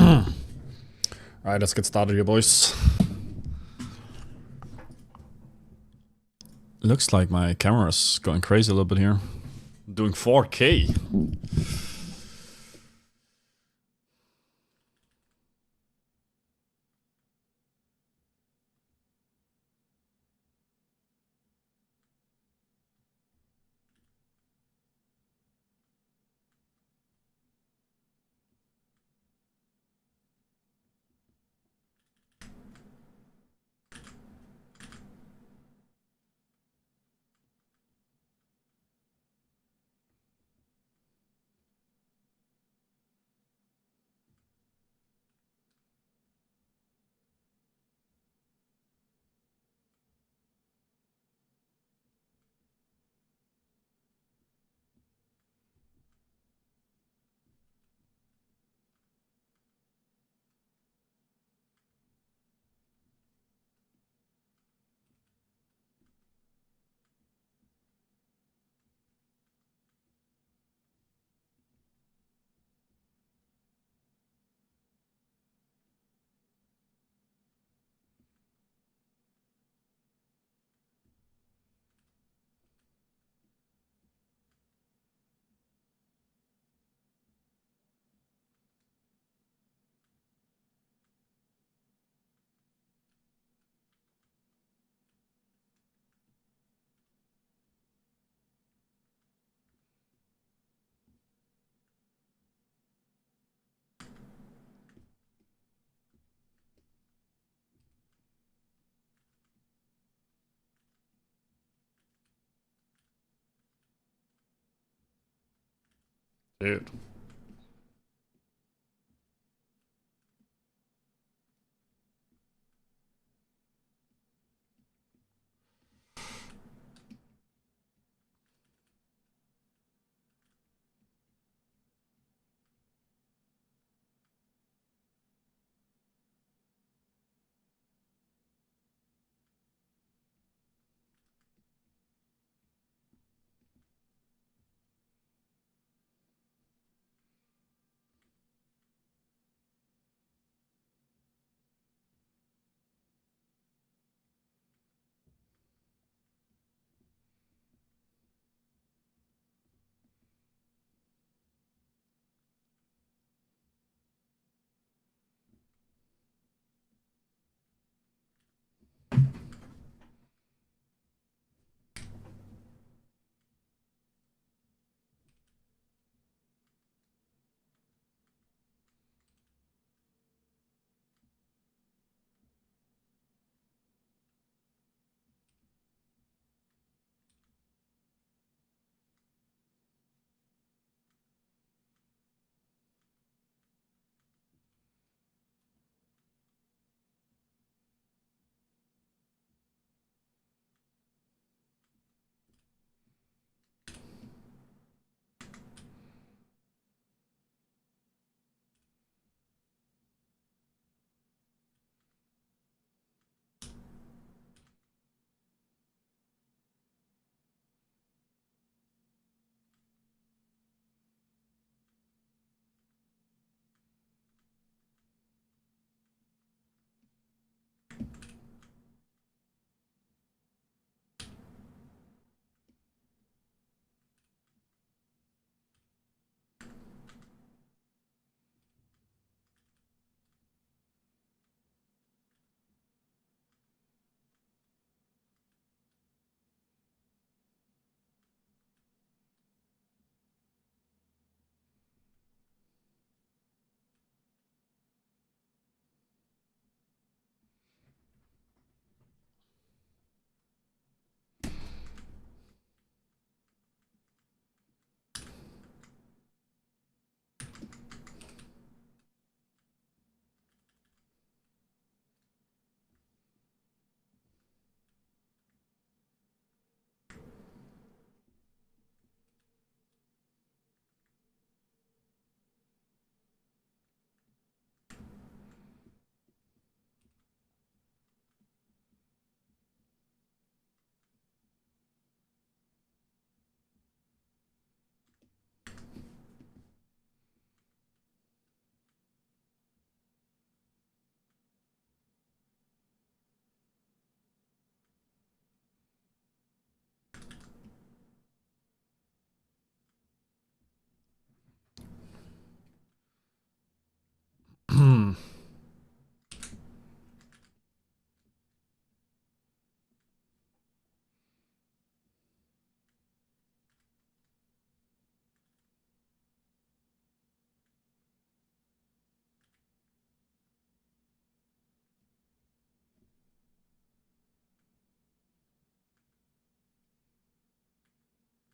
Alright, let's get started here, boys. Looks like my camera's going crazy a little bit here. I'm doing 4K. Dude.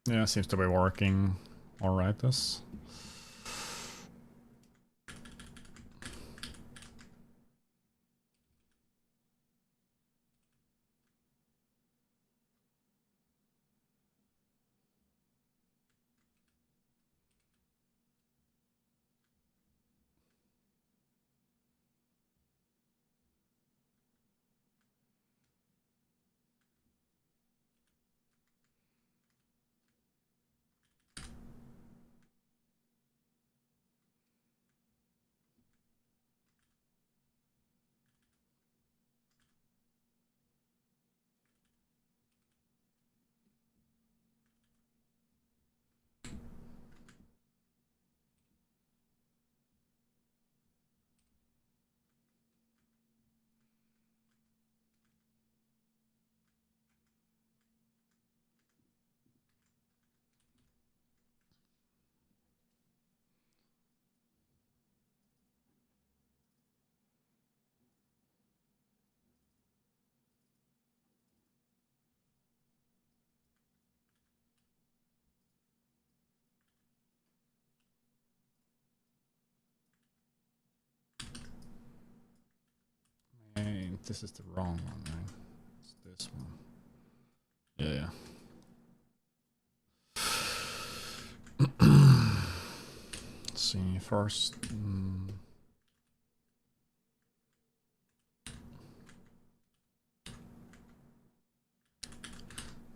Yeah, seems to be working alright, this. And this is the wrong one, right? It's this one. Yeah, yeah. Let's see, first...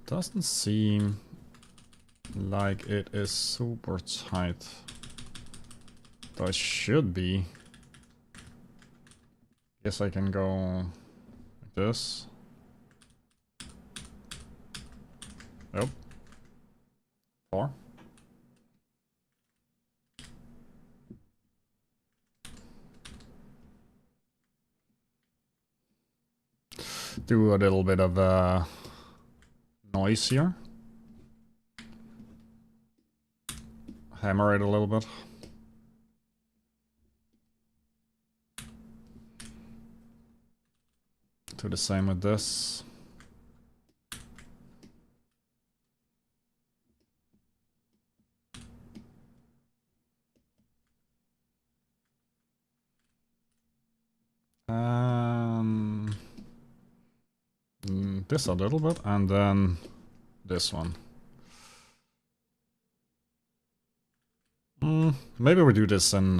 Doesn't seem like it is super tight. Though it should be. Guess I can go like this. Nope. 4. Do a little bit of noise here. Hammer it a little bit. Do the same with this. This a little bit, and then this one. Maybe we do this in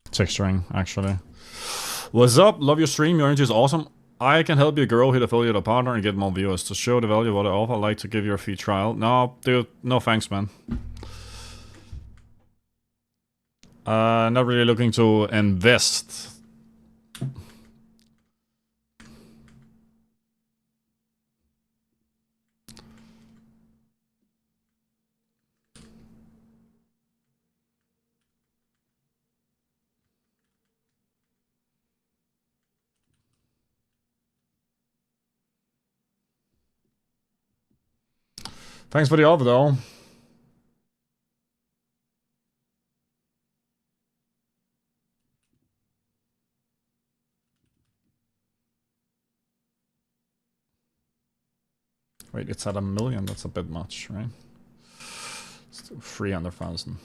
texturing, actually. What's up? Love your stream. Your energy is awesome. I can help you grow, hit affiliate or partner, and get more viewers. To show the value of what I offer, I'd like to give you a free trial. No, dude. No thanks, man. Not really looking to invest. Thanks for the offer, though. Wait, it's at 1 million. That's a bit much, right? Let's do 300,000.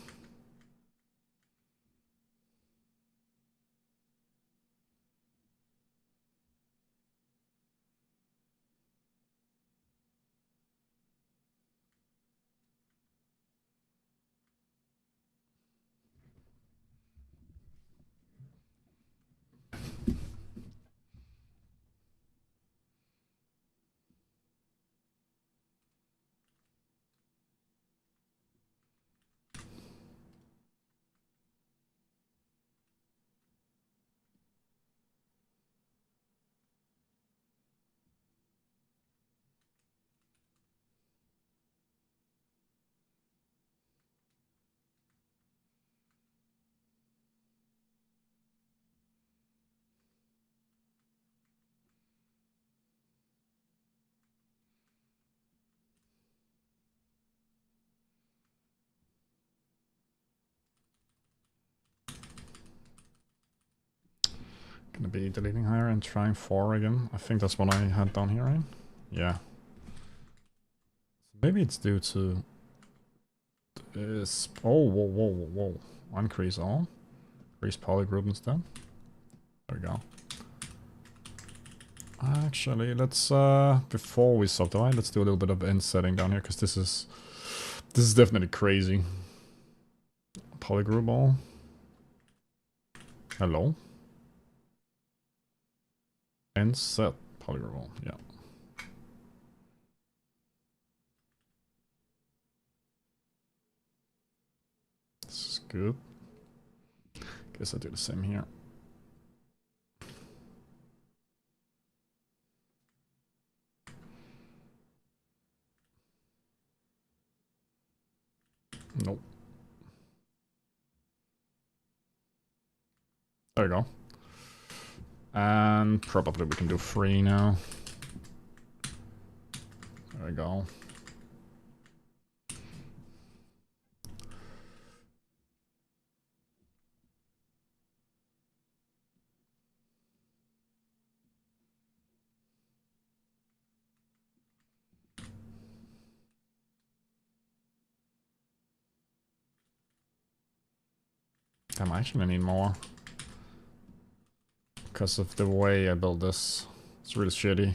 Gonna be deleting higher and trying 4 again. I think that's what I had down here, right? Yeah. Maybe it's due to this. Oh, whoa. Increase all. Increase polygroup instead. There we go. Actually, let's before we subdivide, let's do a little bit of end setting down here, because this is definitely crazy. Polygroup all. Hello. End set polygroup all. Yeah. This is good. Guess I'll do the same here. Nope. There we go. And probably we can do 3 now. There we go. Damn, I actually need more. Because of the way I build this. It's really shitty.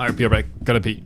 Alright, be right back. Gotta pee.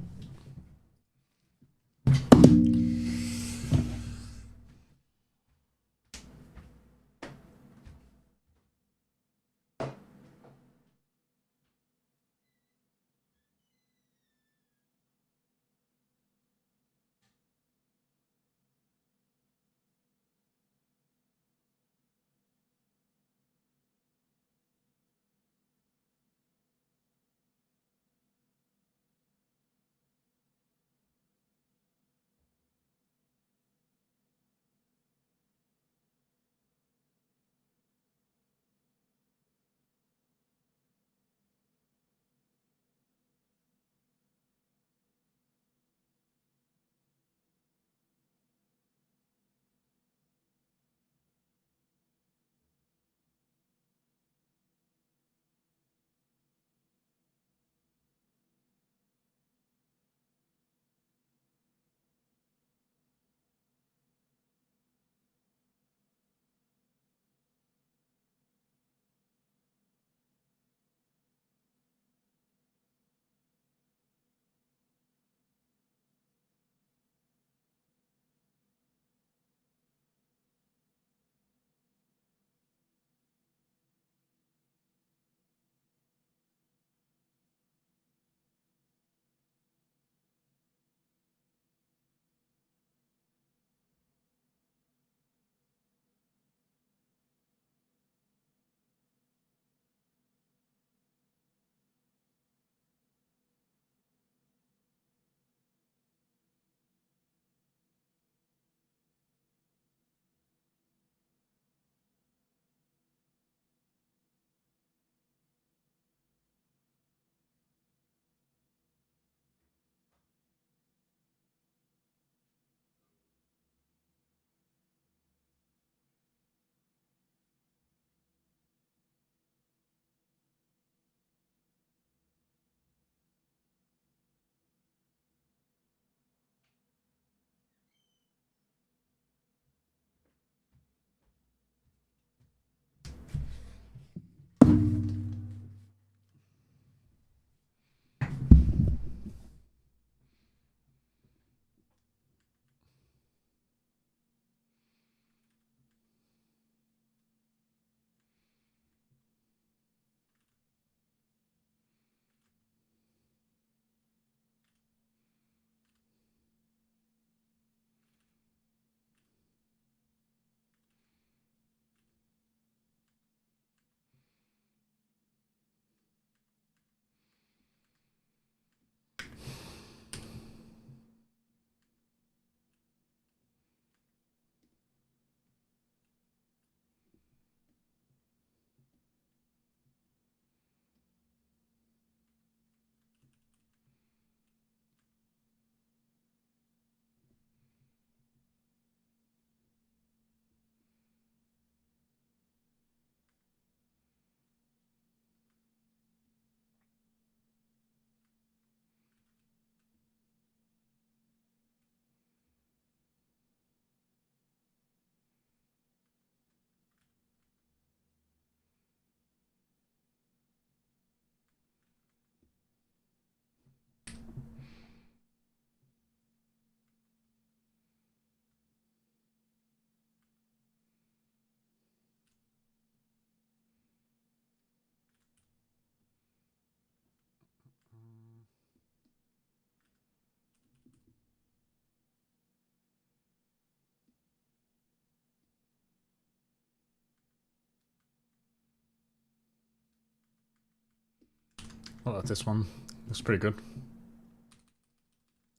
Well, this one looks pretty good.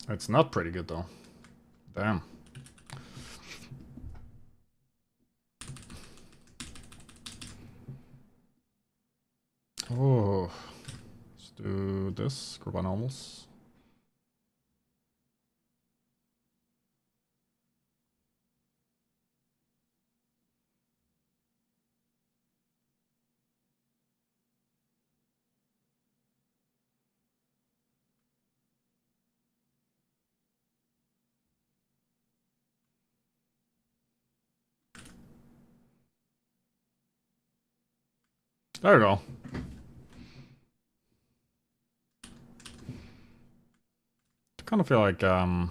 It's not pretty good though. Damn. Oh, let's do this. Group by normals. There we go. I kind of feel like it's a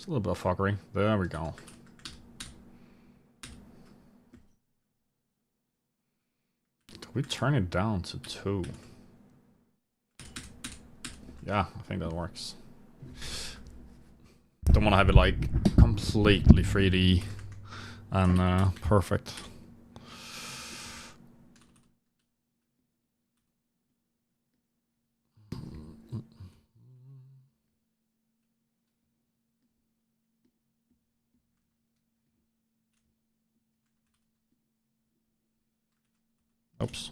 little bit of fuckery. There we go. Can we turn it down to 2? Yeah, I think that works. Don't want to have it like completely 3D and perfect. Oops.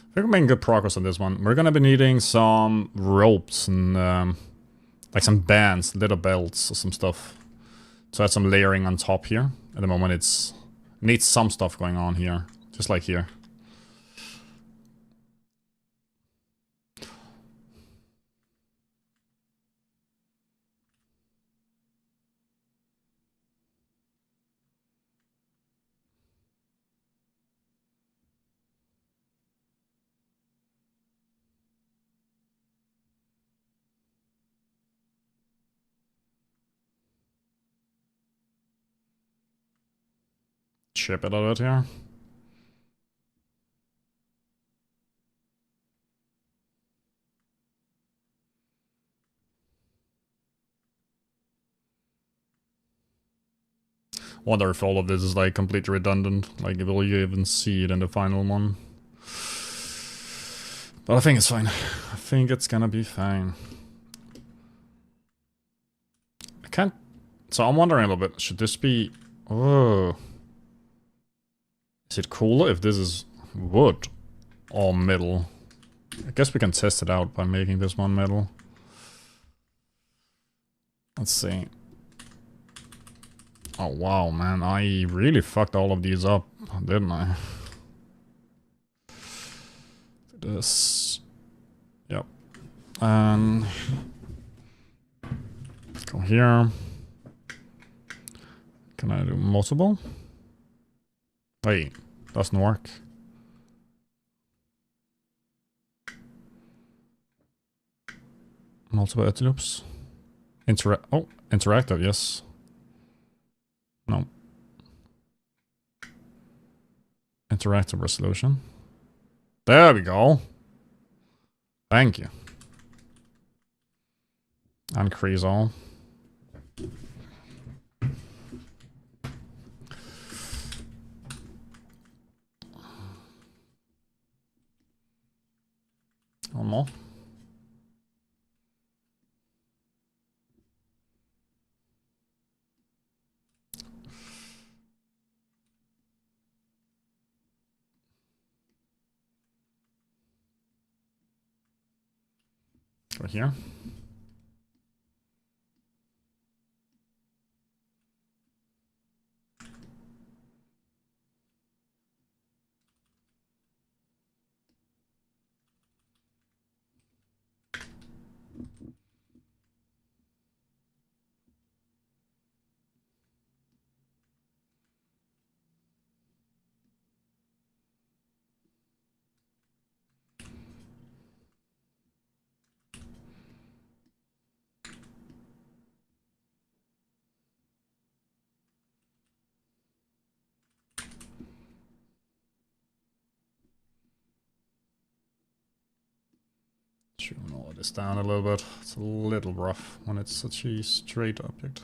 I think we're making good progress on this one. We're gonna be needing some ropes and like some bands, little belts or some stuff. So add some layering on top here. At the moment it needs some stuff going on here. Just like here. Chip it out of it here. Wonder if all of this is like completely redundant. Like, will you even see it in the final one? But I think it's fine. I think it's gonna be fine. I can't... So I'm wondering a little bit, should this be... Oh... Is it cooler if this is wood or metal? I guess we can test it out by making this one metal. Let's see. Oh wow, man, I really fucked all of these up, didn't I? This... Yep. And... Go here. Can I do multiple? Wait, doesn't work. Multiple edge loops. Interactive, yes. No. Interactive resolution. There we go. Thank you. Increase all. one more. Over here. Tune all of this down a little bit. It's a little rough when it's such a straight object.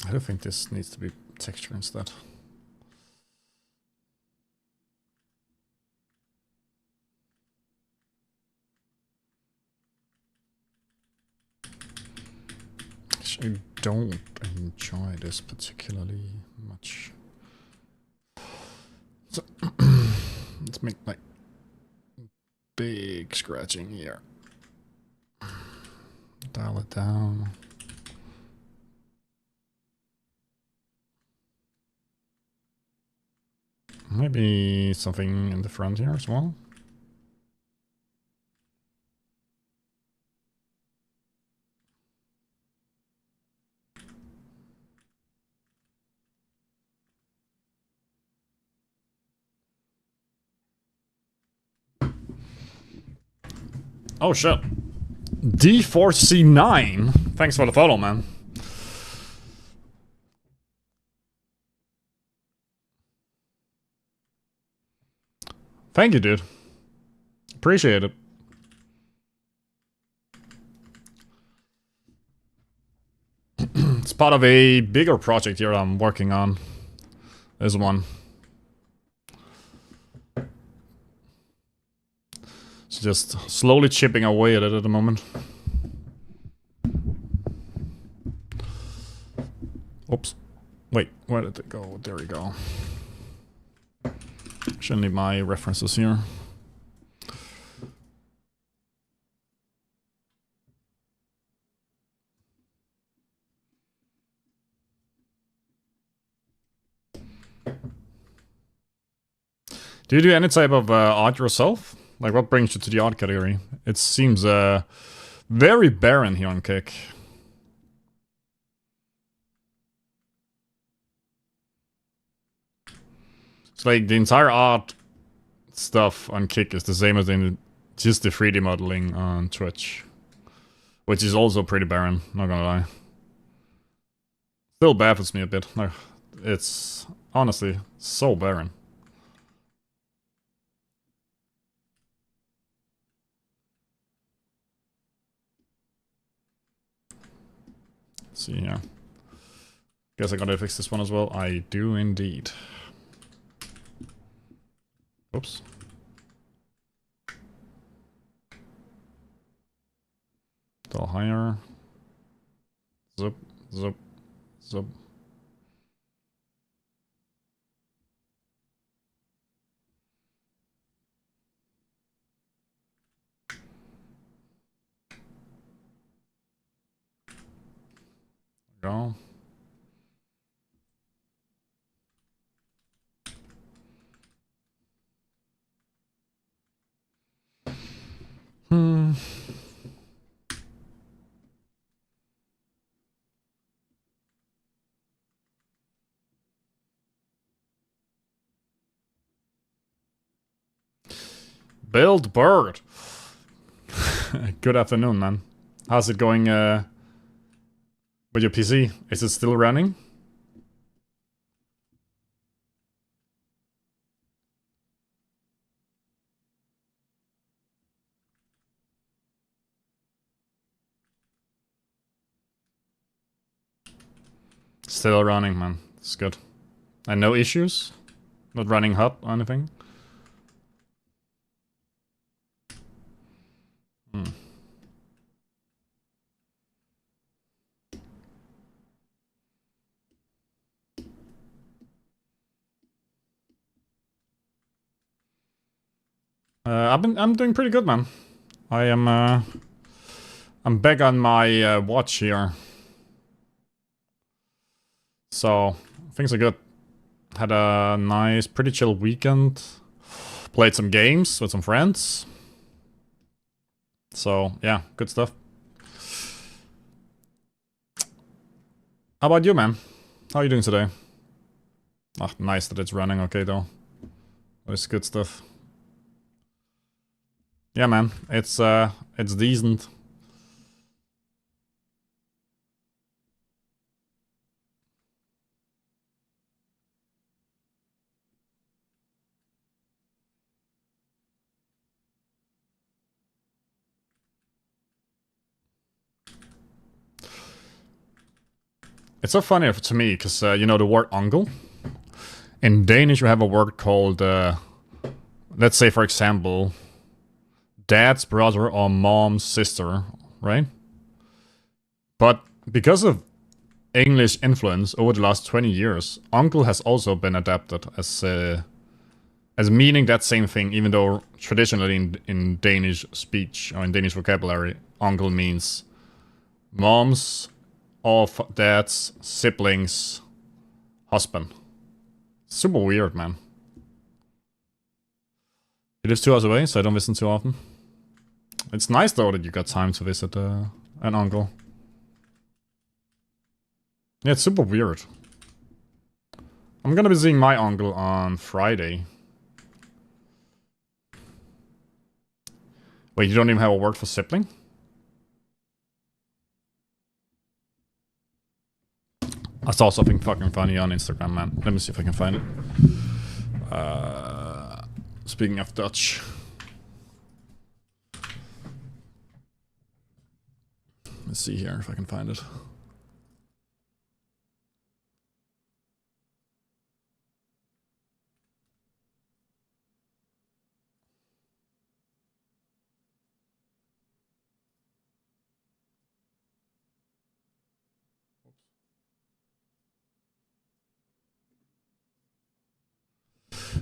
I don't think this needs to be texture instead. I don't enjoy this particularly much. So let's make like big scratching here. Dial it down. Maybe something in the front here as well. Oh shit. D4C9. Thanks for the follow, man. Thank you, dude. Appreciate it. It's part of a bigger project here I'm working on. This one. It's just slowly chipping away at it at the moment. Oops. Wait, where did it go? There we go. Shouldn't need my references here. Do you do any type of art yourself? Like, what brings you to the art category? It seems very barren here on Kick. It's like the entire art stuff on Kick is the same as in just the 3D modeling on Twitch. Which is also pretty barren, not gonna lie. Still baffles me a bit. Like, it's honestly so barren. Let's see here. Guess I gotta fix this one as well. I do indeed. Oops. Still higher. Zip, zip, zip. Go. Hmm. Build bird. Good afternoon, man. How's it going with your PC? Is it still running? Still running, man. It's good. And no issues? Not running hot or anything? Hmm. I'm doing pretty good, man. I'm back on my watch here. So, things are good. Had a nice, pretty chill weekend. Played some games with some friends. So, yeah, good stuff. How about you, man? How are you doing today? Ah, nice that it's running okay, though. That's good stuff. Yeah, man, it's decent. It's so funny to me, because, you know the word uncle? In Danish, we have a word called, let's say, for example, dad's brother or mom's sister, right? But because of English influence over the last 20 years, uncle has also been adapted as meaning that same thing, even though traditionally in Danish speech or in Danish vocabulary, uncle means mom's or dad's siblings' husband. Super weird, man. He lives 2 hours away, so I don't visit too often. It's nice though that you got time to visit an uncle. Yeah, it's super weird. I'm gonna be seeing my uncle on Friday. Wait, you don't even have a word for sibling? I saw something fucking funny on Instagram, man. Let me see if I can find it. Speaking of Dutch. Let's see here if I can find it.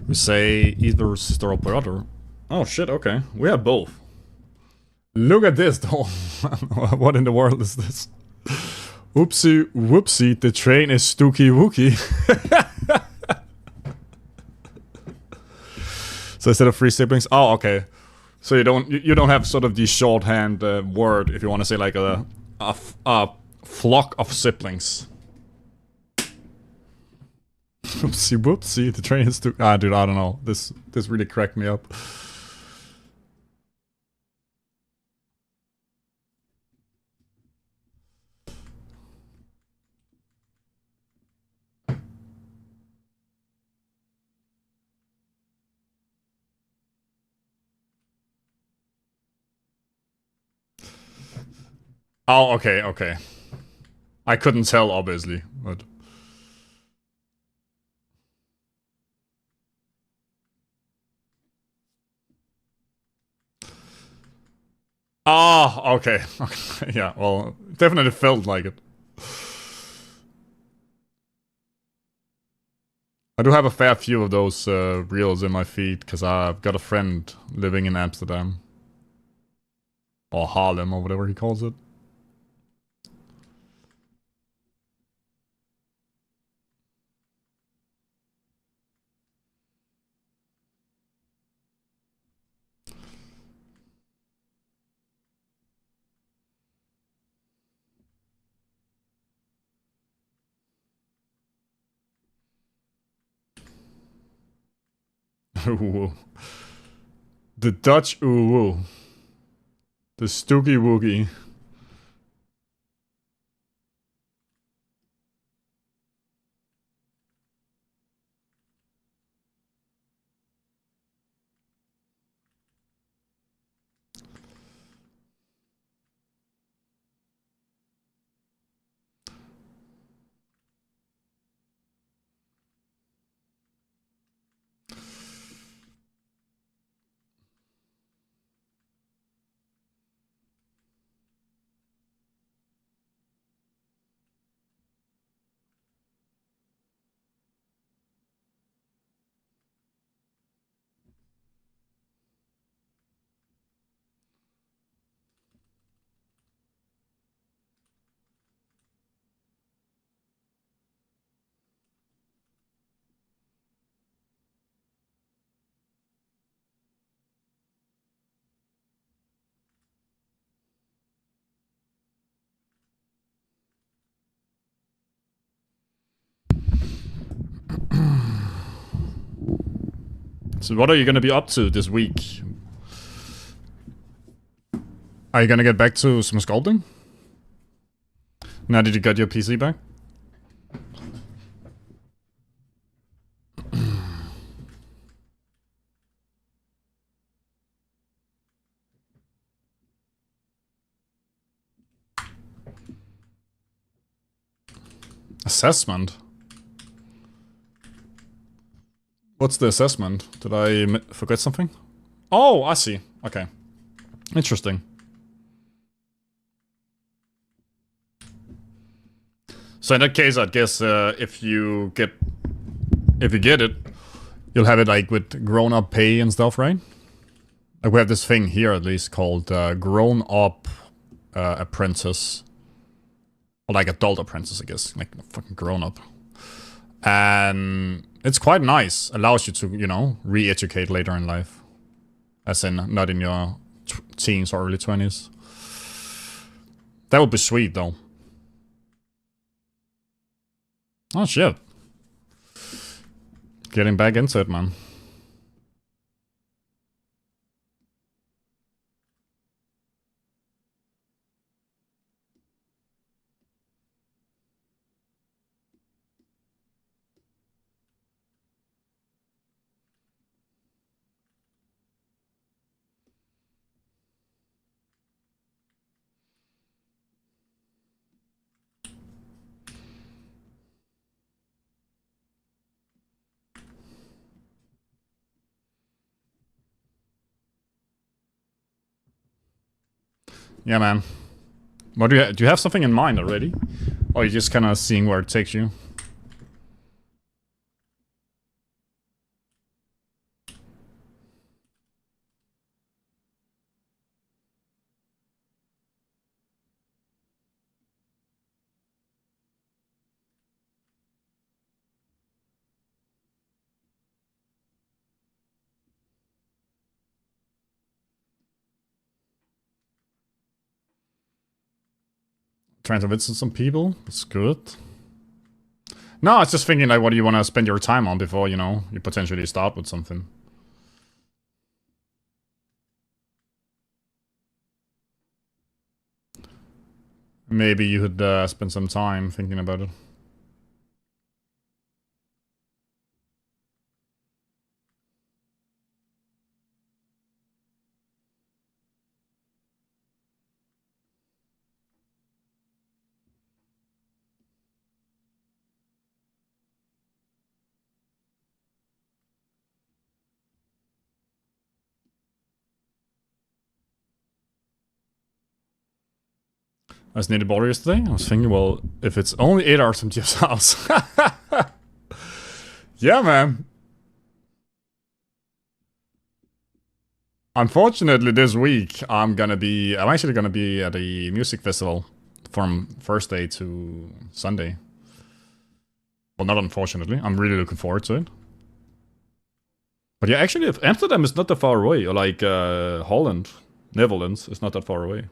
We say either sister or brother. Oh shit, okay. We have both. Look at this though. What in the world is this? Oopsie whoopsie, the train is stooky wookie. So instead of 3 siblings, oh okay. So you don't have sort of the shorthand word if you want to say like a flock of siblings. Oopsie whoopsie, the train is stooky. Ah, dude, I don't know. This really cracked me up. Oh, okay, okay. I couldn't tell, obviously, but... Oh, okay. Okay. Yeah, well, definitely felt like it. I do have a fair few of those reels in my feed, because I've got a friend living in Amsterdam. Or Harlem, or whatever he calls it. Ooh. The Dutch ooh. The Stoogie Woogie. So what are you gonna be up to this week? Are you gonna get back to some sculpting? Now that you got your PC back? Assessment? What's the assessment? Did I forget something? Oh, I see. Okay. Interesting. So in that case, I guess if you get it, you'll have it like with grown-up pay and stuff, right? Like we have this thing here at least called grown-up apprentice. Or like adult apprentice, I guess. Like fucking grown-up. And it's quite nice. Allows you to, you know, re-educate later in life. As in, not in your teens or early 20s. That would be sweet, though. Oh, shit. Getting back into it, man. Yeah, man. What do you have something in mind already? Or are you just kind of seeing where it takes you? Trying to visit some people? That's good. No, I was just thinking like what do you want to spend your time on before, you know, you potentially start with something. Maybe you could spend some time thinking about it. I was near the border yesterday. I was thinking, well, if it's only 8 hours from Jeff's house. Yeah, man. Unfortunately, this week I'm actually gonna be at a music festival from Thursday to Sunday. Well, not unfortunately. I'm really looking forward to it. But yeah, actually, if Amsterdam is not that far away, or like Holland, Netherlands is not that far away.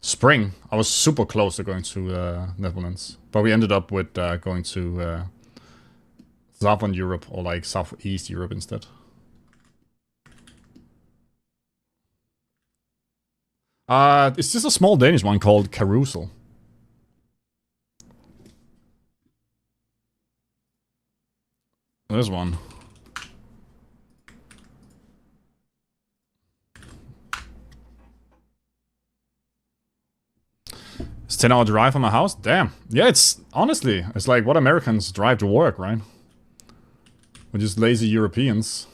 spring. I was super close to going to Netherlands, but we ended up with going to Southern Europe or like Southeast Europe instead. It's just a small Danish one called Carousel. There's one. It's 10-hour drive from my house? Damn. Yeah, it's honestly, it's like what Americans drive to work, right? We're just lazy Europeans.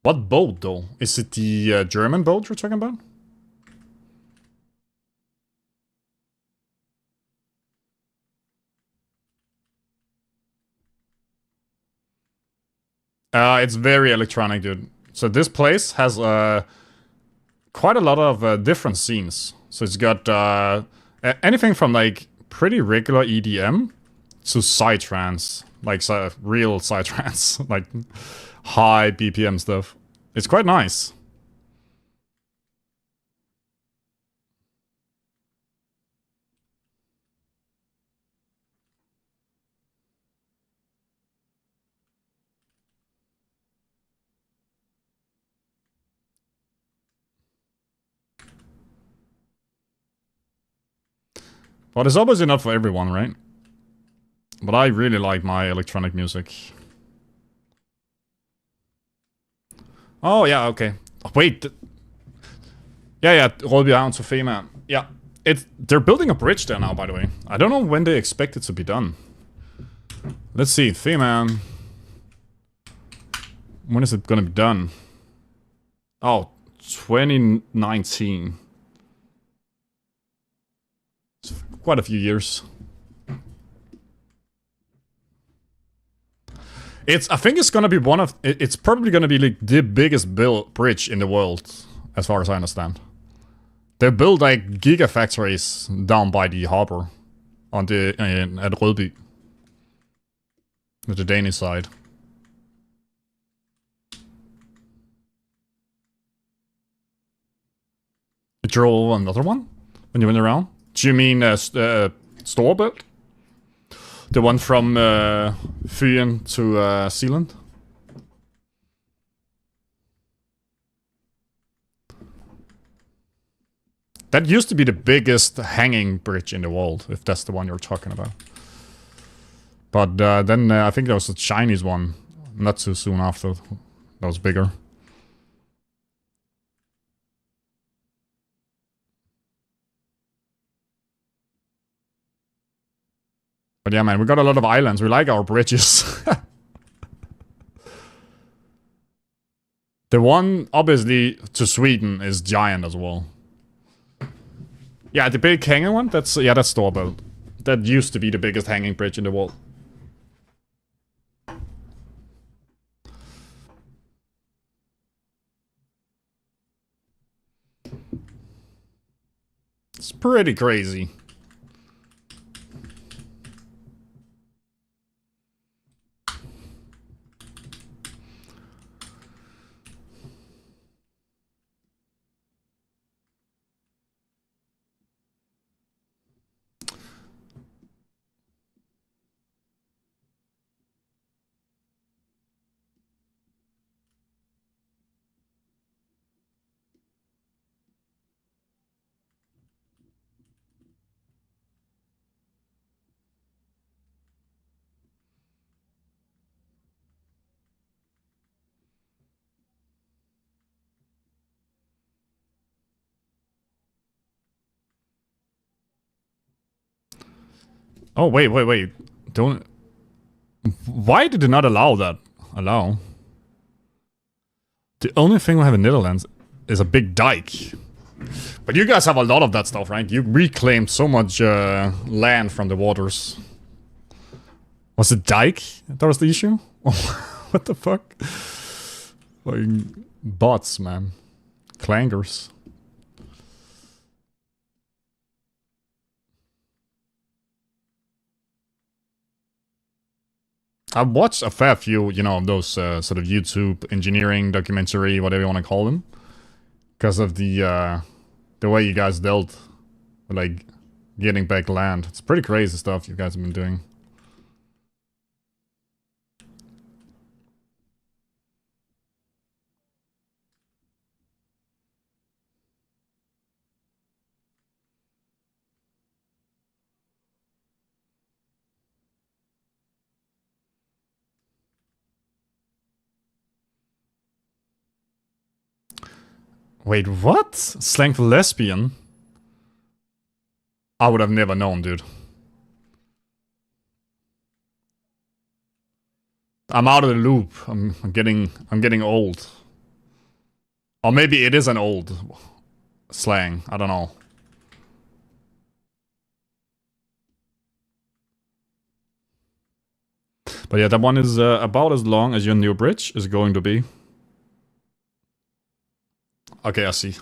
What boat, though? Is it the German boat you're talking about? It's very electronic, dude. So this place has quite a lot of different scenes. So it's got anything from like pretty regular EDM to psytrance, like real psytrance, like high BPM stuff. It's quite nice. But it's obviously not for everyone, right? But I really like my electronic music. Oh, yeah, okay. Wait. Yeah, Rådby to Fehmarn. Yeah. They're building a bridge there now, by the way. I don't know when they expect it to be done. Let's see, Fehmarn. When is it gonna be done? Oh, 2019. It's quite a few years. I think it's gonna be it's probably gonna be like the biggest bridge in the world, as far as I understand. They build like gigafactories down by the harbor at Rødby, at the Danish side. You drove another one when you went around? Do you mean Storebælt? The one from Fyn to Zealand? That used to be the biggest hanging bridge in the world, if that's the one you're talking about. But then I think there was a Chinese one not too soon after that was bigger. But yeah, man, we got a lot of islands. We like our bridges. The one, obviously, to Sweden is giant as well. Yeah, the big hanging one, that's Storebælt. That used to be the biggest hanging bridge in the world. It's pretty crazy. Oh, wait. Don't... Why did they not allow that? The only thing we have in Netherlands is a big dike. But you guys have a lot of that stuff, right? You reclaimed so much land from the waters. Was it dike that was the issue? What the fuck? Like, bots, man. Clangers. I've watched a fair few, you know, those sort of YouTube engineering documentary, whatever you want to call them, because of the way you guys dealt with, like, getting back land. It's pretty crazy stuff you guys have been doing. Wait, what? Slang for lesbian? I would have never known, dude. I'm out of the loop. I'm getting old. Or maybe it is an old slang. I don't know. But yeah, that one is about as long as your new bridge is going to be. Okay, I see.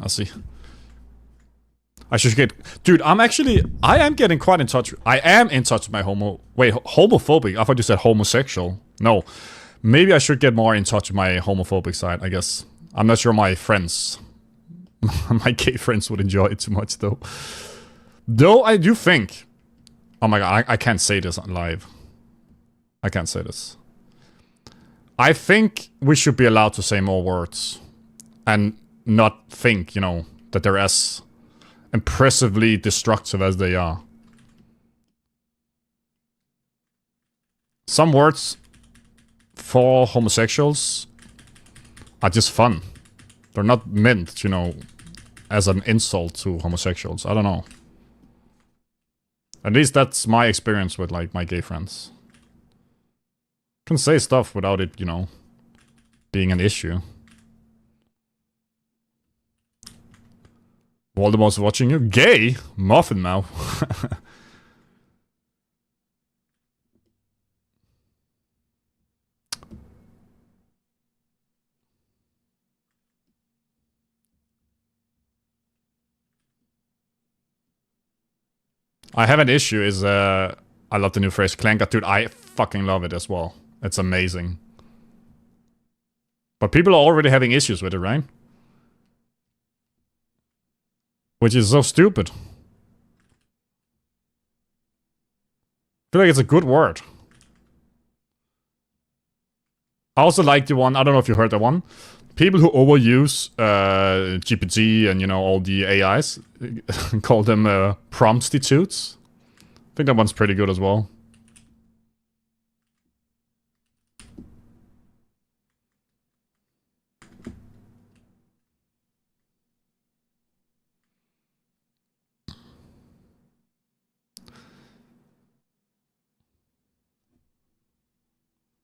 I should get... Dude, I am getting quite in touch... I am in touch with my homophobic? I thought you said homosexual. No. Maybe I should get more in touch with my homophobic side, I guess. I'm not sure my friends... my gay friends would enjoy it too much, though. Though I do think... Oh my god, I can't say this live. I can't say this. I think we should be allowed to say more words. And not think, you know, that they're as... impressively destructive as they are. Some words for homosexuals are just fun. They're not meant, you know, as an insult to homosexuals. I don't know. At least that's my experience with, like, my gay friends. Can say stuff without it, you know, being an issue. Voldemort's watching you? Gay? Muffin mouth. I have an issue is, I love the new phrase, Clanker. Dude, I fucking love it as well. It's amazing. But people are already having issues with it, right? Which is so stupid. I feel like it's a good word. I also like the one, I don't know if you heard that one. People who overuse GPT and, you know, all the AIs, call them promptstitutes. I think that one's pretty good as well.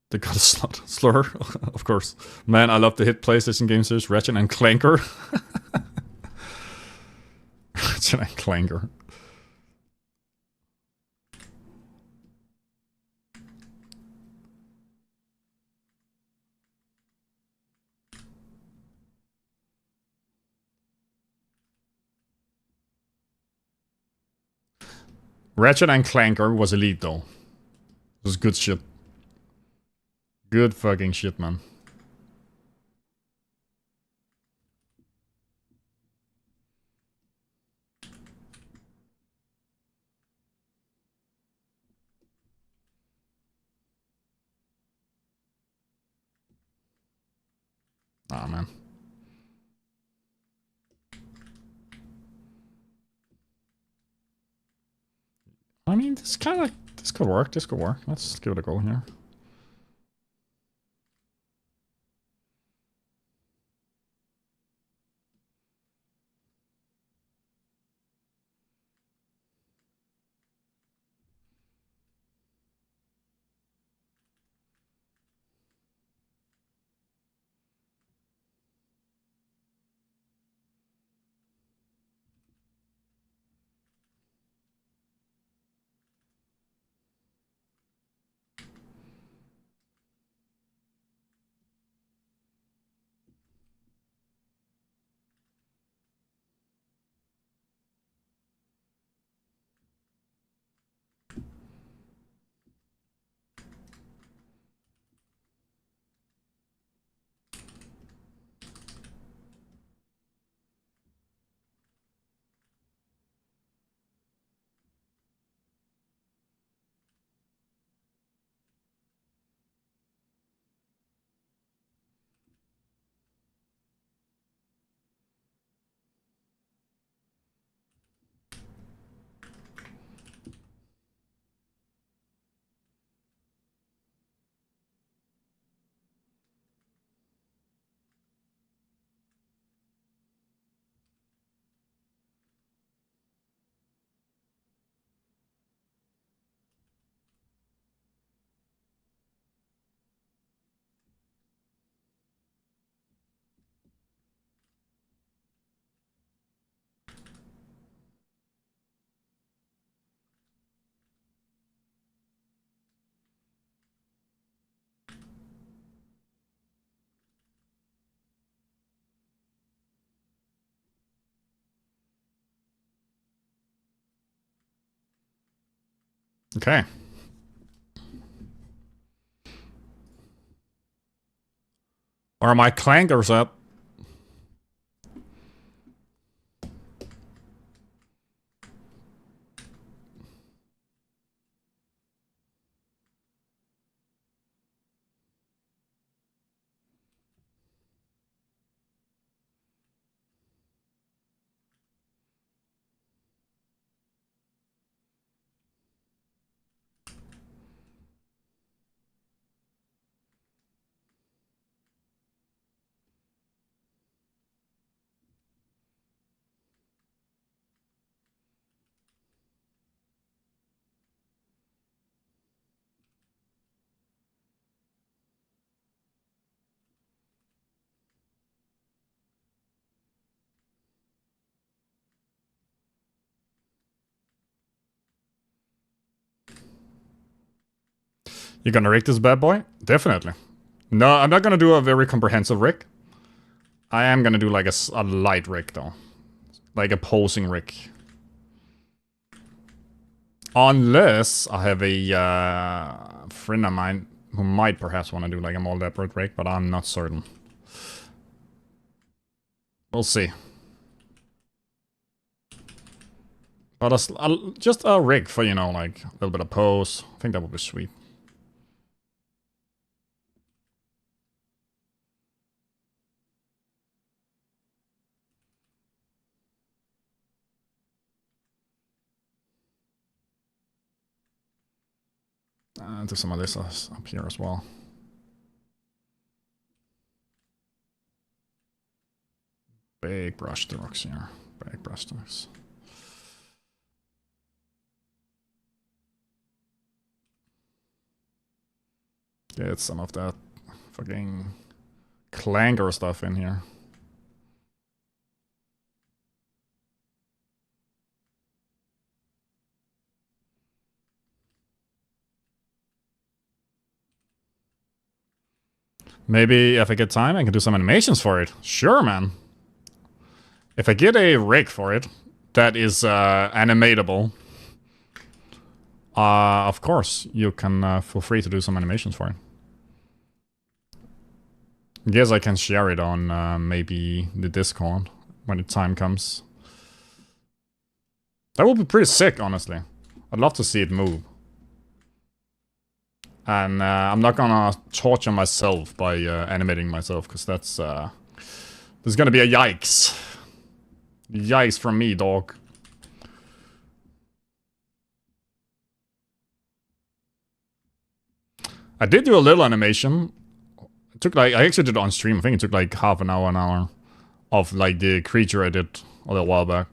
They got a slur, of course. Man, I love the hit PlayStation game series Ratchet and Clanker. Ratchet and Clanker. Ratchet and Clanker was elite though. It was good shit. Good fucking shit, man. Ah, man. I mean, this kind of... This could work, this could work. Let's give it a go here. Okay. Where are my clankers at? You gonna rig this bad boy? Definitely. No, I'm not gonna do a very comprehensive rig. I am gonna do like a light rig though. Like a posing rig. Unless I have a friend of mine who might perhaps want to do like a more elaborate rig, but I'm not certain. We'll see. But just a rig for, you know, like a little bit of pose. I think that would be sweet. Do some of this up here as well. Big brush strokes here. Big brush strokes. Get some of that fucking clanker stuff in here. Maybe if I get time, I can do some animations for it. Sure, man. If I get a rig for it that is animatable, of course, you can feel free to do some animations for it. Guess I can share it on maybe the Discord when the time comes. That would be pretty sick, honestly. I'd love to see it move. And I'm not gonna torture myself by animating myself, because that's... there's gonna be a yikes. Yikes from me, dog. I did do a little animation. It took like... I actually did it on stream. I think it took like half an hour of like the creature I did a little while back.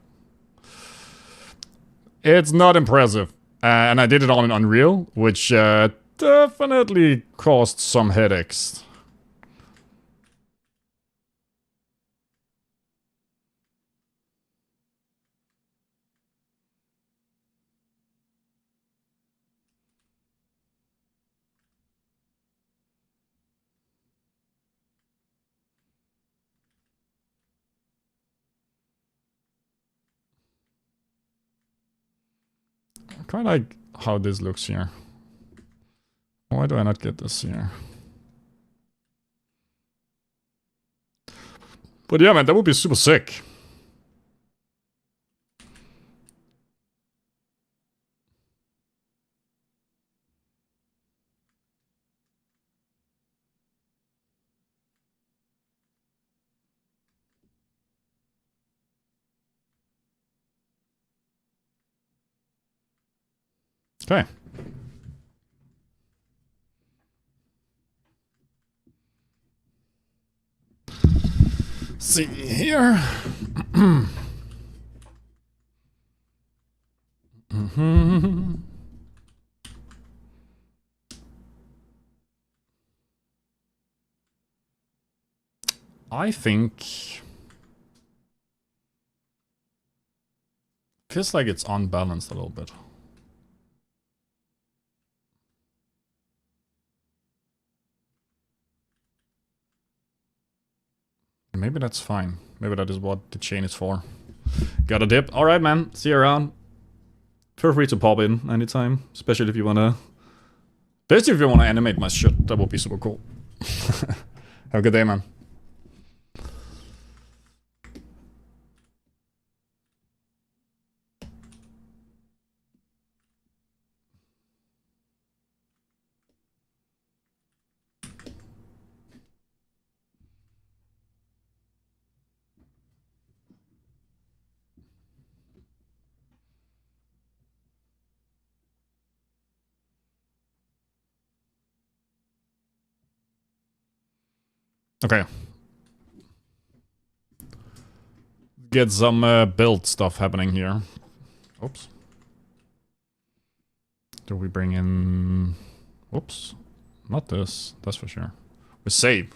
It's not impressive. And I did it all in Unreal, which definitely caused some headaches. I quite like how this looks here. Why do I not get this here? But yeah, man, that would be super sick. Okay. See here. I think... feels like it's unbalanced a little bit. Maybe that's fine. Maybe that is what the chain is for. Got a dip. Alright, man. See you around. feel free to pop in anytime, especially if you wanna animate my shit. That would be super cool. Have a good day, man. Okay. Get some build stuff happening here. Oops. Do we bring in... Oops. Not this, that's for sure. We save.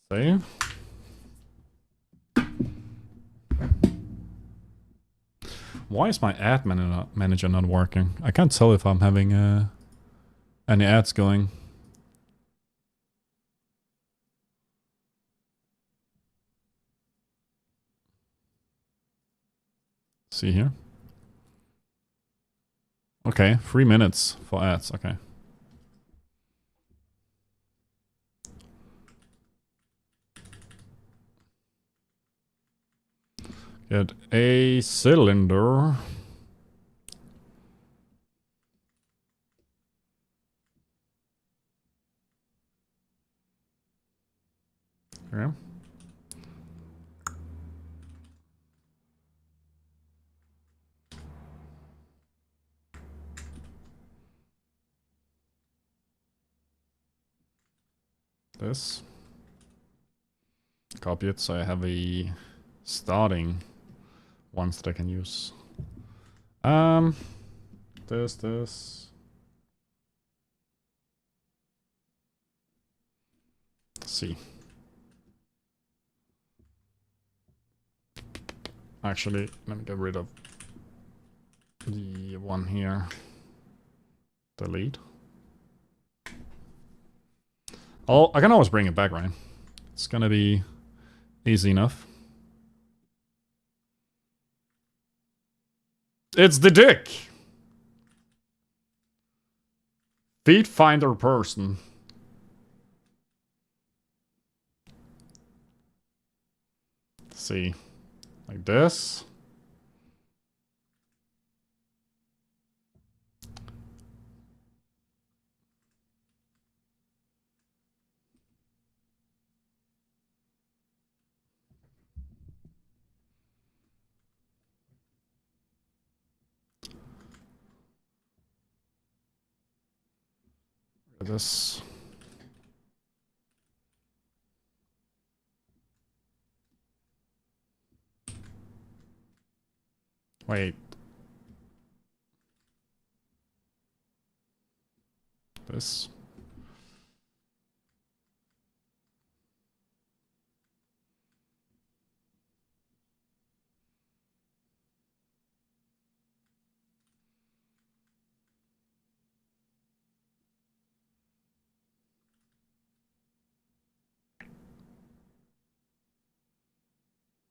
Save. Why is my ad manager not working? I can't tell if I'm having any ads going. See here. Okay, 3 minutes for ads, okay. Get a cylinder. Okay. This. Copy it so I have a starting ones that I can use. This. Let's see. Actually, let me get rid of the one here. Delete. Oh, I can always bring it back, right? It's gonna be easy enough. It's the dick! Feed finder person. Let's see. Like this. This. Wait. This.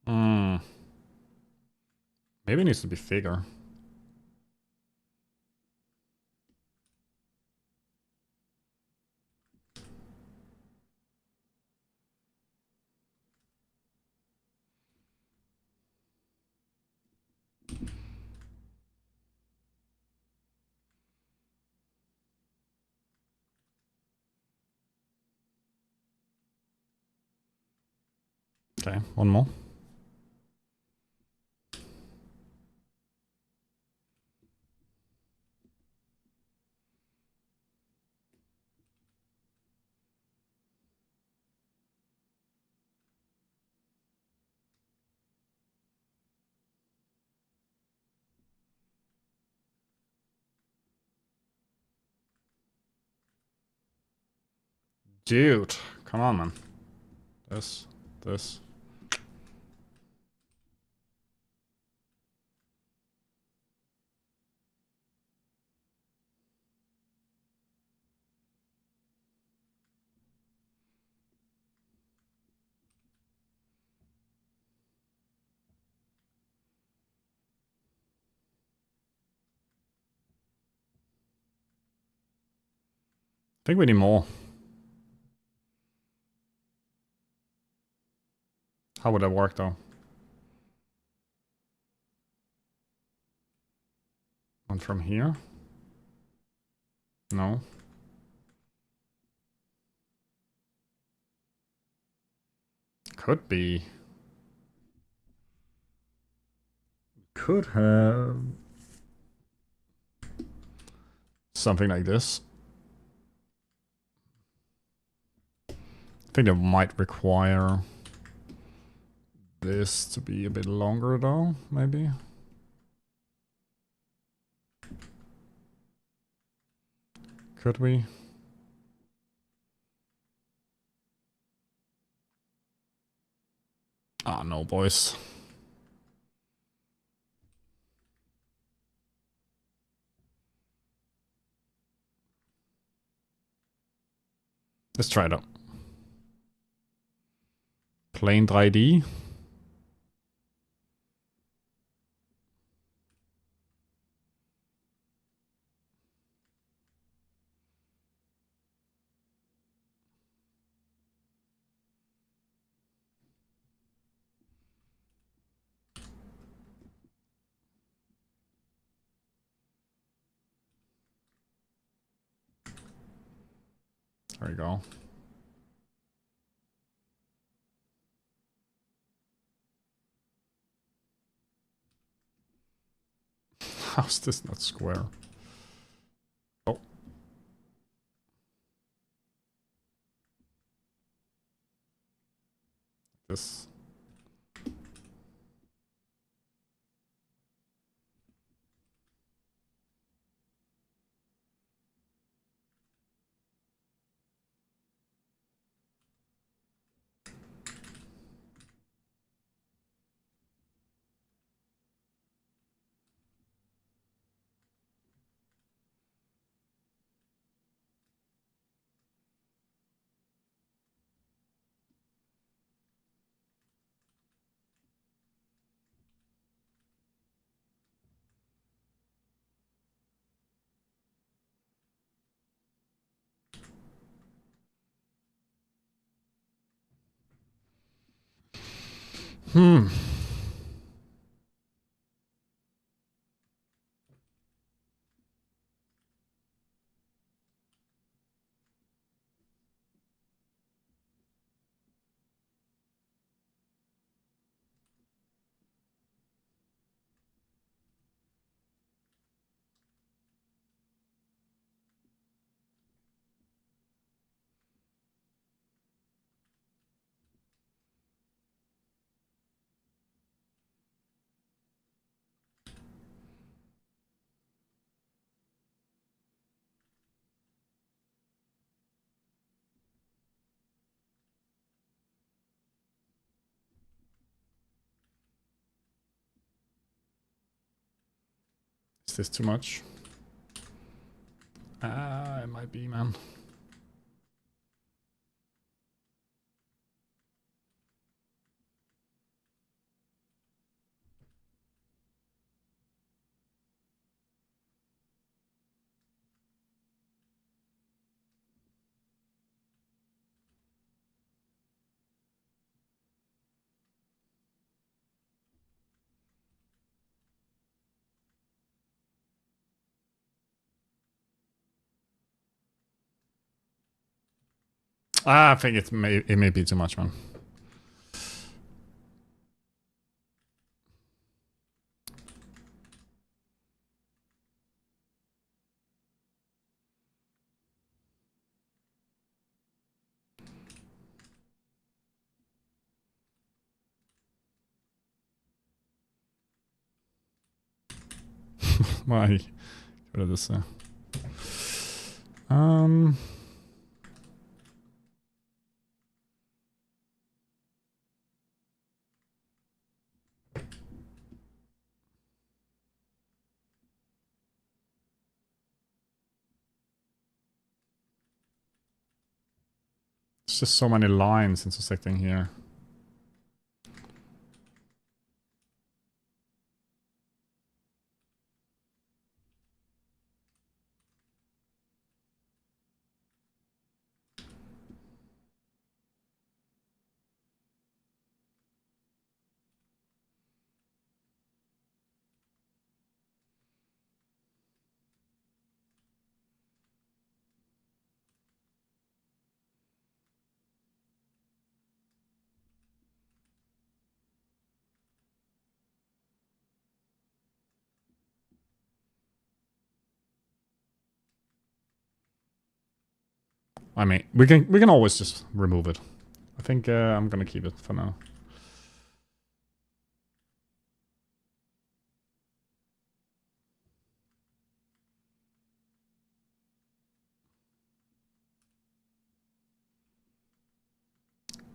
Hmm. Maybe it needs to be bigger. Okay, one more. Dude, come on, man. This. think we need more. How would that work though? One from here? No. Could be. Could have. Something like this. I think it might require this to be a bit longer though, maybe. Could we? Ah, no, boys. Let's try it out. Plain 3D. There we go. How's this not square? Oh. This. Hmm. Is this too much? It might be, man. I think it may be too much, man. Why? Get rid of this. It's just so many lines intersecting here. I mean, we can always just remove it. I think I'm gonna keep it for now.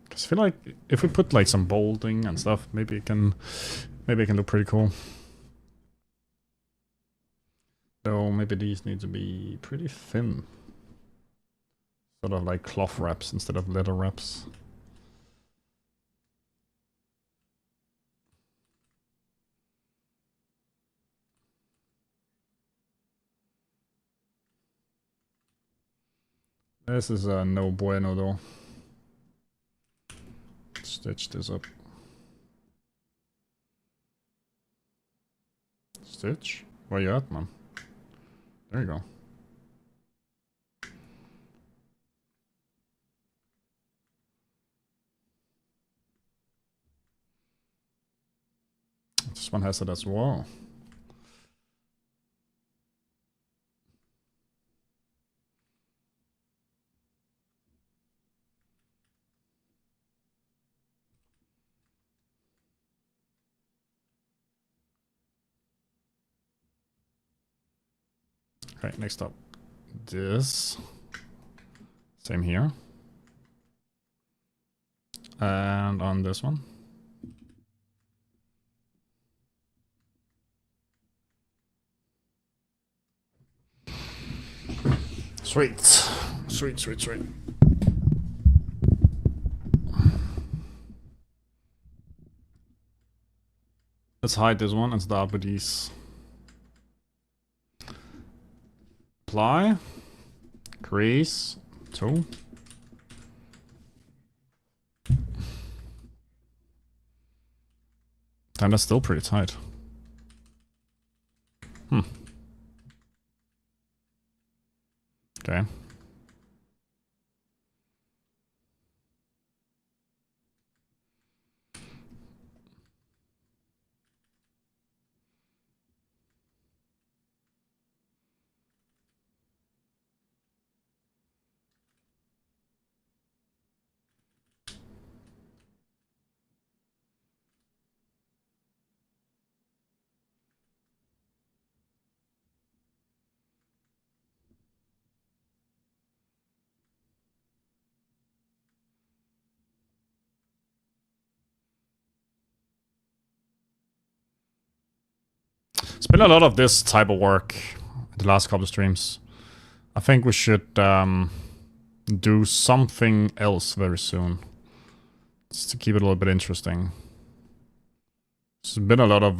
Cause I feel like if we put like some bolting and stuff, maybe it can look pretty cool. So maybe these need to be pretty thin. Sort of like cloth wraps instead of leather wraps. This is no bueno though. Stitch this up. Stitch? Where you at, man? There you go. This one has it as well. Okay, next up. This. Same here. And on this one. Sweet. Sweet, sweet, sweet. Let's hide this one and start with these. Apply. Crease. 2. Damn, that's still pretty tight. Okay. It's been a lot of this type of work the last couple of streams. I think we should do something else very soon. Just to keep it a little bit interesting. There's been a lot of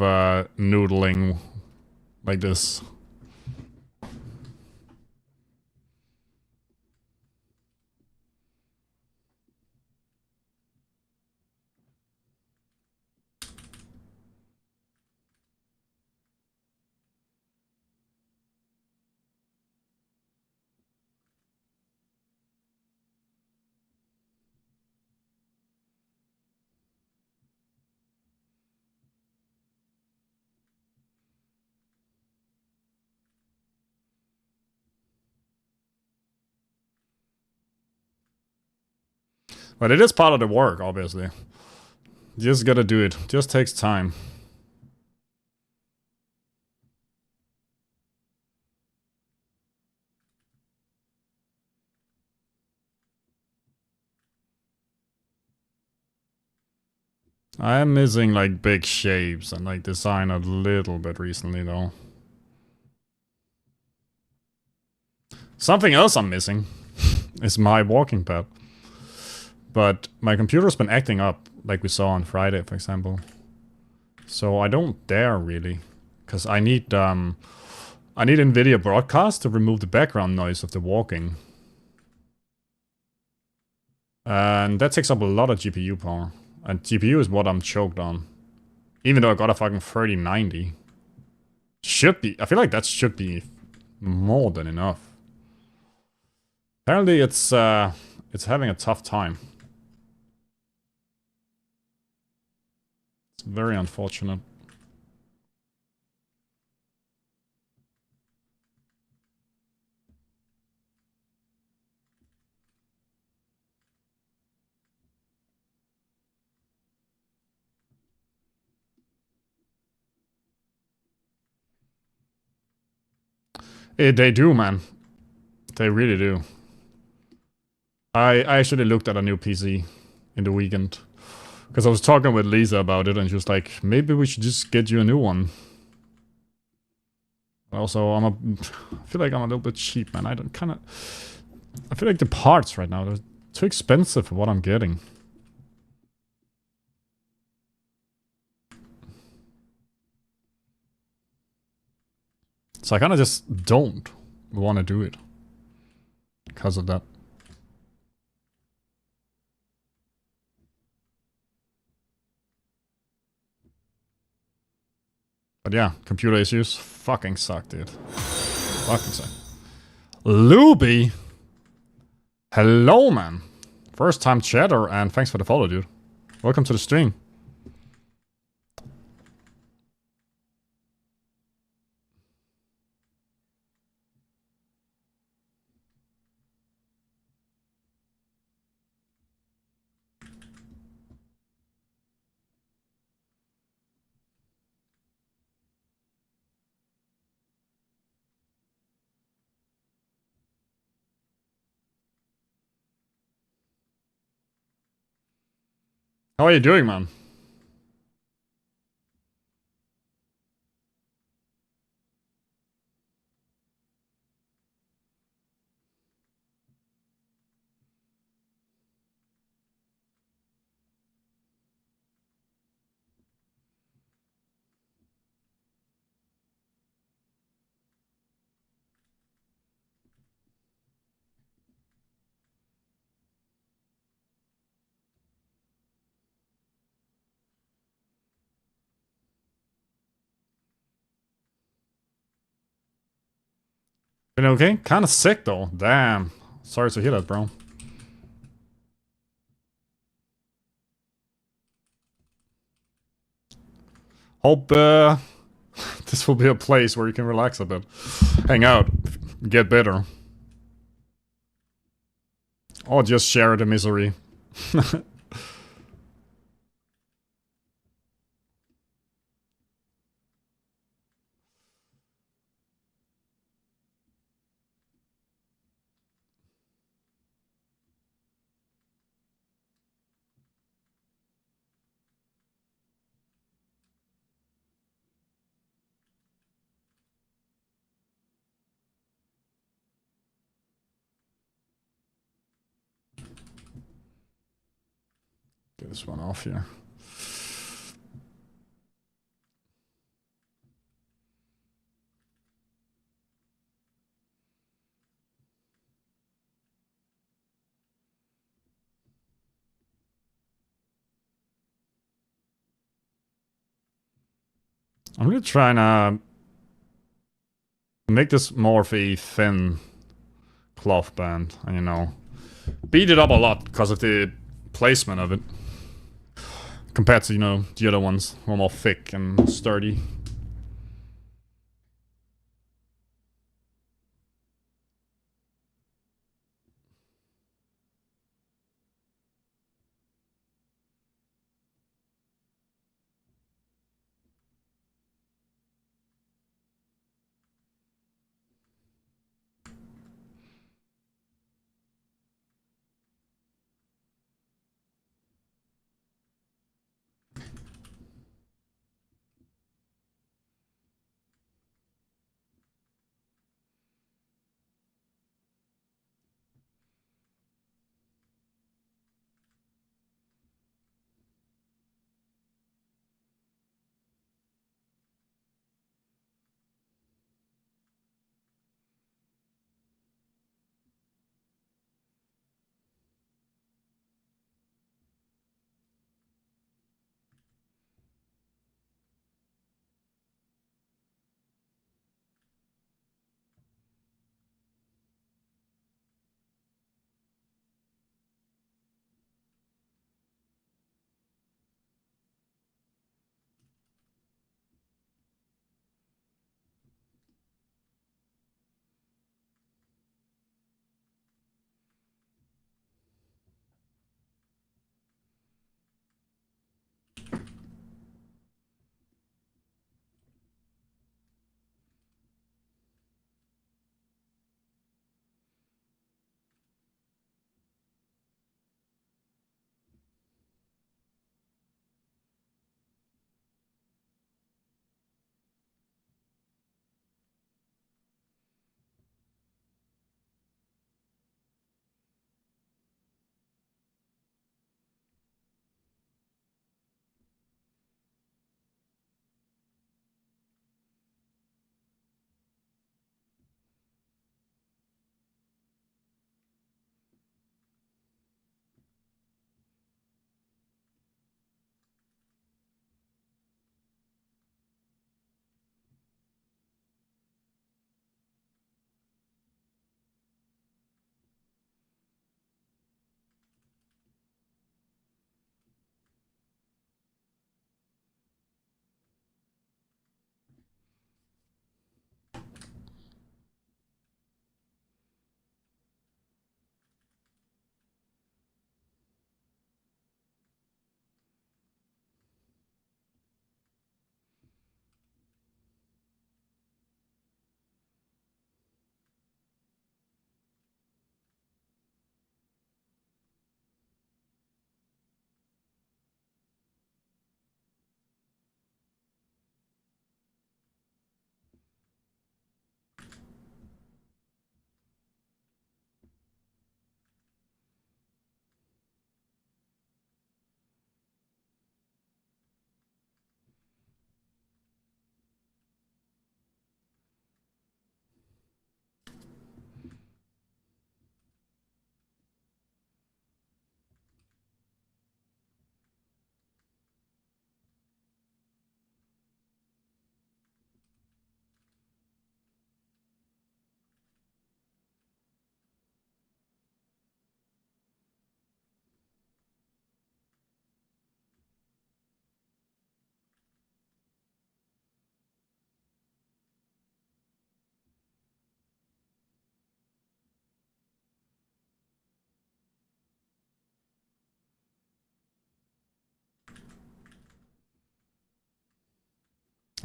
noodling like this. But it is part of the work, obviously. You just gotta do it. It just takes time. I am missing like big shapes and like design a little bit recently though. Something else I'm missing is my walking pad. But my computer's been acting up, like we saw on Friday, for example. So I don't dare really, because I need NVIDIA Broadcast to remove the background noise of the walking. And that takes up a lot of GPU power. And GPU is what I'm choked on. Even though I got a fucking 3090. Should be, I feel like that should be more than enough. Apparently it's having a tough time. It's very unfortunate. They do, man. They really do. I actually looked at a new PC in the weekend. Because I was talking with Lisa about it, and she was like, maybe we should just get you a new one. Also, I feel like I'm a little bit cheap, man. I feel like the parts right now, they're too expensive for what I'm getting. So I kind of just don't want to do it. Because of that. But yeah, computer issues fucking suck, dude. Fucking suck. Luby! Hello, man. First time chatter, and thanks for the follow, dude. Welcome to the stream. How are you doing, man? Been okay? Kinda sick, though. Damn. Sorry to hear that, bro. Hope, this will be a place where you can relax a bit. Hang out. Get better. Or just share the misery. Get this one off here. I'm really trying to make this more of a thin cloth band, and you know, beat it up a lot because of the placement of it. Compared to, you know, the other ones who are more thick and sturdy.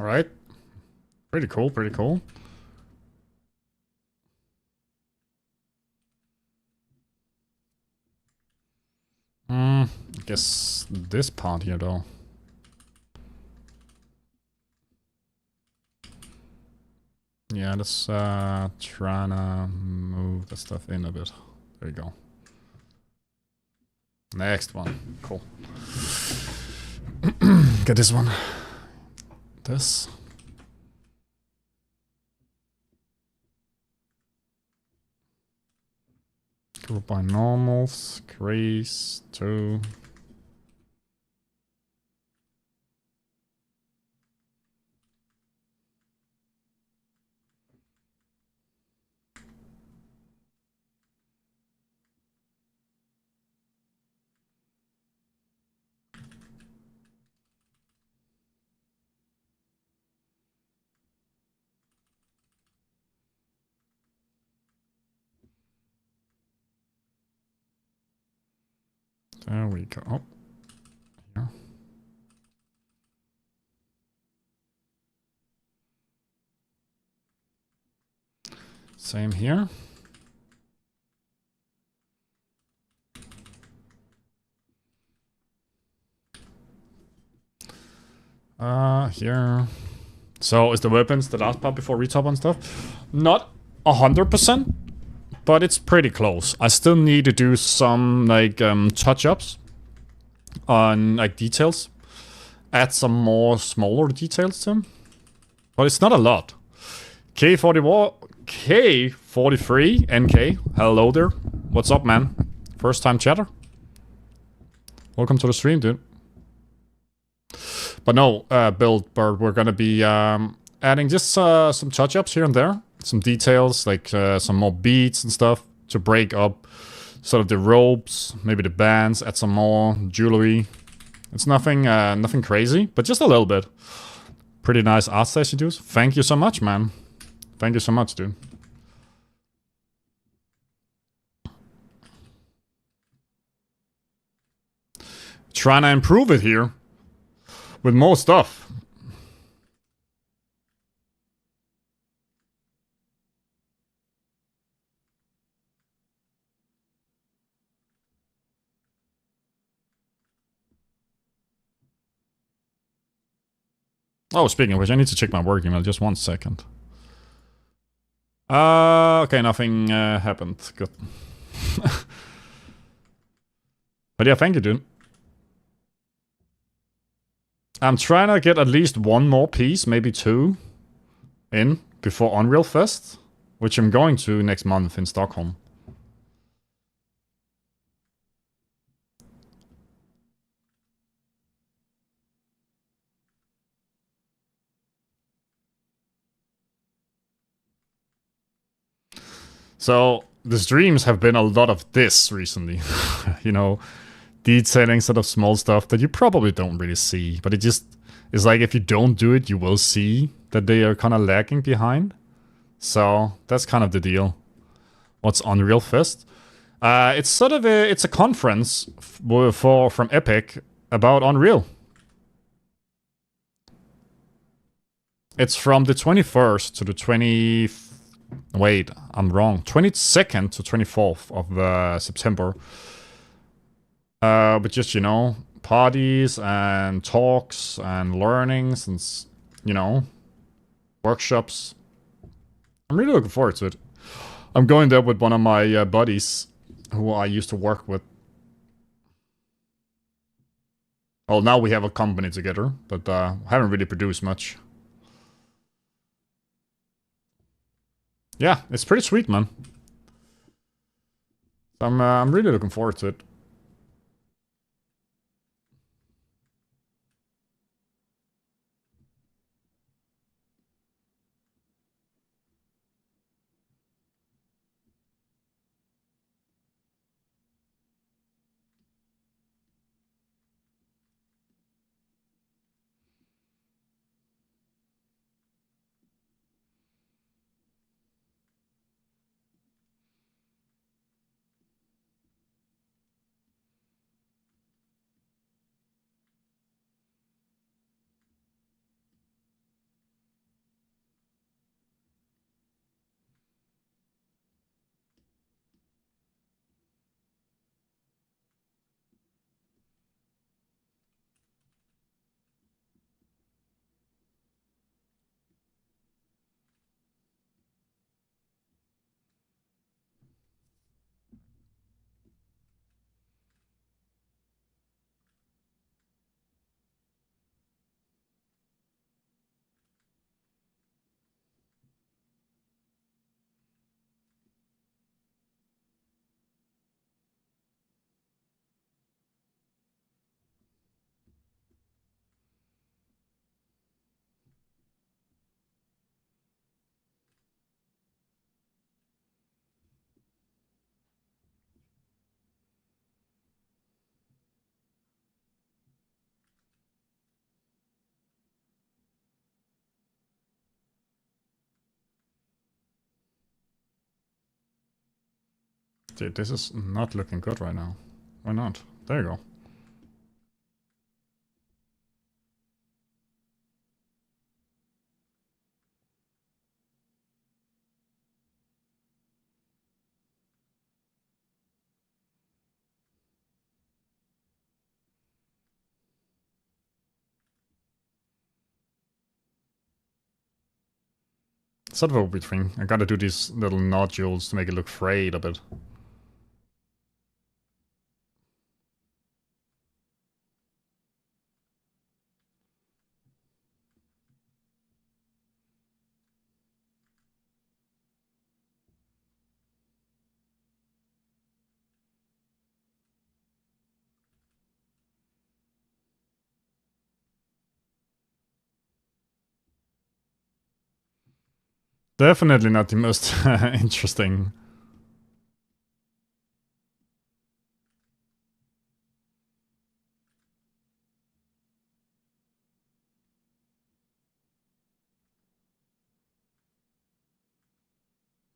Alright. Pretty cool, pretty cool. I guess this part here though. Yeah, let's try to move the stuff in a bit. There you go. Next one. Cool. Get this one. This. Group by normals. Grace. 2. There we go. Oh. Here. Same here. Here. So is the weapons the last part before retop and stuff? Not 100%, but it's pretty close. I still need to do some like touch-ups on like details. Add some more smaller details to them. But it's not a lot. K43 NK. Hello there. What's up, man? First time chatter? Welcome to the stream, dude. But no, Build Bird, we're gonna be adding just some touch-ups here and there. Some details, like some more beats and stuff to break up sort of the ropes, maybe the bands, add some more jewelry. It's nothing nothing crazy, but just a little bit. Pretty nice art session, dudes. Thank you so much, man. Thank you so much, dude. Trying to improve it here with more stuff. Oh, speaking of which, I need to check my work email. Just 1 second. Okay, nothing happened. Good. But yeah, thank you, dude. I'm trying to get at least 1 more piece, maybe 2, in before Unreal Fest, which I'm going to next month in Stockholm. So the streams have been a lot of this recently. You know, detailing sort of small stuff that you probably don't really see, but it just is like if you don't do it, you will see that they are kind of lagging behind. So that's kind of the deal. What's Unreal Fest? It's sort of a conference from Epic about Unreal. It's from the 21st to the 20th. Wait, I'm wrong. 22nd to 24th of September. But just, you know, parties and talks and learnings and, you know, workshops. I'm really looking forward to it. I'm going there with one of my buddies who I used to work with. Well, now we have a company together, but haven't really produced much. Yeah, it's pretty sweet, man. I'm really looking forward to it. Dude, this is not looking good right now. Why not? There you go. Sort of a weird thing. I gotta do these little nodules to make it look frayed a bit. Definitely not the most interesting.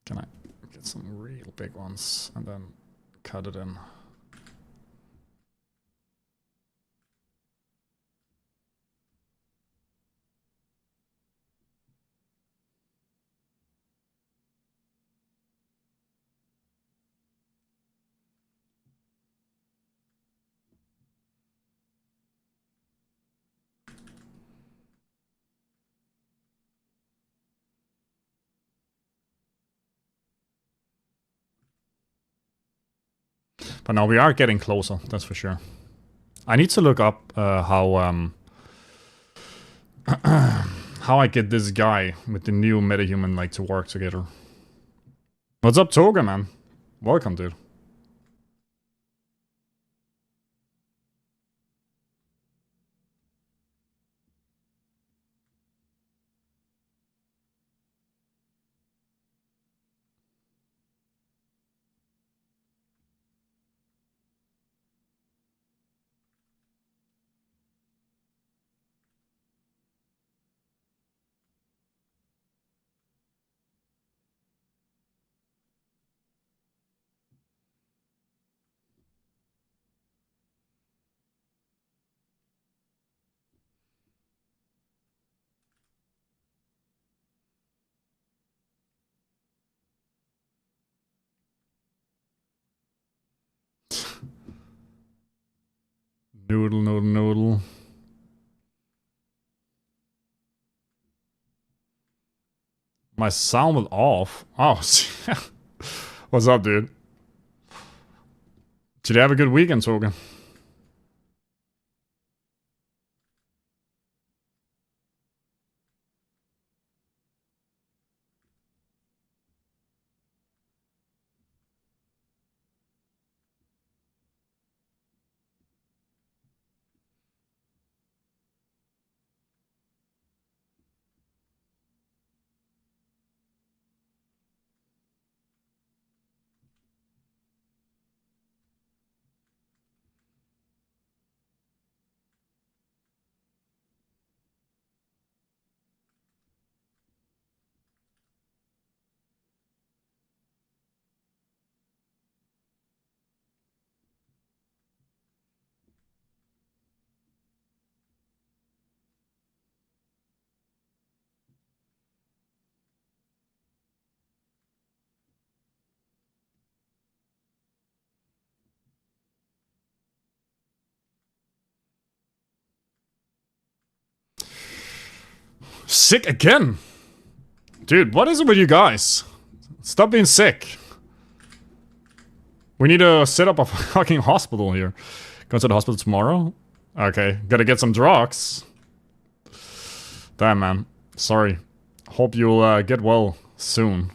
Can I get some real big ones and then cut it in? But now we are getting closer, that's for sure. I need to look up how how I get this guy with the new metahuman like to work together. What's up, Toga, man? Welcome, dude. Noodle, noodle, noodle. My sound was off. Oh, what's up, dude? Did you have a good weekend, Toga? Sick again? Dude, what is it with you guys? Stop being sick. We need to set up a fucking hospital here. Go to the hospital tomorrow? Okay, gotta get some drugs. Damn, man. Sorry. Hope you'll get well soon.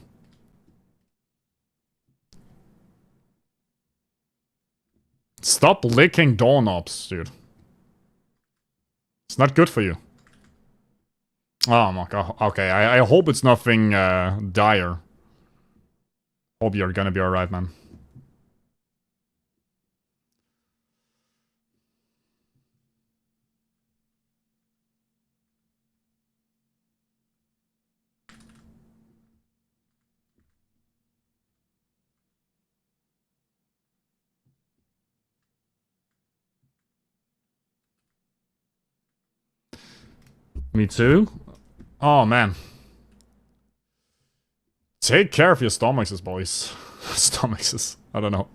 Stop licking doorknobs, dude. It's not good for you. Oh my god. Okay, I hope it's nothing dire. Hope you're gonna be alright, man. Me too. Oh, man. Take care of your stomachs, boys. Stomachs. I don't know.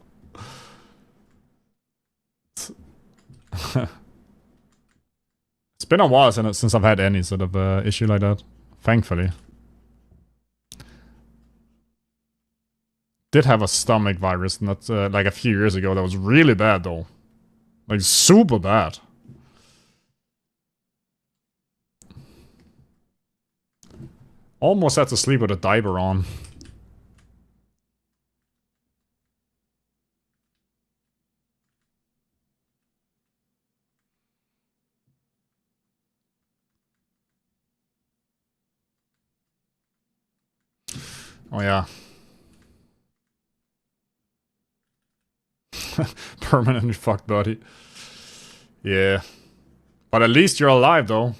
It's been a while since I've had any sort of issue like that. Thankfully. Did have a stomach virus not like a few years ago that was really bad though. Like super bad. Almost had to sleep with a diaper on. Oh yeah. Permanently fucked, buddy. Yeah. But at least you're alive, though.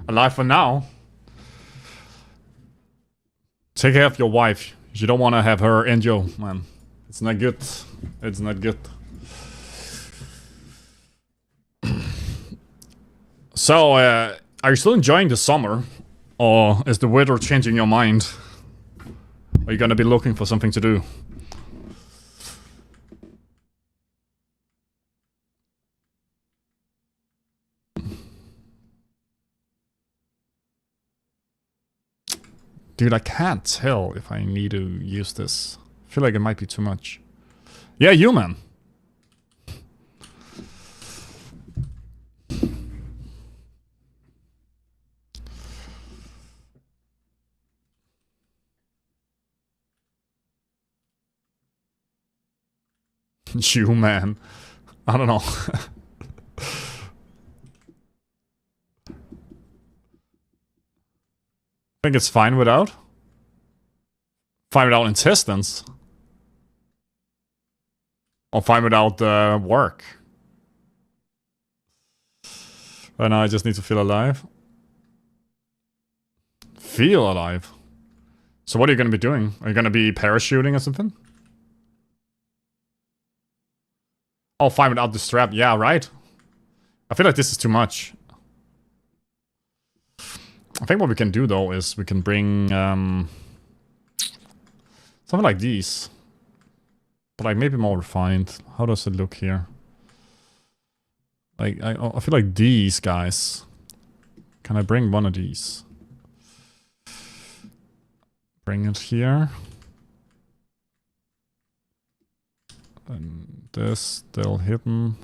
Alive for now. Take care of your wife. You don't want to have her injure, man. It's not good. It's not good. So, are you still enjoying the summer? Or is the weather changing your mind? Are you gonna be looking for something to do? Dude, I can't tell if I need to use this. I feel like it might be too much. Yeah, you, man. You, man. I don't know. I think it's fine without. Fine without intestines. Or fine without work. Right now I just need to feel alive. Feel alive? So what are you gonna be doing? Are you gonna be parachuting or something? Oh, fine without the strap. Yeah, right? I feel like this is too much. I think what we can do, though, is we can bring something like these. But like maybe more refined. How does it look here? Like, I feel like these guys. Can I bring one of these? Bring it here. And this still hidden.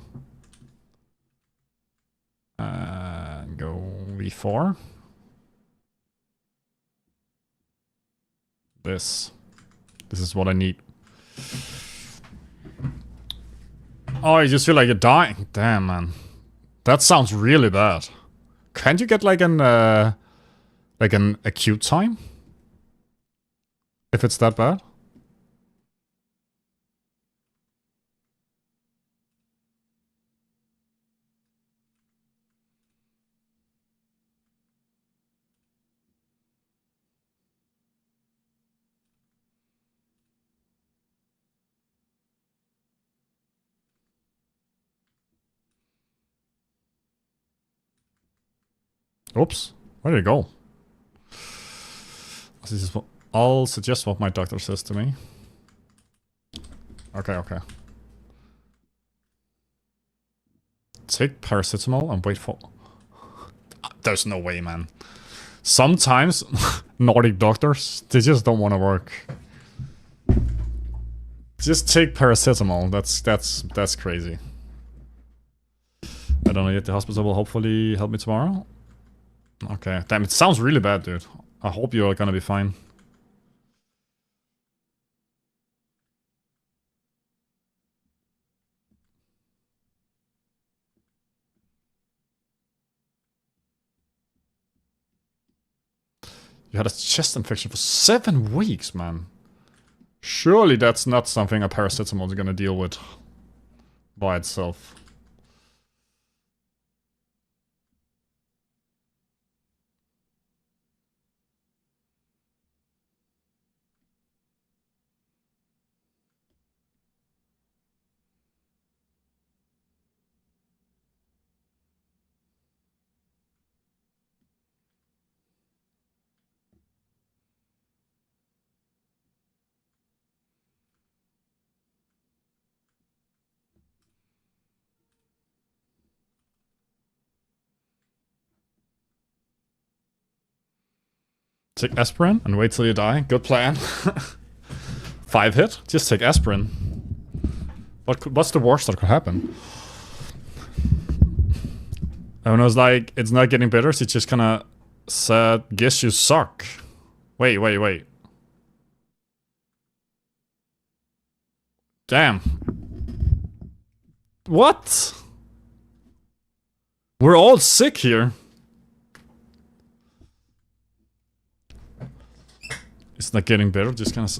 And go V4. This is what I need. Oh, I just feel like you're dying. Damn, man. That sounds really bad. Can't you get like an acute time? If it's that bad? Oops. Where did it go? This is what I'll suggest what my doctor says to me. Okay, okay. Take paracetamol and wait for... There's no way, man. Sometimes Nordic doctors, they just don't want to work. Just take paracetamol. That's crazy. I don't know yet. The hospital will hopefully help me tomorrow. Okay. Damn, it sounds really bad, dude. I hope you're gonna be fine. You had a chest infection for 7 weeks, man. Surely that's not something a paracetamol is gonna deal with by itself. Take aspirin and wait till you die. Good plan. 5 hit? Just take aspirin. What's the worst that could happen? Oh no, it's like, it's not getting better, so it's just kinda said, guess you suck. Wait. Damn. What? We're all sick here. It's not getting better, just kinda...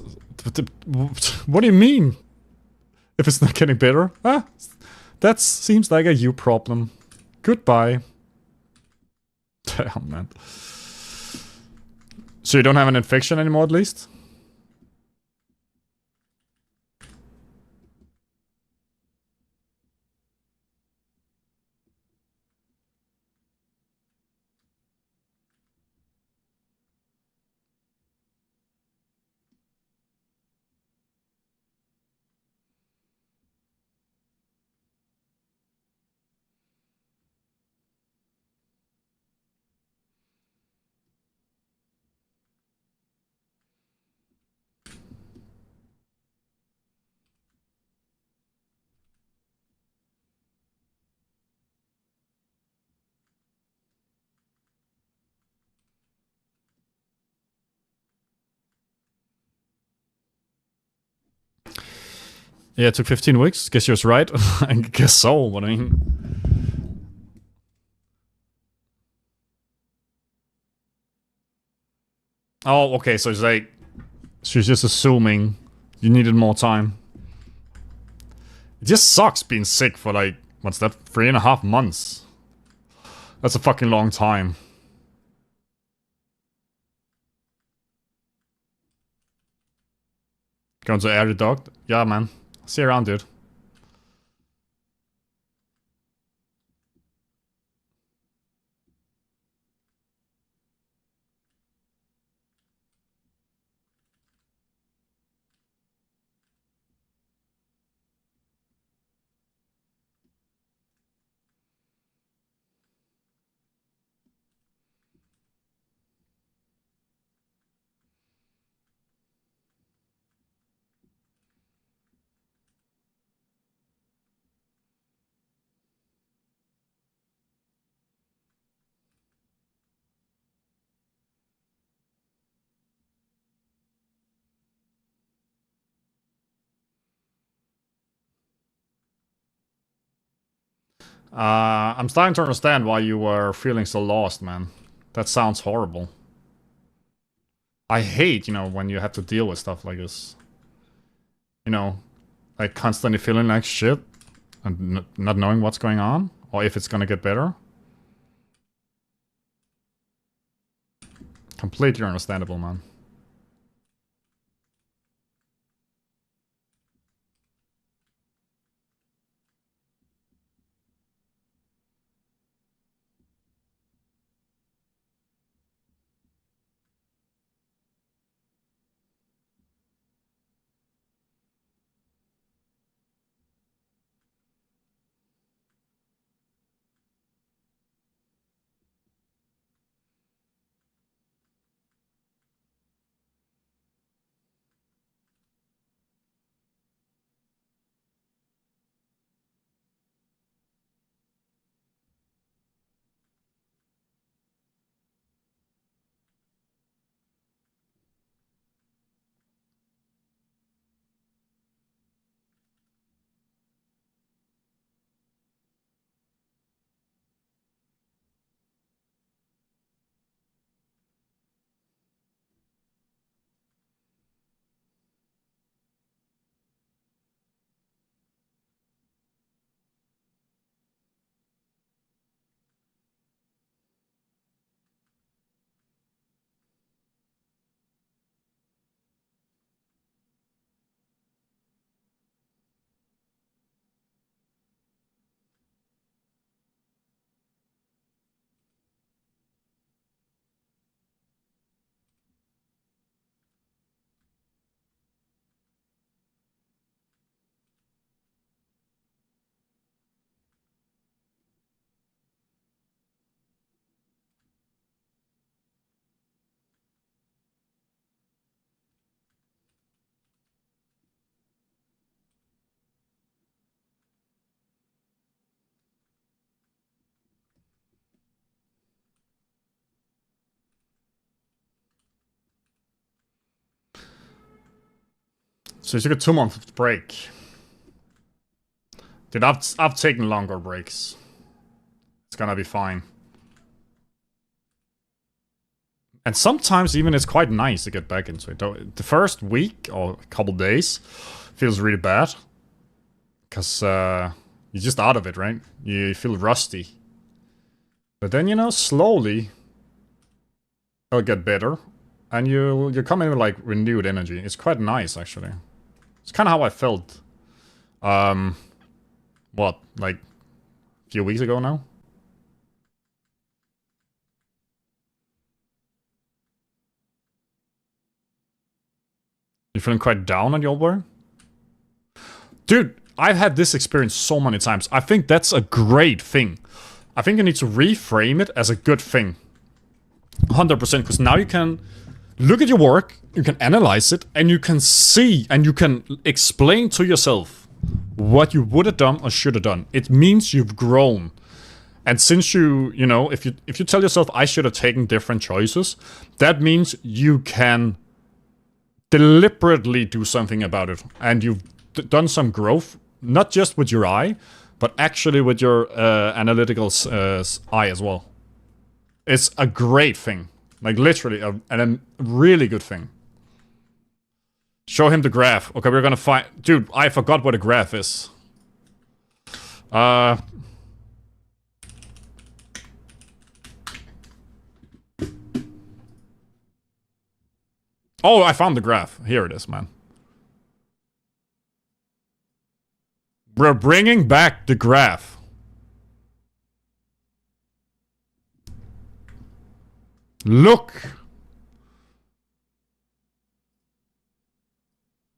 What do you mean? If it's not getting better? Ah, that seems like a you problem. Goodbye. Damn, man. So you don't have an infection anymore, at least? Yeah, it took 15 weeks. Guess you was right. I guess so, but I mean... Oh, okay, so it's like... She's just assuming you needed more time. It just sucks being sick for like... What's that? 3.5 months. That's a fucking long time. Going to air the dog? Yeah, man. See you around, dude. I'm starting to understand why you were feeling so lost, man. That sounds horrible. I hate, when you have to deal with stuff like this. Like constantly feeling like shit and not knowing what's going on or if it's gonna get better. Completely understandable, man. So you took a 2-month break. Dude, I've taken longer breaks. It's gonna be fine. And sometimes even it's quite nice to get back into it. The first week or a couple days feels really bad. Because you're just out of it, right? You feel rusty. But then, you know, slowly it'll get better. And you'll come in with like renewed energy. It's quite nice, actually. It's kind of how I felt. What, like a few weeks ago now? You feeling quite down on your work? Dude, I've had this experience so many times. I think that's a great thing. I think you need to reframe it as a good thing. 100%, because now you can look at your work, you can analyze it, and you can see, and you can explain to yourself what you would have done or should have done. It means you've grown. And since you know, if you tell yourself, I should have taken different choices, that means you can deliberately do something about it. And you've done some growth, not just with your eye, but actually with your analytical eye as well. It's a great thing. Like, literally, a really good thing. Show him the graph. Okay, we're gonna find... Dude, I forgot what a graph is. Oh, I found the graph. Here it is, man. We're bringing back the graph. Look!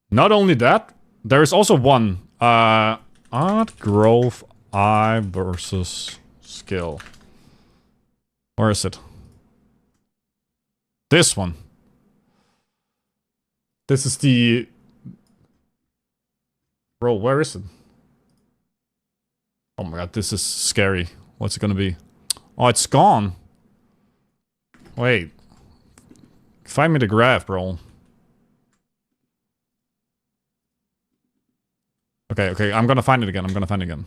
Not only that, there is also one. Art, growth, eye versus skill. Where is it? This one. This is the... Bro, where is it? Oh my god, this is scary. What's it gonna be? Oh, it's gone. Wait. Find me the graph, bro. Okay, I'm gonna find it again.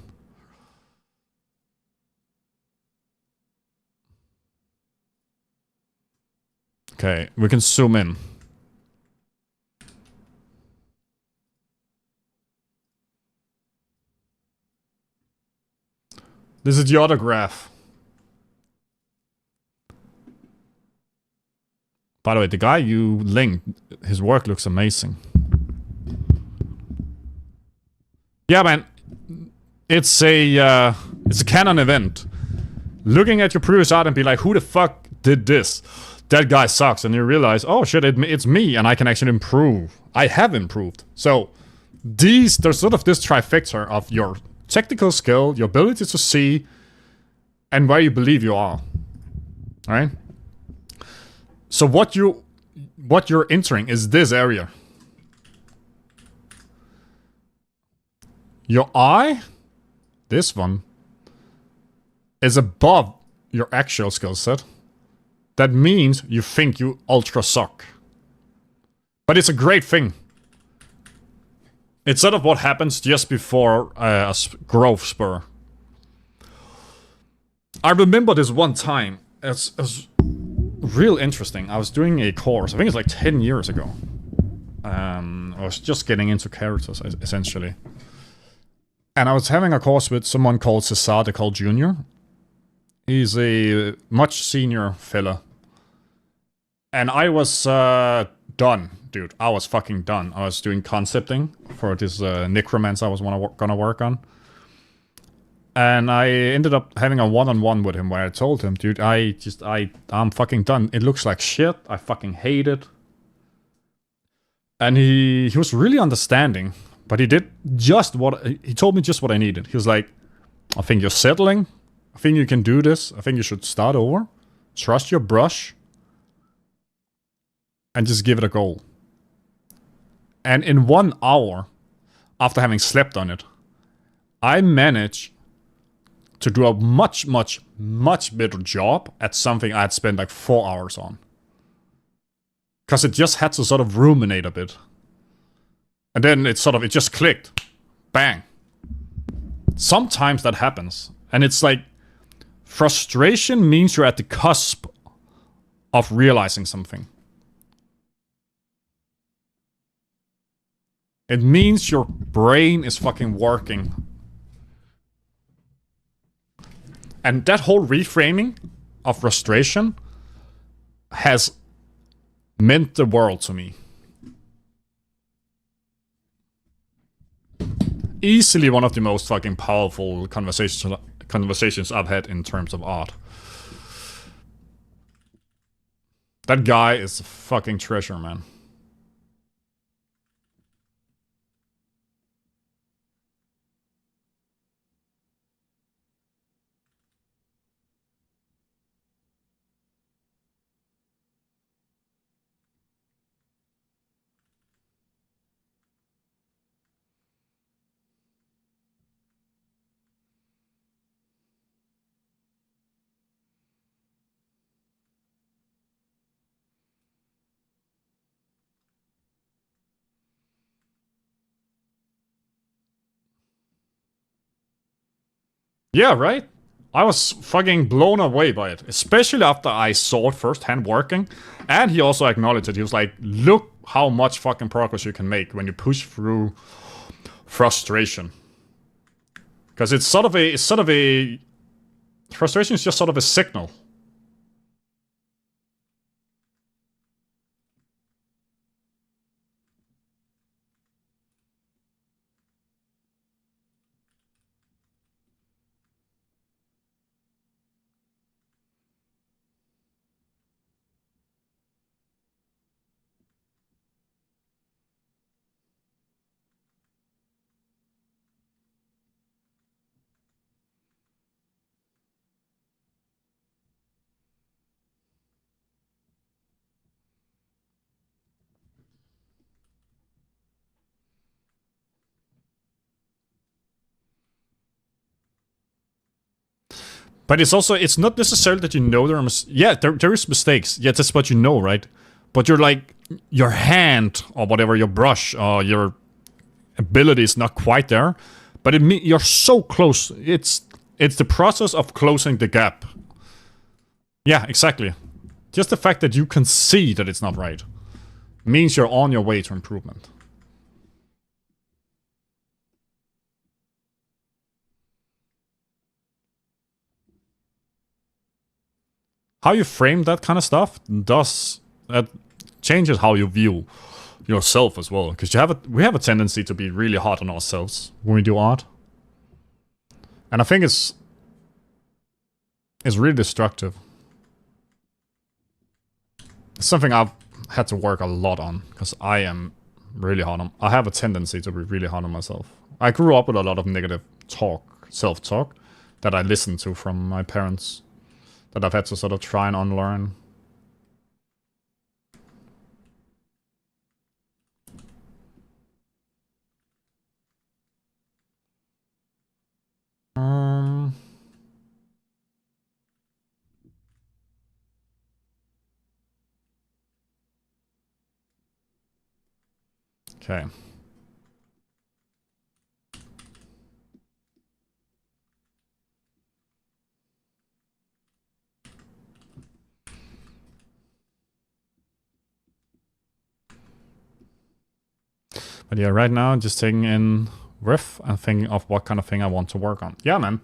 Okay, we can zoom in. This is the other graph. By the way, the guy you linked, his work looks amazing. Yeah, man. It's a canon event. Looking at your previous art and be like, who the fuck did this? That guy sucks. And you realize, oh shit, it's me and I can actually improve. I have improved. So, there's sort of this trifecta of your technical skill, your ability to see, and where you believe you are. Alright? So what you're entering is this area. Your eye, this one, is above your actual skill set. That means you think you ultra suck. But it's a great thing. It's sort of what happens just before a growth spur. I remember this one time. It was real interesting. I was doing a course. I think it's like 10 years ago. I was just getting into characters, essentially. And I was having a course with someone called Cesar de Col Jr. He's a much senior fella. And I was done, dude. I was fucking done. I was doing concepting for this necromancer I was gonna work on. And I ended up having a one-on-one with him where I told him, dude, I'm fucking done. It looks like shit. I fucking hate it. And he was really understanding. But he did just what... He told me just what I needed. He was like, I think you're settling. I think you can do this. I think you should start over. Trust your brush. And just give it a go. And in 1 hour, after having slept on it, I managed to do a much, much, much better job at something I had spent like 4 hours on. Because it just had to sort of ruminate a bit. And then it just clicked. Bang. Sometimes that happens. And it's like, frustration means you're at the cusp of realizing something. It means your brain is fucking working. And that whole reframing of frustration has meant the world to me. Easily one of the most fucking powerful conversations I've had in terms of art. That guy is a fucking treasure, man. Yeah, right? I was fucking blown away by it, especially after I saw it firsthand working. And he also acknowledged it. He was like, look how much fucking progress you can make when you push through frustration. Because it's sort of a frustration is just sort of a signal. But it's also, it's not necessarily that you know there are there is mistakes. Yeah, that's what you know, right? But you're like, your hand or whatever, your brush or your ability is not quite there. But you're so close. It's the process of closing the gap. Yeah, exactly. Just the fact that you can see that it's not right means you're on your way to improvement. How you frame that kind of stuff that changes how you view yourself as well. Because we have a tendency to be really hard on ourselves when we do art, and I think it's really destructive. It's something I've had to work a lot on because I am really hard on. I have a tendency to be really hard on myself. I grew up with a lot of negative self-talk that I listened to from my parents, that I've had to sort of try and unlearn. Okay. But yeah, right now, just taking in riff and thinking of what kind of thing I want to work on. Yeah, man.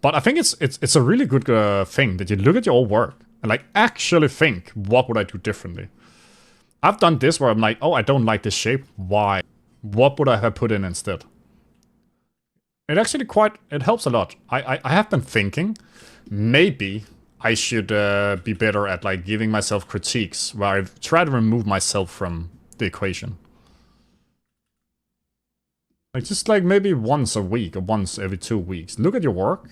But I think it's a really good thing that you look at your old work and like actually think, what would I do differently? I've done this where I'm like, oh, I don't like this shape. Why? What would I have put in instead? It actually it helps a lot. I have been thinking, maybe I should be better at like giving myself critiques where I try to remove myself from the equation. Like just like maybe once a week or once every 2 weeks. Look at your work.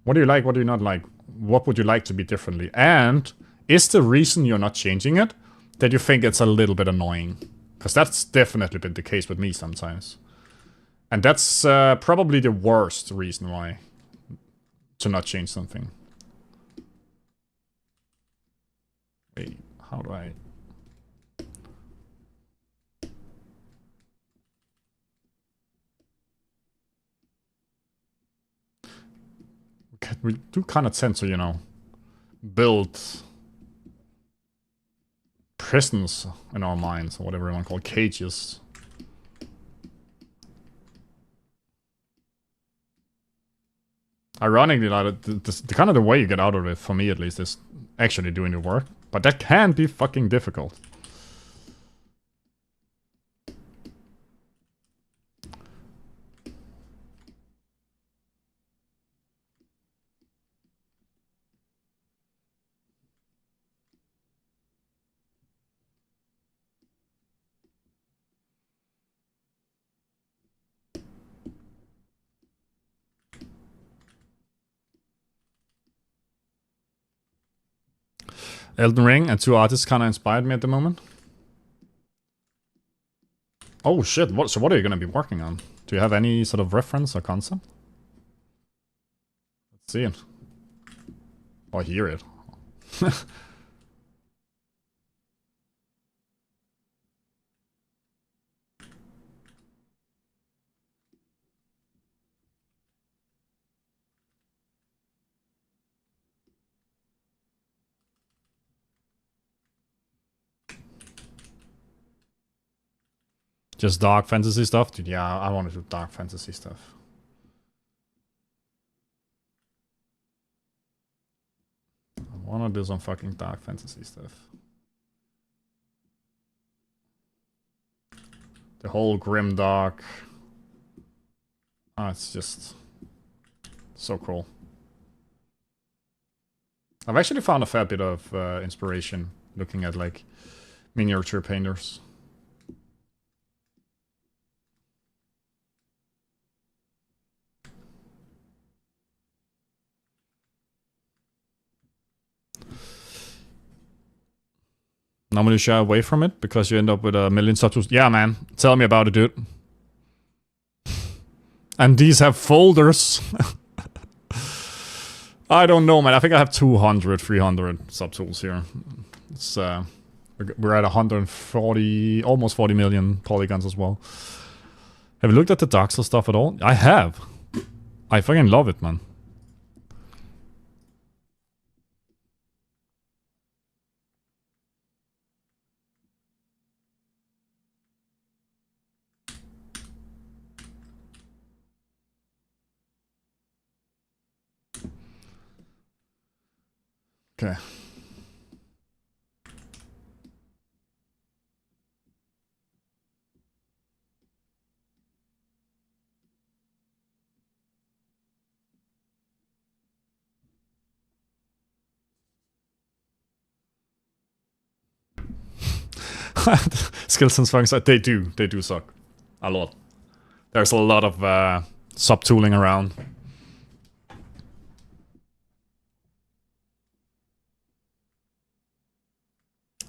What do you like? What do you not like? What would you like to be differently? And is the reason you're not changing it that you think it's a little bit annoying? Because that's definitely been the case with me sometimes. And that's probably the worst reason why to not change something. Wait, how do I... We do kind of tend to, you know, build prisons in our minds, or whatever you want to call it, cages. Ironically, like, the kind of the way you get out of it, for me at least, is actually doing the work. But that can be fucking difficult. Elden Ring and 2 artists kind of inspired me at the moment. Oh shit, so what are you going to be working on? Do you have any sort of reference or concept? Let's see it. Or hear it. Just dark fantasy stuff? Dude, yeah, I want to do dark fantasy stuff. I want to do some fucking dark fantasy stuff. The whole grim dark. It's just so cool. I've actually found a fair bit of inspiration looking at like miniature painters. Normally shy away from it because you end up with a million subtools. Yeah, man. Tell me about it, dude. And these have folders. I don't know, man. I think I have 200, 300 subtools here. It's, we're at 140, almost 40 million polygons as well. Have you looked at the Dark Souls stuff at all? I have. I fucking love it, man. Okay. Skills and functions, they do suck. A lot. There's a lot of sub-tooling around.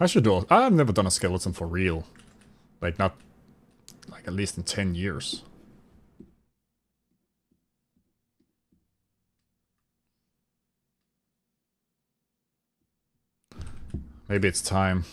I should do. I've never done a skeleton for real. Like, not. Like, at least in 10 years. Maybe it's time.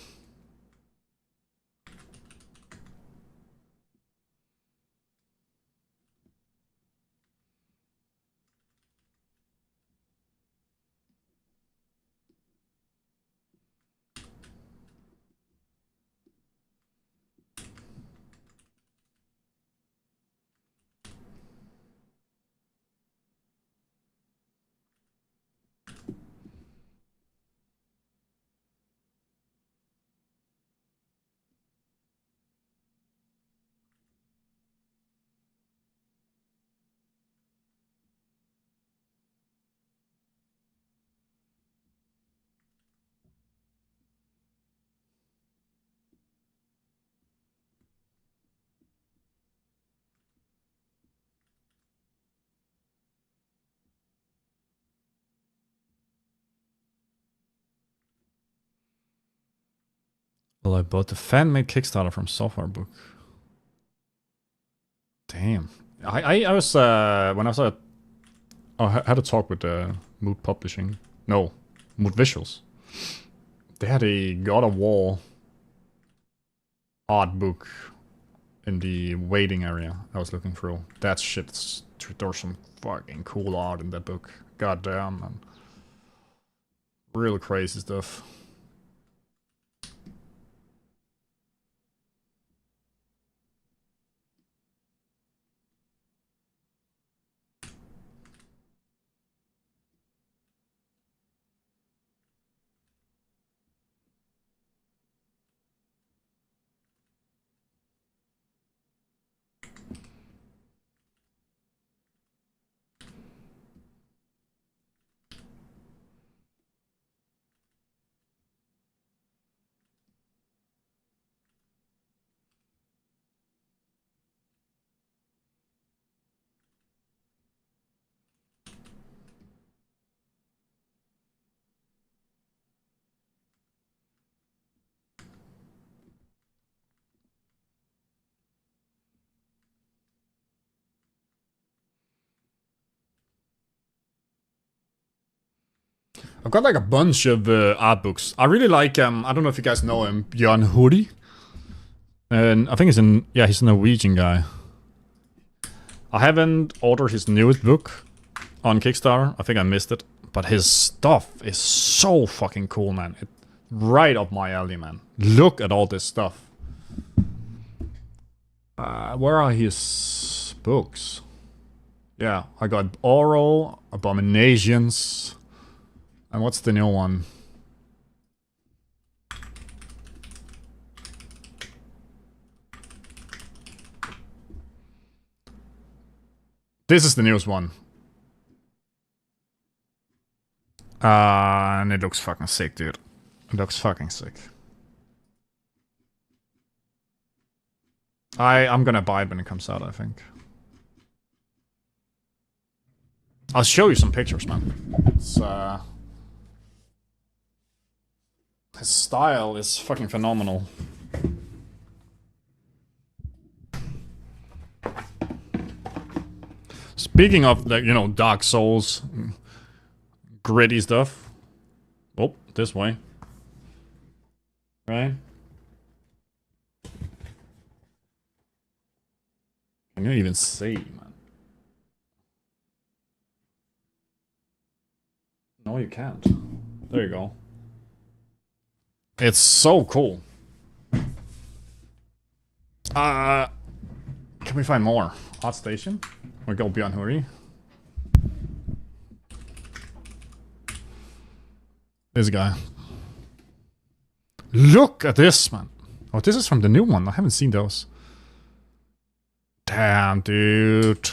Well, I bought the fan-made Kickstarter from Software Book. Damn. I was, when I was at... I had a talk with Mood Publishing. No, Mood Visuals. They had a God of War art book in the waiting area I was looking through. That shit's... There's some fucking cool art in that book. goddamn, man. Real crazy stuff. I've got like a bunch of art books. I really like, I don't know if you guys know him, Bjørn Hurtig. And I think he's a Norwegian guy. I haven't ordered his newest book on Kickstarter. I think I missed it. But his stuff is so fucking cool, man. Right up my alley, man. Look at all this stuff. Where are his books? Yeah, I got Oral, Abominations, and what's the new one? This is the newest one. And it looks fucking sick, dude. It looks fucking sick. I'm gonna buy it when it comes out, I think. I'll show you some pictures, man. It's, his style is fucking phenomenal. Speaking of, like, you know, Dark Souls, gritty stuff. Oh, this way. Right? Can you even see, man? No, you can't. There you go. It's so cool. Can we find more? Art Station? We go Bjørn Hurtig. This guy. Look at this, man. Oh, this is from the new one. I haven't seen those. Damn, dude.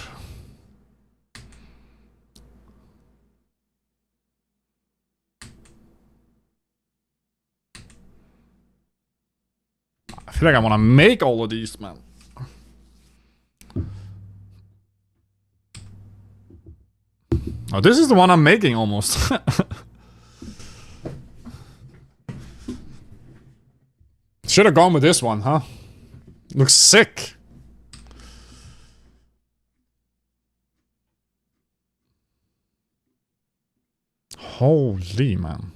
I feel like I want to make all of these, man. Oh, this is the one I'm making almost. Should have gone with this one, huh? Looks sick. Holy, man.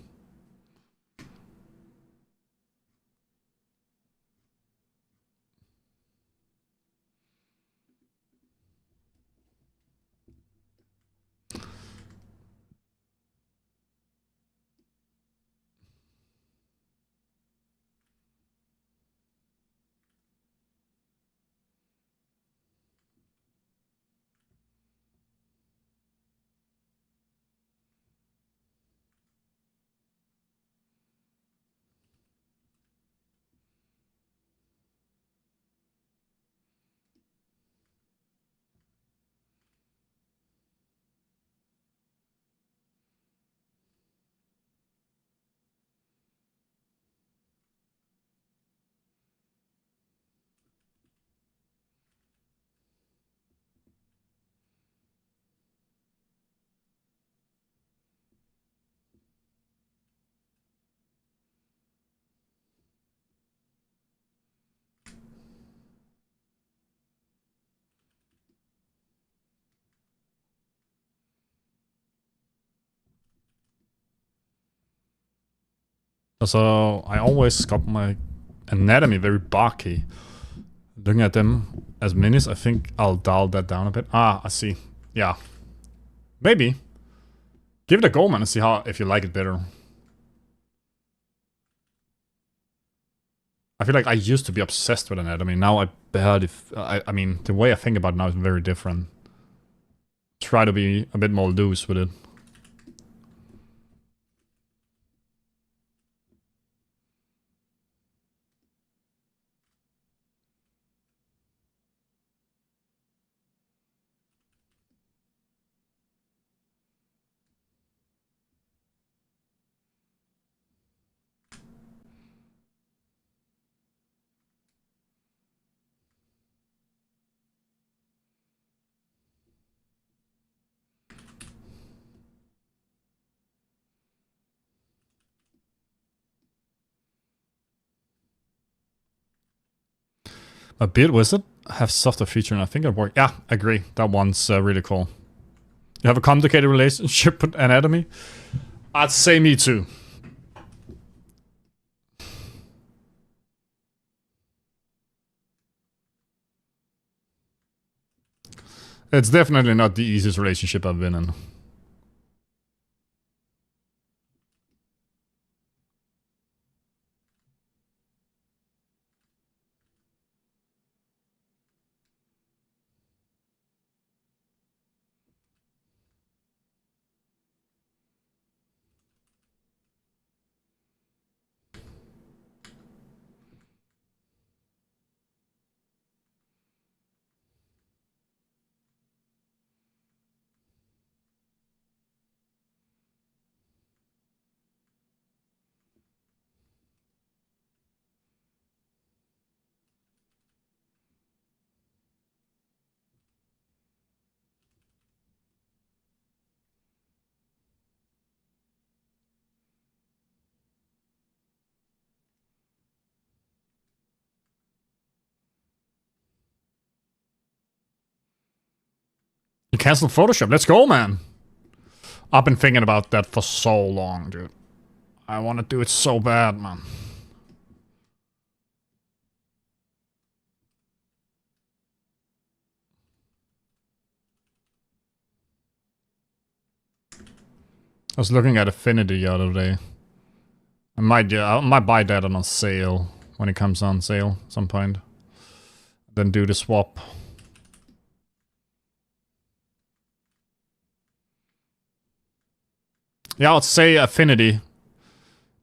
So I always got my anatomy very barky. Looking at them as minis, I think I'll dial that down a bit. Ah, I see. Yeah. Maybe. Give it a go, man, and see how if you like it better. I feel like I used to be obsessed with anatomy. Now I bet if I mean the way I think about it now is very different. Try to be a bit more loose with it. A Beard Wizard have softer feature and I think it worked. Yeah, agree. That one's really cool. You have a complicated relationship with anatomy? I'd say me too. It's definitely not the easiest relationship I've been in. You canceled Photoshop. Let's go, man. I've been thinking about that for so long, dude. I want to do it so bad, man. I was looking at Affinity the other day. I might buy that on sale when it comes on sale at some point. Then do the swap. Yeah, I'd say Affinity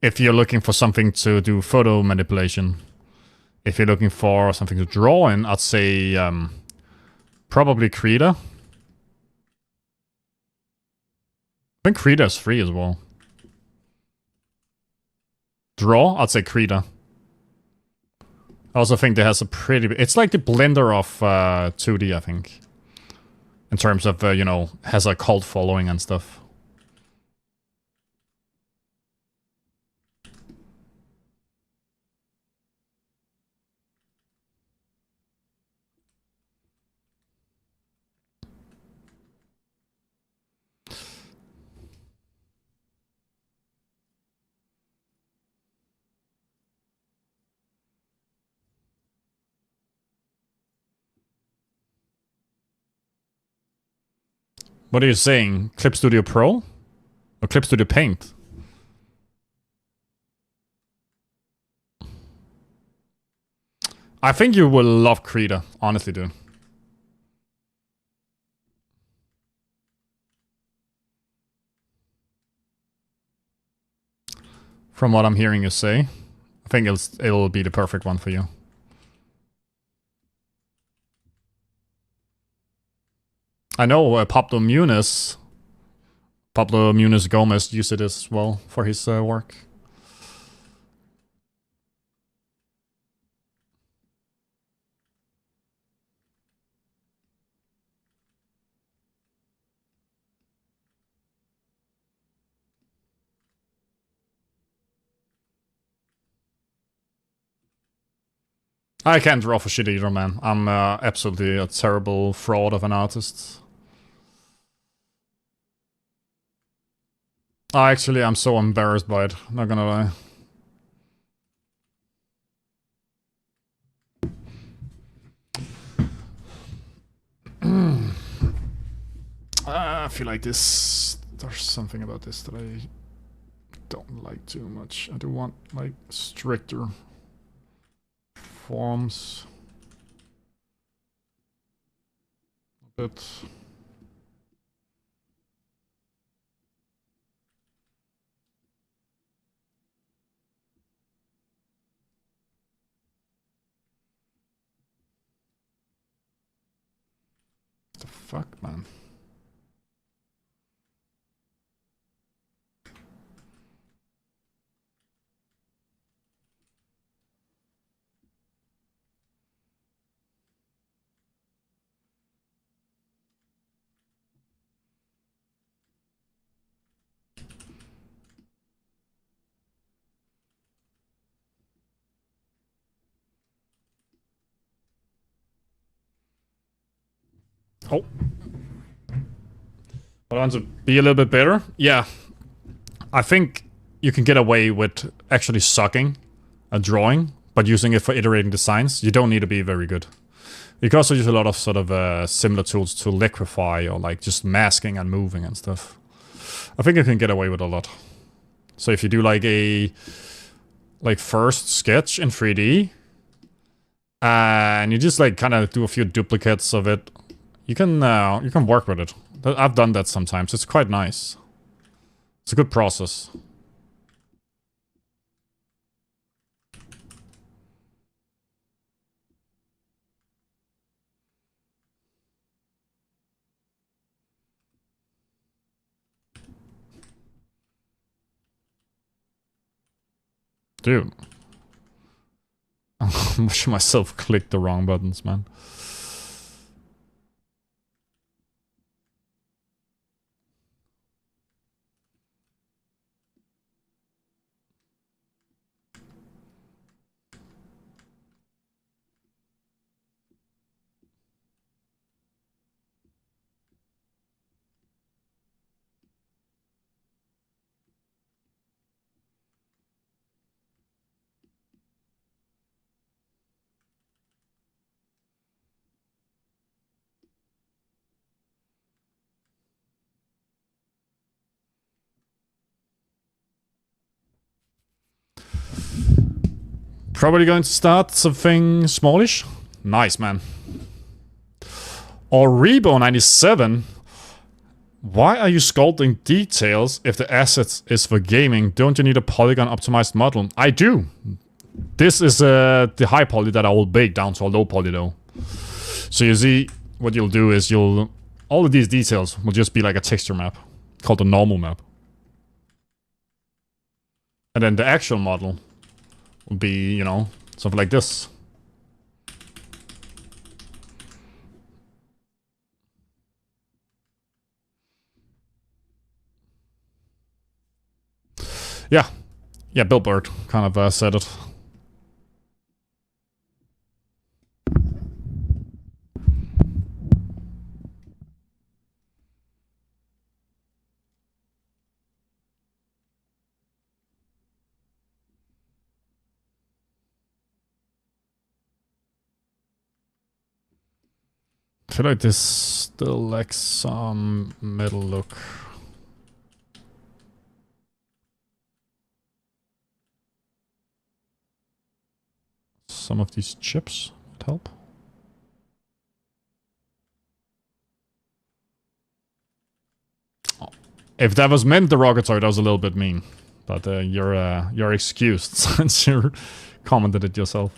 if you're looking for something to do photo manipulation. If you're looking for something to draw in, I'd say probably Krita. I think Krita is free as well. Draw, I'd say Krita. I also think that has a pretty... It's like the Blender of 2D, I think. In terms of, you know, has a cult following and stuff. What are you saying? Clip Studio Pro? Or Clip Studio Paint? I think you will love Krita, honestly, dude. From what I'm hearing you say, I think it'll be the perfect one for you. I know Pablo Muniz Gomez used it as well for his work. I can't draw for shit either, man. I'm absolutely a terrible fraud of an artist. Actually, I'm so embarrassed by it, not gonna lie. I feel like this there's something about this that I don't like too much. I do want like stricter forms. But what the fuck, man? Oh. I want to be a little bit better. Yeah. I think you can get away with actually sucking a drawing, but using it for iterating designs. You don't need to be very good. You can also use a lot of sort of similar tools to liquefy or like just masking and moving and stuff. I think you can get away with a lot. So if you do like a first sketch in 3D and you just like kind of do a few duplicates of it, you can work with it. I've done that sometimes. It's quite nice. It's a good process. Dude. I'm watching myself click the wrong buttons, man. Probably going to start something smallish. Nice, man. Oribo97. Why are you sculpting details if the assets is for gaming? Don't you need a polygon optimized model? I do. This is the high poly that I will bake down to a low poly though. So you see, what you'll do is all of these details will just be like a texture map called a normal map. And then the actual model will be, you know, something like this. Yeah. Yeah, Bill Burr kind of said it. I feel like this still lacks some metal look. Some of these chips would help. Oh. If that was meant the Rocketoid, that was a little bit mean. But you're excused since you commented it yourself.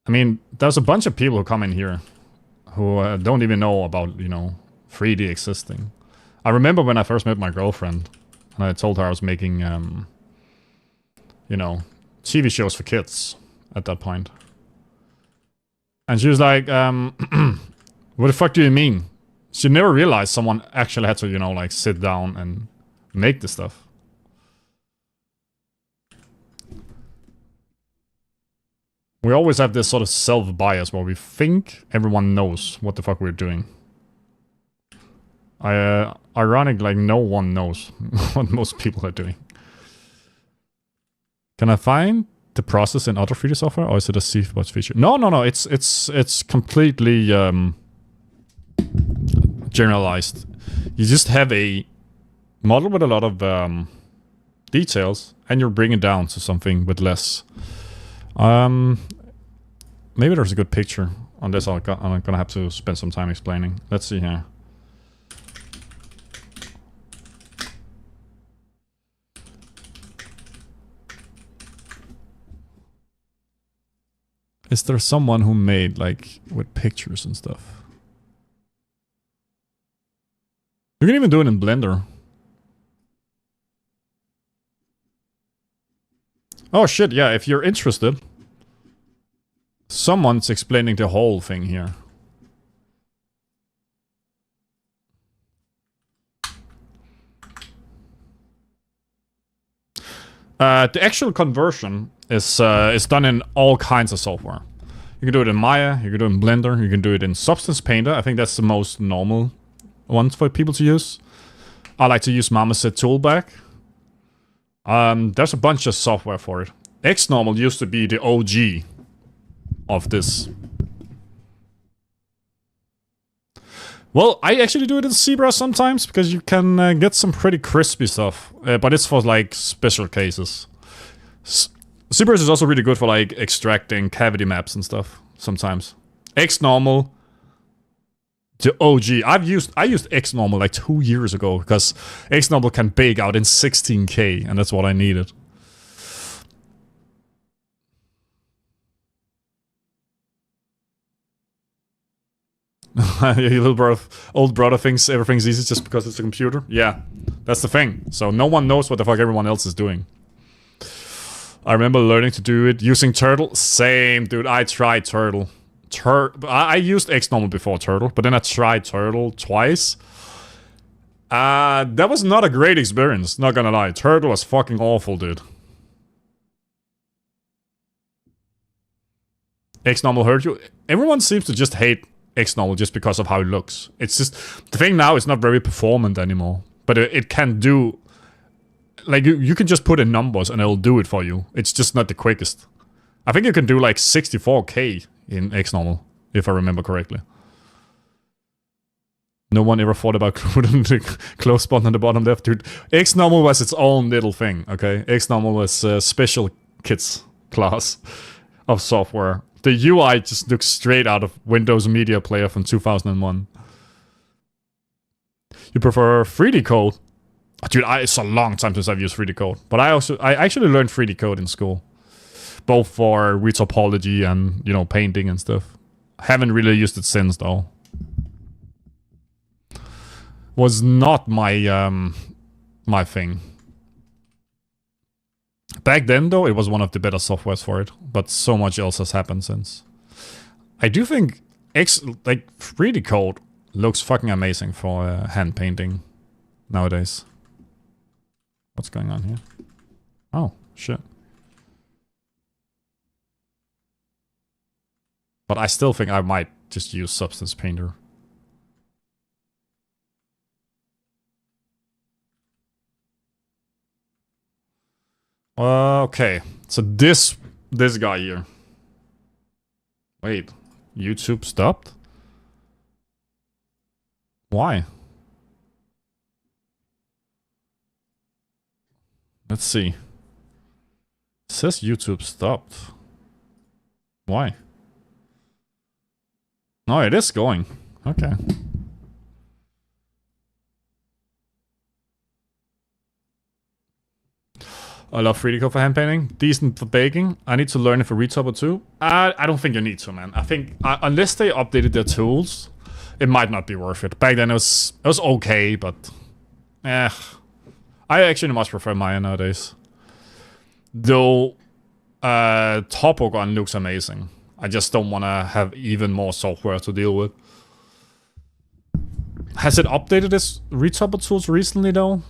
I mean, there's a bunch of people who come in here who don't even know about, you know, 3D existing. I remember when I first met my girlfriend, and I told her I was making, you know, TV shows for kids at that point. And she was like, what the fuck do you mean? She never realized someone actually had to, you know, like sit down and make this stuff. We always have this sort of self-bias where we think everyone knows what the fuck we're doing. Ironic, like no one knows what most people are doing. Can I find the process in other 3D software, or is it a CFBots feature? No. It's completely generalized. You just have a model with a lot of details, and you bring it down to something with less. Maybe there's a good picture on this. I'm gonna have to spend some time explaining. Let's see here. Is there someone who made, like, with pictures and stuff? You can even do it in Blender. Oh shit, yeah, if you're interested. Someone's explaining the whole thing here. The actual conversion is done in all kinds of software. You can do it in Maya, you can do it in Blender, you can do it in Substance Painter. I think that's the most normal one for people to use. I like to use Marmoset Toolbag. There's a bunch of software for it. XNormal used to be the OG of this. Well, I actually do it in ZBrush sometimes, because you can get some pretty crispy stuff. But it's for, like, special cases. ZBrush is also really good for, like, extracting cavity maps and stuff, sometimes. XNormal, the OG. I used XNormal like 2 years ago, because XNormal can bake out in 16K, and that's what I needed. Your little brother, old brother thinks everything's easy just because it's a computer. Yeah, that's the thing. So no one knows what the fuck everyone else is doing. I remember learning to do it using Turtle. Same, dude. I tried Turtle. I used XNormal before Turtle, but then I tried Turtle twice. That was not a great experience, not gonna lie. Turtle was fucking awful, dude. XNormal hurt you? Everyone seems to just hate XNormal just because of how it looks. It's just... The thing now is not very performant anymore. But it can do... Like, you can just put in numbers and it'll do it for you. It's just not the quickest. I think you can do like 64K in XNormal, if I remember correctly. No one ever thought about including the close button on the bottom left, dude. XNormal was its own little thing, okay? XNormal was a special kids class of software. The UI just looks straight out of Windows Media Player from 2001. You prefer 3D Code? Oh, dude, it's a long time since I've used 3D Code. But I actually learned 3D Code in school. Both for retopology and, you know, painting and stuff. Haven't really used it since, though. Was not my, my thing. Back then, though, it was one of the better softwares for it. But so much else has happened since. I do think 3D Code looks fucking amazing for hand painting nowadays. What's going on here? Oh, shit. But I still think I might just use Substance Painter. Okay, so this guy here. Wait, YouTube stopped? Why? Let's see. It says YouTube stopped. Why? No, it is going. Okay. I love 3D Code for hand painting. Decent for baking. I need to learn it for Retopper too. I don't think you need to, man. I think unless they updated their tools, it might not be worth it. Back then it was okay, but I actually much prefer Maya nowadays. Though Toppogon looks amazing. I just don't want to have even more software to deal with. Has it updated its Retopper tools recently though?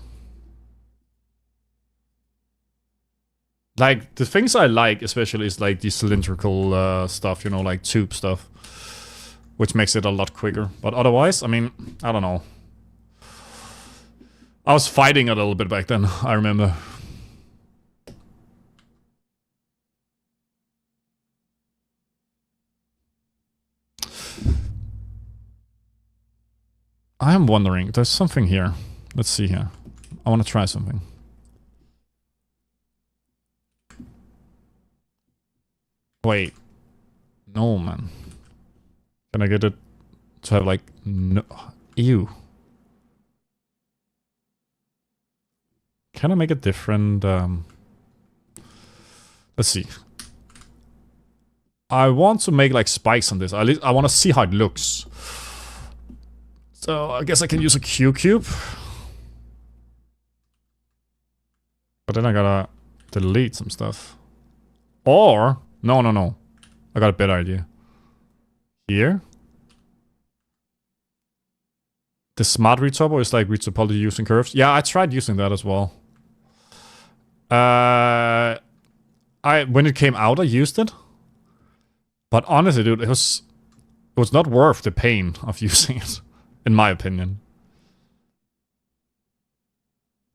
Like, the things I like especially is like the cylindrical stuff, you know, like tube stuff. Which makes it a lot quicker. But otherwise, I mean, I don't know. I was fighting a little bit back then, I remember. I'm wondering, there's something here. Let's see here. I want to try something. Wait. No, man. Can I get it to have like no? Ew. Can I make a different? Let's see. I want to make like spikes on this. At least I want to see how it looks. So I guess I can use a Q cube. But then I gotta delete some stuff. Or no. I got a better idea. Here. The smart returbo is like retopology using curves. Yeah, I tried using that as well. When it came out, I used it. But honestly, dude, it was not worth the pain of using it, in my opinion.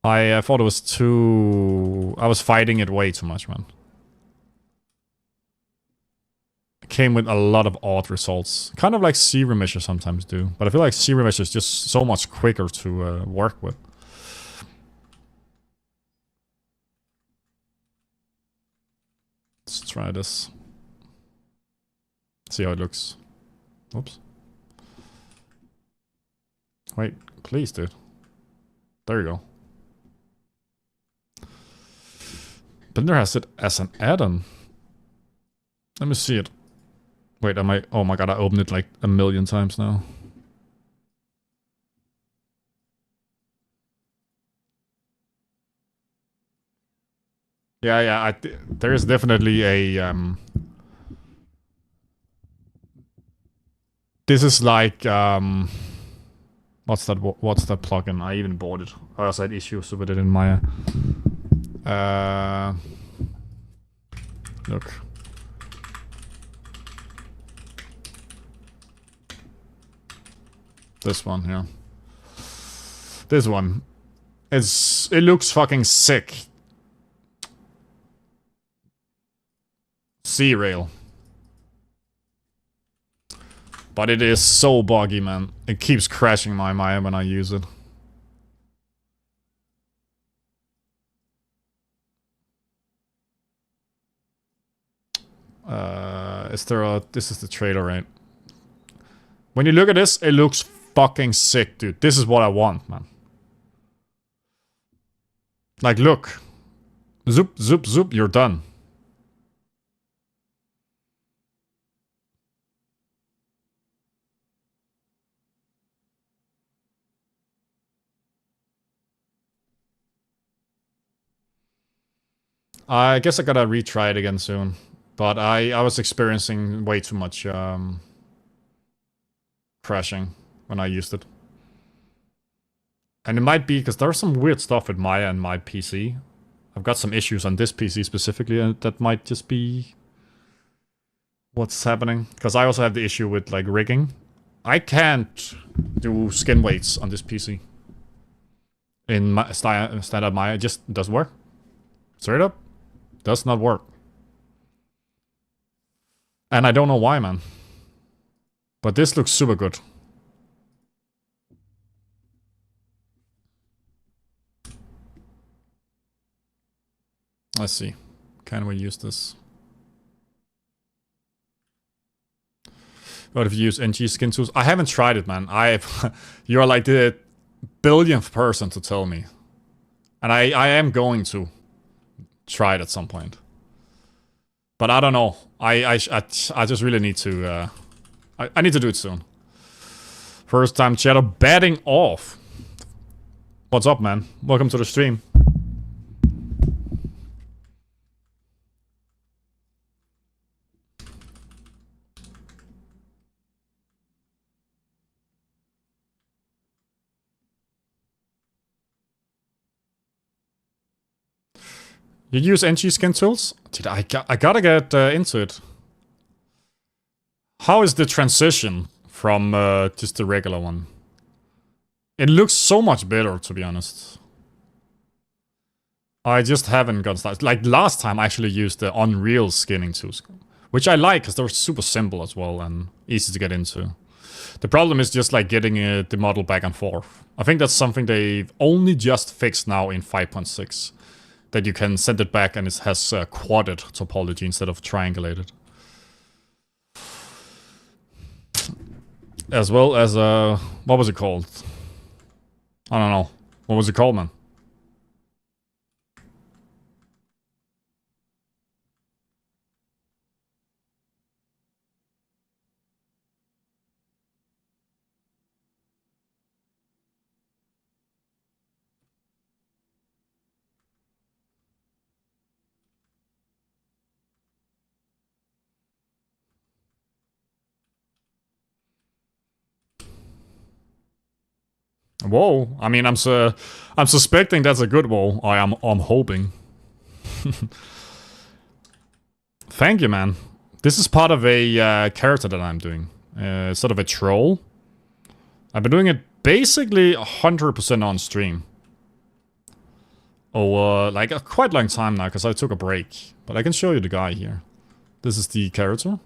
I thought it was too... I was fighting it way too much, man. It came with a lot of odd results. Kind of like C-Remisher sometimes do. But I feel like C-Remisher is just so much quicker to work with. Let's try this. See how it looks. Oops. Wait, please, dude. There you go. Blender has it as an add-on. Let me see it. Wait, am I... Oh my god, I opened it like a million times now. Yeah, there is definitely a... This is like... What's that plugin? I even bought it. I also had issues with it in Maya. Look. This one here. This one. It looks fucking sick. C-Rail. But it is so buggy, man. It keeps crashing my Maya when I use it. Is there a... This is the trailer, right? When you look at this, it looks fucking sick, dude. This is what I want, man. Like, look. Zoop, zoop, zoop, you're done. I guess I gotta retry it again soon. But I was experiencing way too much crashing when I used it. And it might be because there's some weird stuff with Maya and my PC. I've got some issues on this PC specifically, and that might just be what's happening. Because I also have the issue with like rigging. I can't do skin weights on this PC. In my standard Maya, it just doesn't work. Straight up. Does not work. And I don't know why, man. But this looks super good. Let's see. Can we use this? What if you use NG skin tools? I haven't tried it, man. You're like the billionth person to tell me. And I am going to try it at some point. But I don't know. I just really need to... I need to do it soon. First time chatter batting off. What's up, man? Welcome to the stream. You use NG skin tools? Dude, I gotta get into it. How is the transition from just the regular one? It looks so much better, to be honest. I just haven't got started. Like last time I actually used the Unreal skinning tools. Which I like, because they're super simple as well and easy to get into. The problem is just like getting the model back and forth. I think that's something they've only just fixed now in 5.6. That you can send it back and it has quadded topology instead of triangulated. As well as, what was it called? I don't know. What was it called, man? Whoa. I mean, I'm suspecting that's a good whoa. I'm hoping. Thank you, man. This is part of a character that I'm doing. Sort of a troll. I've been doing it basically 100% on stream. Oh, like a quite long time now, because I took a break. But I can show you the guy here. This is the character.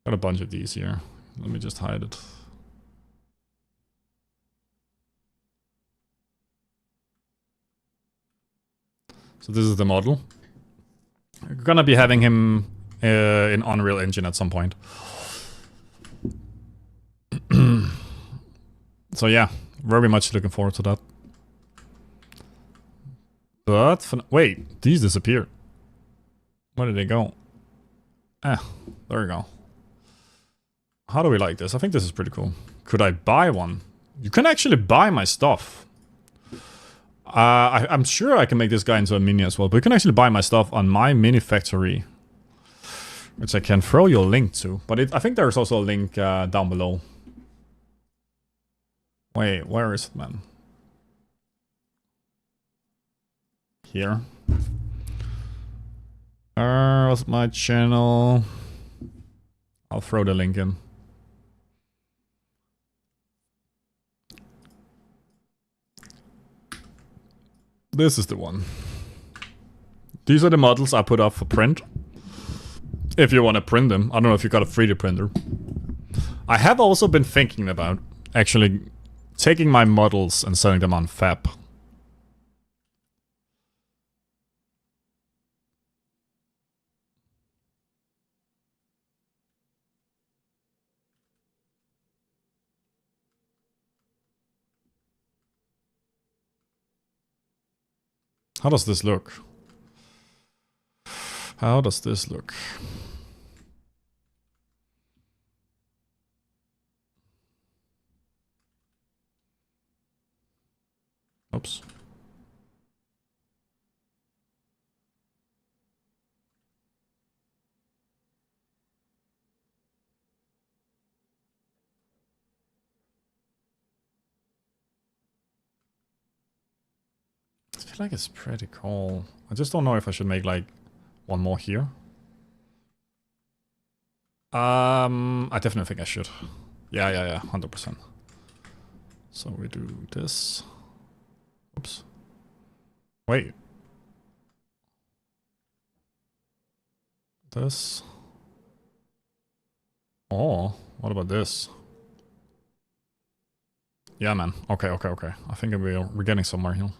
Got a bunch of these here. Let me just hide it. So this is the model. We're gonna be having him in Unreal Engine at some point. So yeah, very much looking forward to that. But, wait, these disappeared. Where did they go? There we go. How do we like this? I think this is pretty cool. Could I buy one? You can actually buy my stuff. I'm sure I can make this guy into a mini as well, but you can actually buy my stuff on my mini factory. Which I can throw you a link to. But I think there's also a link down below. Wait, where is it, man? Here. What's my channel? I'll throw the link in. This is the one. These are the models I put up for print. If you want to print them. I don't know if you got a 3D printer. I have also been thinking about actually taking my models and selling them on Fab. How does this look? How does this look? Oops. I feel like it's pretty cool. I just don't know if I should make like one more here. I definitely think I should. Yeah, 100%. So we do this. Oops. Wait. This. Oh, what about this? Yeah, man. Okay. I think we're getting somewhere here.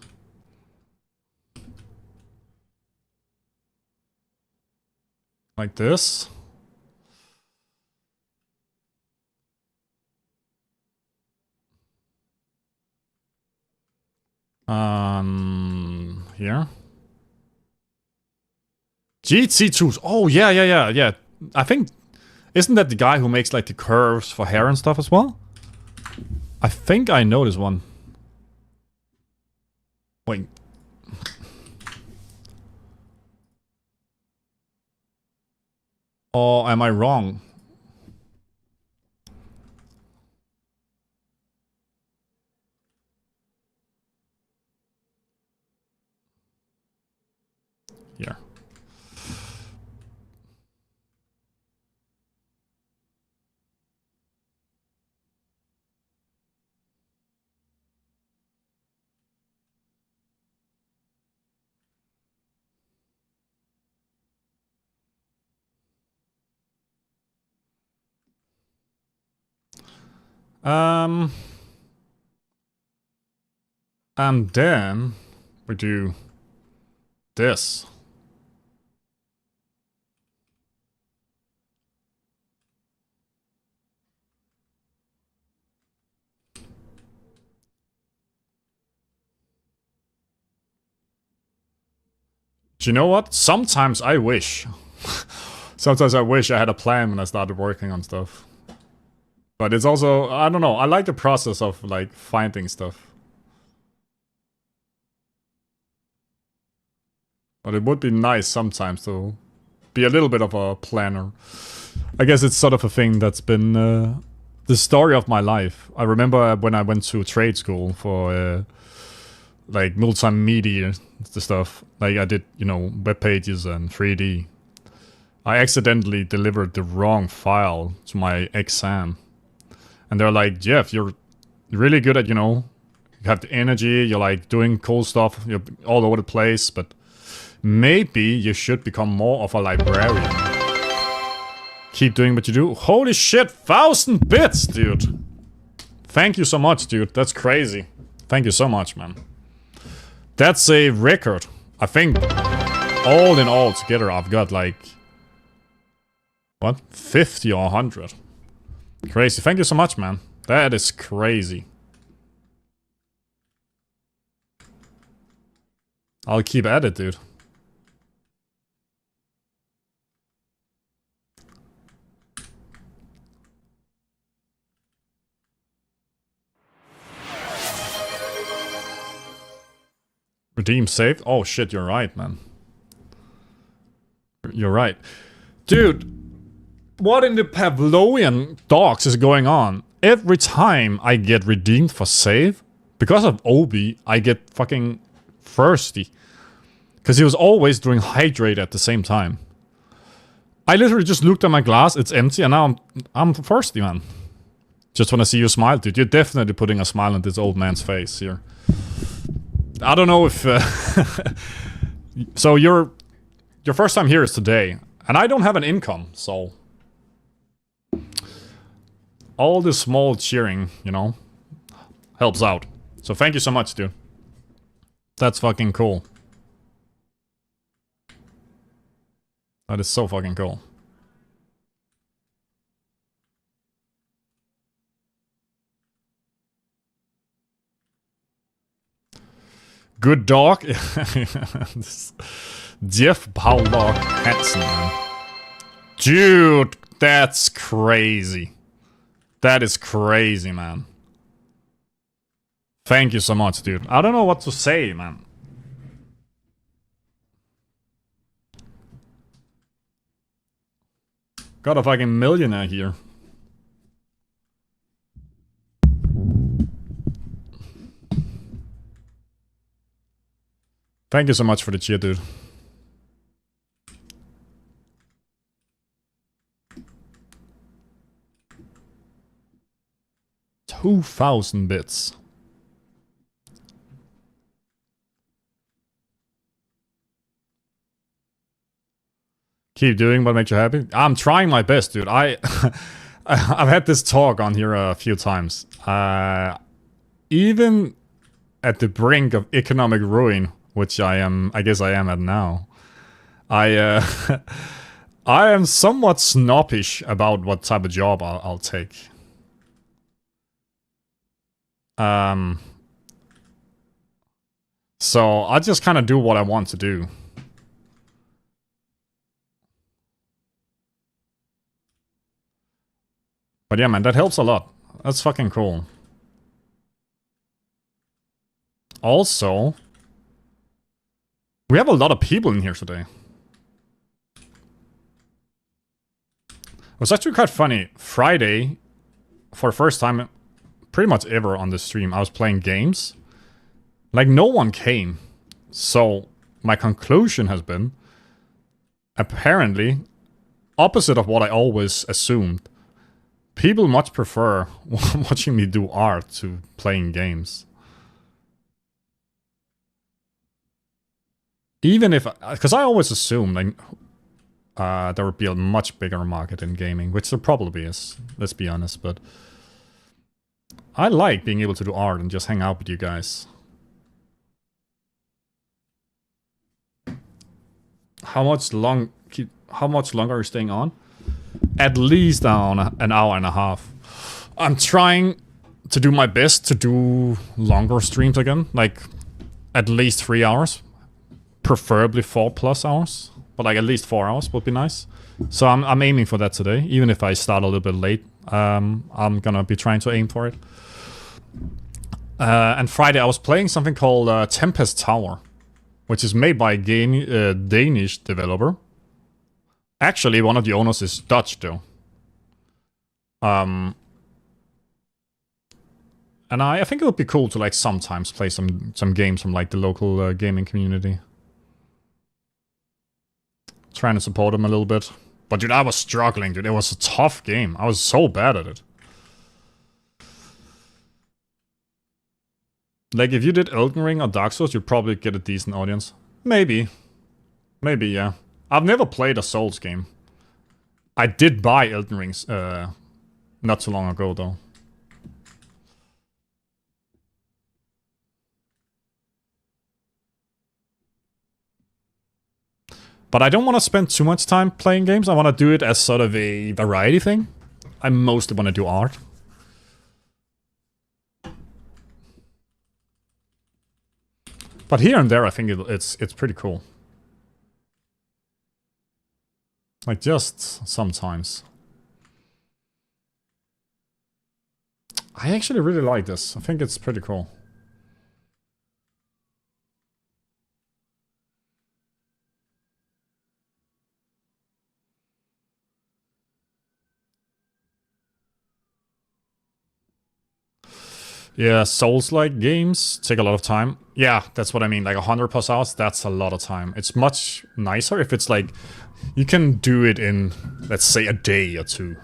Like this. Here. GT2s. Oh, yeah. I think, isn't that the guy who makes like the curves for hair and stuff as well? I think I know this one. Wait. Or am I wrong? Here. And then we do this. Do you know what? Sometimes I wish. Sometimes I wish I had a plan when I started working on stuff. But it's also, I don't know, I like the process of like finding stuff. But it would be nice sometimes to be a little bit of a planner. I guess it's sort of a thing that's been the story of my life. I remember when I went to trade school for like multimedia stuff. Like I did, you know, web pages and 3D. I accidentally delivered the wrong file to my exam. And they're like, Jeff, you're really good at, you know, you have the energy, you're like doing cool stuff, you're all over the place, but maybe you should become more of a librarian. Keep doing what you do. Holy shit, 1,000 bits, dude. Thank you so much, dude. That's crazy. Thank you so much, man. That's a record. I think all in all together I've got like, what, 50 or 100. Crazy. Thank you so much, man. That is crazy. I'll keep at it, dude. Redeem saved? Oh shit, you're right, man. You're right. Dude, what in the Pavlovian dogs is going on? Every time I get redeemed for save, because of Obi, I get fucking thirsty. Because he was always doing hydrate at the same time. I literally just looked at my glass, it's empty, and now I'm thirsty, man. Just wanna see you smile, dude. You're definitely putting a smile on this old man's face here. I don't know if... so your first time here is today, and I don't have an income, so... all this small cheering, you know, helps out. So thank you so much, dude. That's fucking cool. That is so fucking cool. Good dog. Jeff Paulog Hansen, man. Dude, that's crazy. That is crazy, man. Thank you so much, dude. I don't know what to say, man. Got a fucking millionaire here. Thank you so much for the cheer, dude. $2,000 bits. Keep doing what makes you happy. I'm trying my best, dude. I've had this talk on here a few times. Even at the brink of economic ruin, which I guess I am at now. I am somewhat snobbish about what type of job I'll take. So I just kind of do what I want to do. But yeah, man, that helps a lot. That's fucking cool. Also, we have a lot of people in here today. It was actually quite funny. Friday, for the first time pretty much ever on the stream, I was playing games. Like, no one came. So, my conclusion has been, apparently, opposite of what I always assumed. People much prefer watching me do art to playing games. Even if... because I always assumed like, there would be a much bigger market in gaming, which there probably is, let's be honest, but... I like being able to do art and just hang out with you guys. How much longer are you staying on? At least an hour and a half. I'm trying to do my best to do longer streams again, like at least 3 hours, preferably 4+ hours, but like at least 4 hours would be nice. So I'm aiming for that today, even if I start a little bit late. I'm gonna be trying to aim for it. And Friday I was playing something called Tempest Tower, which is made by a Danish developer. Actually, one of the owners is Dutch though. And I think it would be cool to like sometimes play some games from like the local gaming community. Trying to support them a little bit. But dude, I was struggling, dude. It was a tough game. I was so bad at it. Like, if you did Elden Ring or Dark Souls, you'd probably get a decent audience. Maybe. Maybe, yeah. I've never played a Souls game. I did buy Elden Rings not too long ago, though. But I don't want to spend too much time playing games. I want to do it as sort of a variety thing. I mostly want to do art. But here and there, I think it's pretty cool. Like, just sometimes. I actually really like this. I think it's pretty cool. Yeah, Souls-like games take a lot of time. Yeah, that's what I mean. Like 100+ hours, that's a lot of time. It's much nicer if it's like, you can do it in, let's say, a day or two.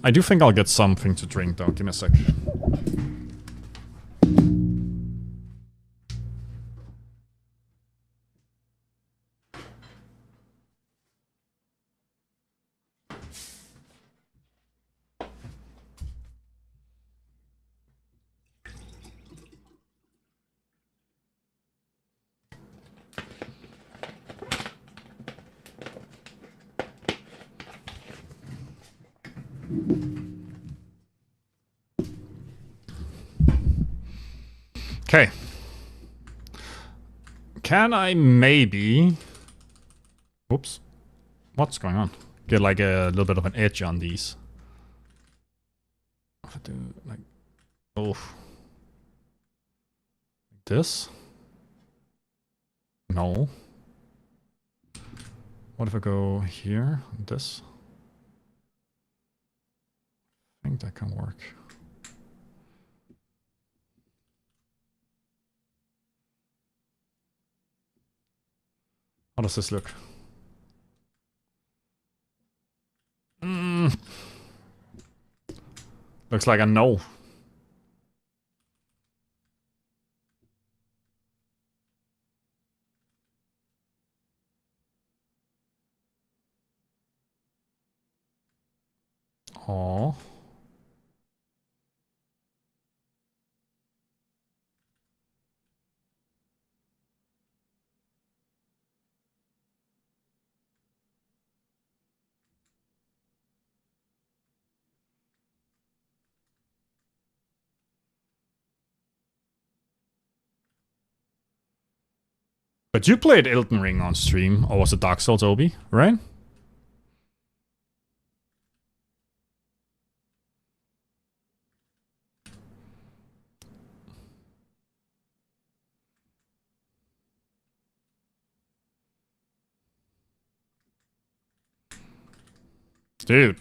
I do think I'll get something to drink though. Give me a sec. Okay. Can I maybe... Whoops. What's going on? Get like a little bit of an edge on these. If I do like... Oh. Like this? No. What if I go here? This? I think that can work. How does this look? Looks like a no. Oh. But you played Elden Ring on stream, or was it Dark Souls, Obi, right? Dude.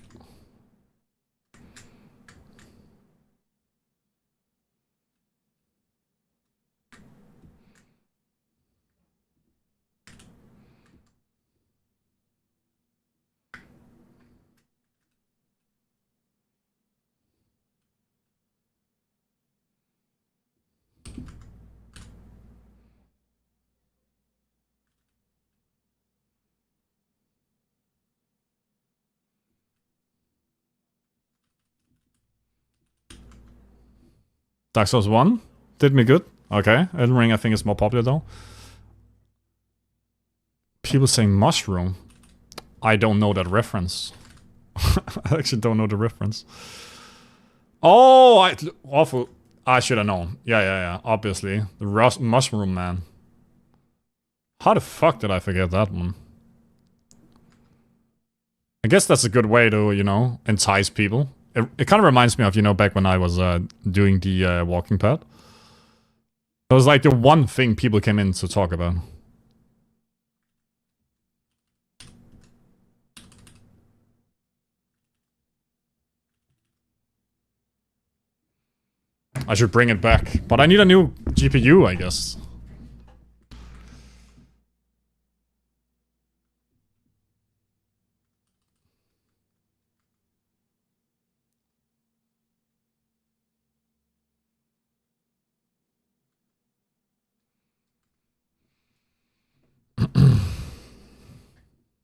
Dark Souls 1 did me good. Okay, Elden Ring I think is more popular though. People saying mushroom. I don't know that reference. I actually don't know the reference. Oh, awful. I should have known. Yeah. Obviously. The mushroom man. How the fuck did I forget that one? I guess that's a good way to, you know, entice people. It kind of reminds me of, you know, back when I was doing the walking pad. It was like the one thing people came in to talk about. I should bring it back. But I need a new GPU, I guess.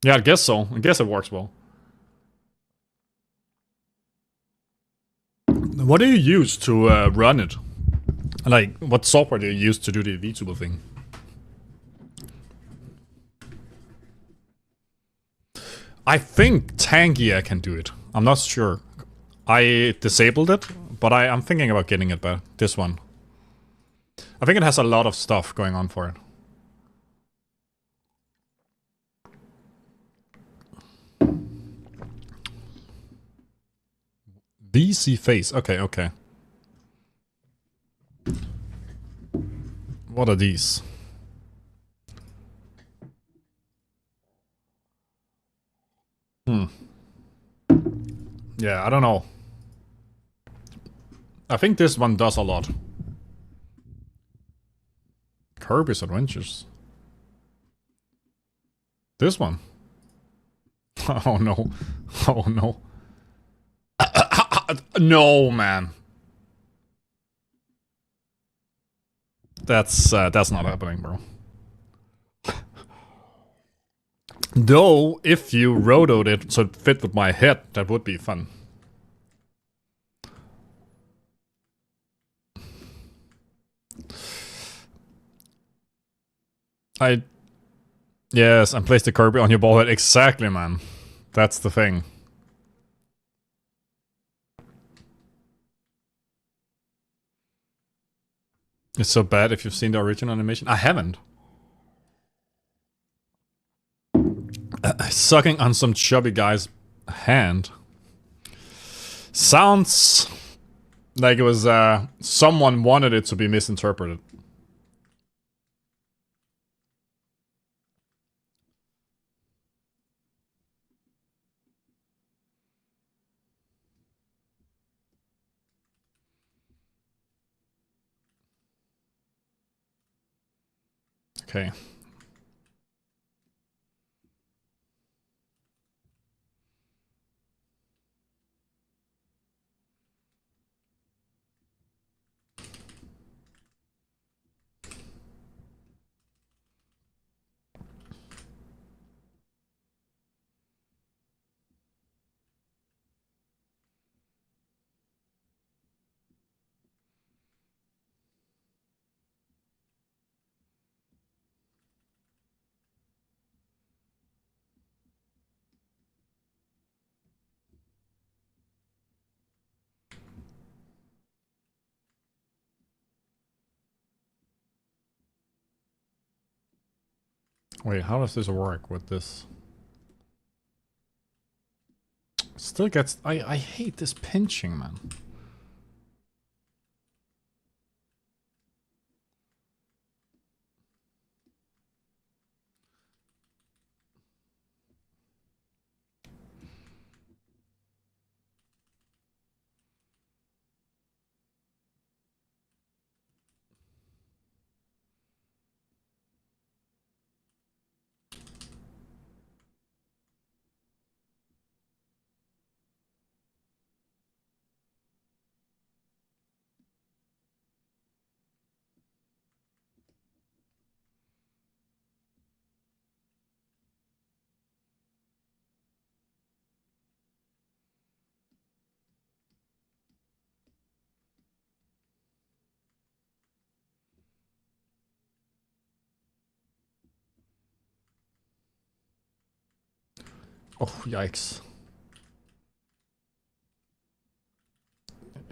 Yeah, I guess so. I guess it works well. What do you use to run it? Like, what software do you use to do the VTuber thing? I think Tangia can do it. I'm not sure. I disabled it, but I'm thinking about getting it back. This one. I think it has a lot of stuff going on for it. VC face. Okay. What are these? Yeah, I don't know. I think this one does a lot. Kirby's Adventures. This one. Oh no. Oh no. No, man. That's not happening, bro. Though, if you rotoed it so it fit with my head, that would be fun. Yes, and place the Kirby on your ball head. Exactly, man. That's the thing. It's so bad if you've seen the original animation. I haven't. Sucking on some chubby guy's hand. Sounds like it was, someone wanted it to be misinterpreted. Okay. Wait, how does this work with this? Still gets... I hate this pinching, man. Oh, yikes.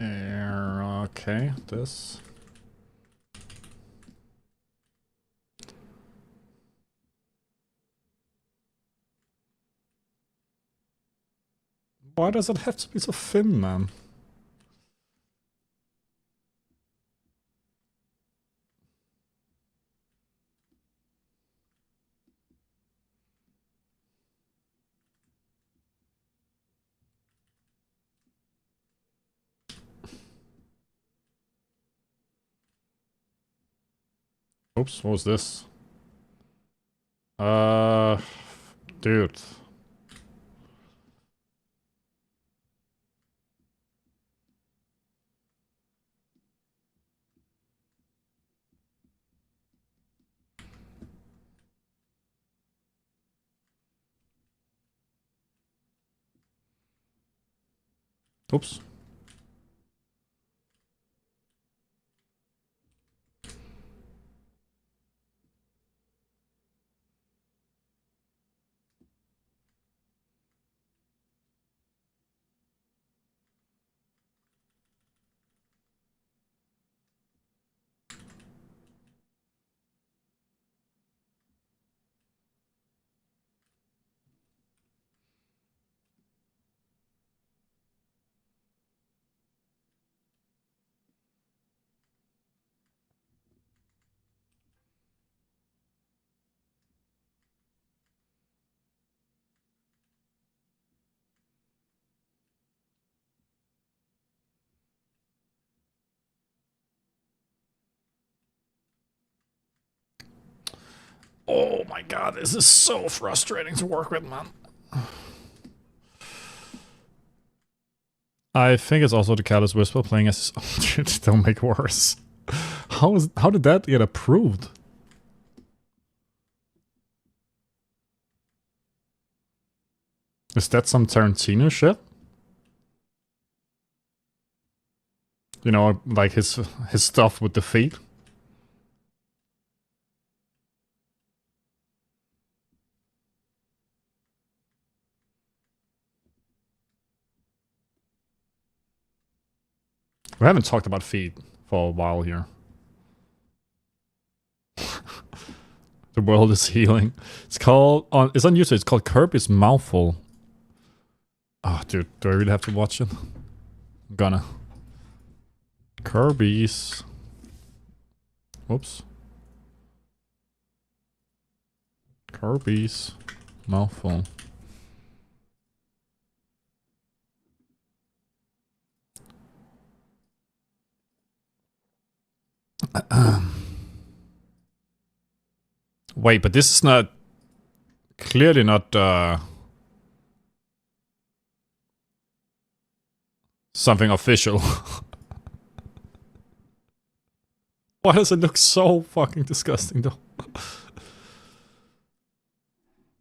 Okay, this. Why does it have to be so thin, man? Oops, what was this? Dude. Oops. Oh my god, this is so frustrating to work with, man. I think it's also the Callous Whisper playing as don't make worse. How did that get approved? Is that some Tarantino shit? You know, like his stuff with the feet? We haven't talked about feet for a while here. The world is healing. It's called it's on YouTube. It's called Kirby's Mouthful. Oh, dude, do I really have to watch it? I'm gonna. Kirby's. Whoops. Kirby's Mouthful. Wait, but this is not clearly not something official. Why does it look so fucking disgusting though?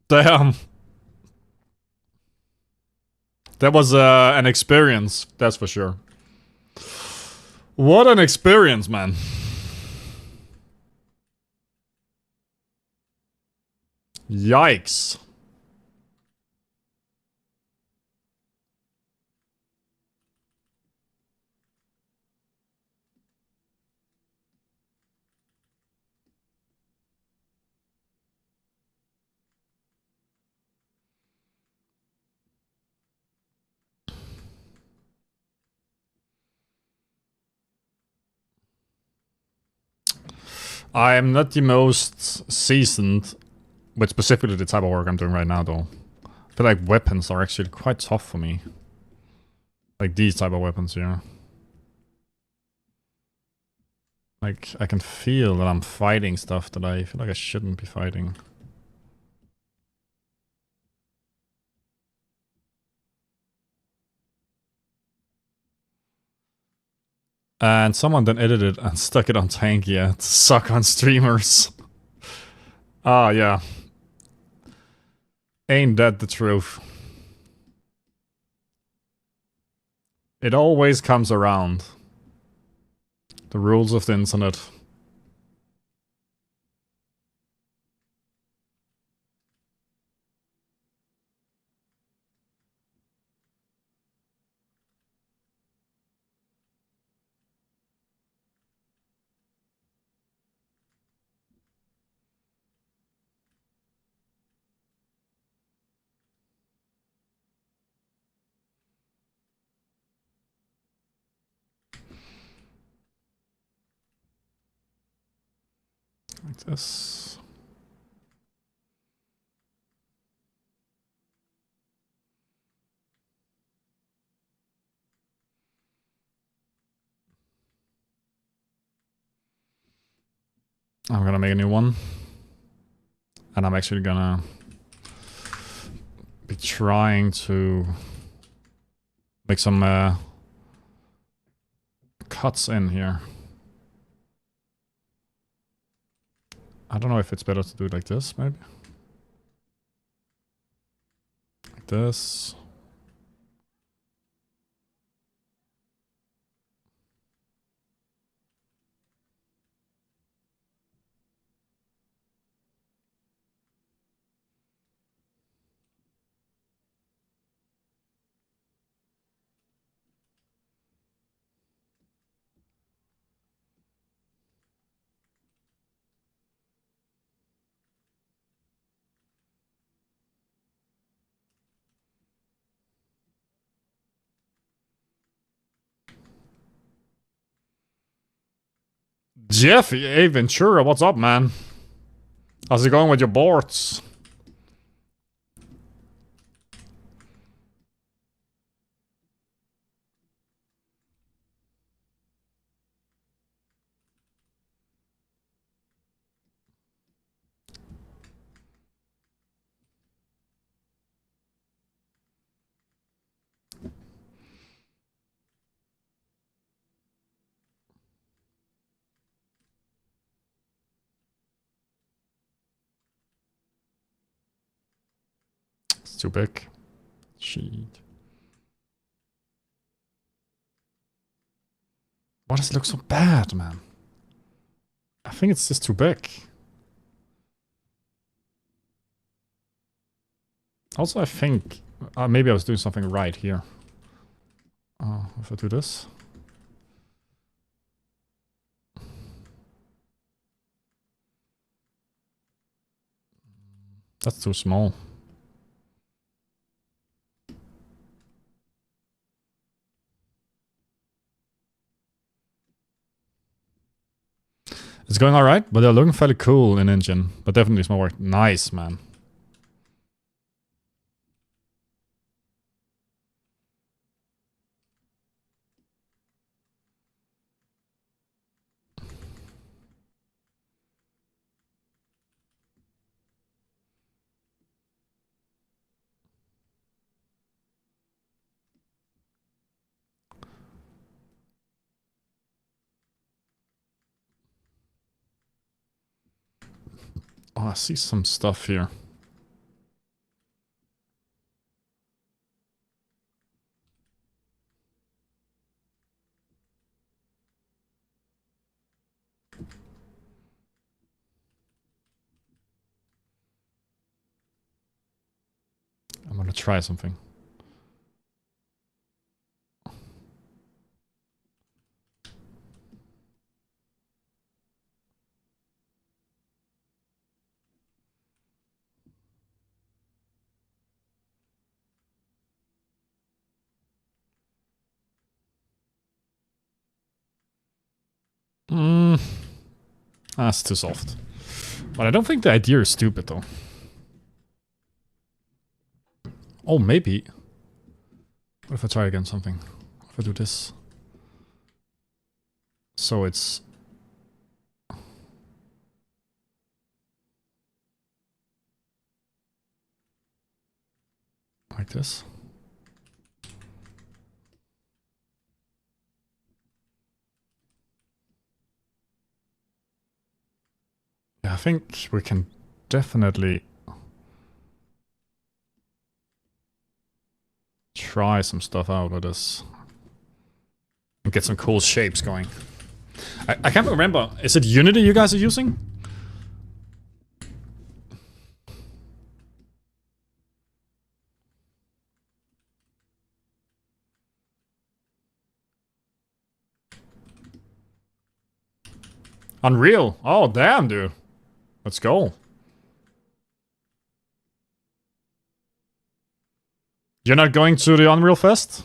Damn. That was an experience, that's for sure. What an experience, man. Yikes. I am not the most seasoned with specifically the type of work I'm doing right now, though. I feel like weapons are actually quite tough for me. Like these type of weapons here. Like, I can feel that I'm fighting stuff that I feel like I shouldn't be fighting. And someone then edited and stuck it on Tankia to suck on streamers. Ah, yeah. Ain't that the truth? It always comes around. The rules of the internet. Like this. I'm gonna make a new one. And I'm actually gonna be trying to make some cuts in here. I don't know if it's better to do it like this, maybe. Like this. Jeff, hey Ventura, what's up, man? How's it going with your boards? It's too big. Shit. Why does it look so bad, man? I think it's just too big. Also, I think maybe I was doing something right here. If I do this. That's too small. It's going alright, but they're looking fairly cool in engine. But definitely some more work. Nice, man. Oh, I see some stuff here. I'm gonna try something. That's too soft. But I don't think the idea is stupid, though. Oh, maybe. What if I try again something? If I do this? So it's... like this. Yeah, I think we can definitely try some stuff out with this. And get some cool shapes going. I can't remember. Is it Unity you guys are using? Unreal. Oh, damn, dude. Let's go. You're not going to the Unreal Fest?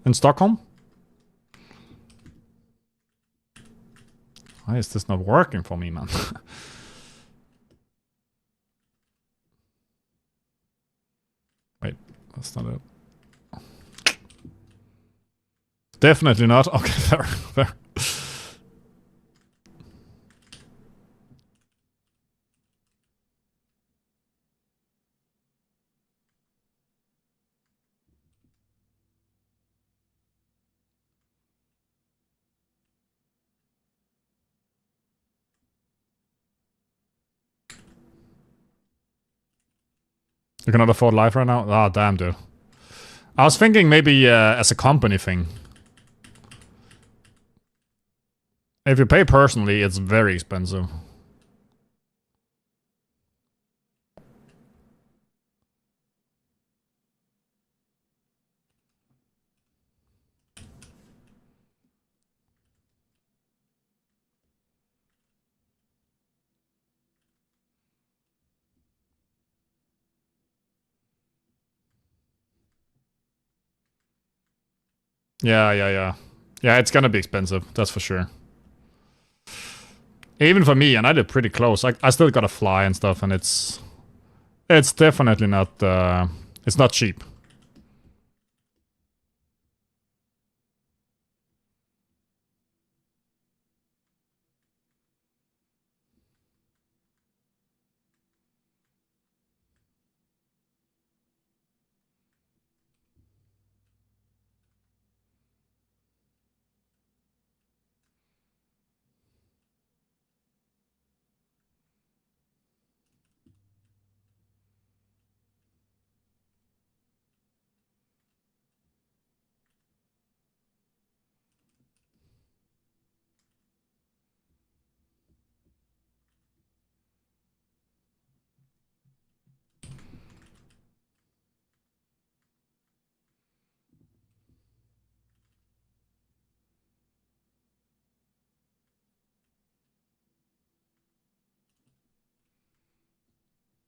In Stockholm? Why is this not working for me, man? Wait, that's not it. Definitely not. Okay, fair, fair. You cannot afford life right now? Ah, damn, dude. I was thinking maybe as a company thing. If you pay personally, it's very expensive. Yeah. Yeah, it's gonna be expensive, that's for sure. Even for me, and I live pretty close. I still gotta fly and stuff, and it's definitely not it's not cheap.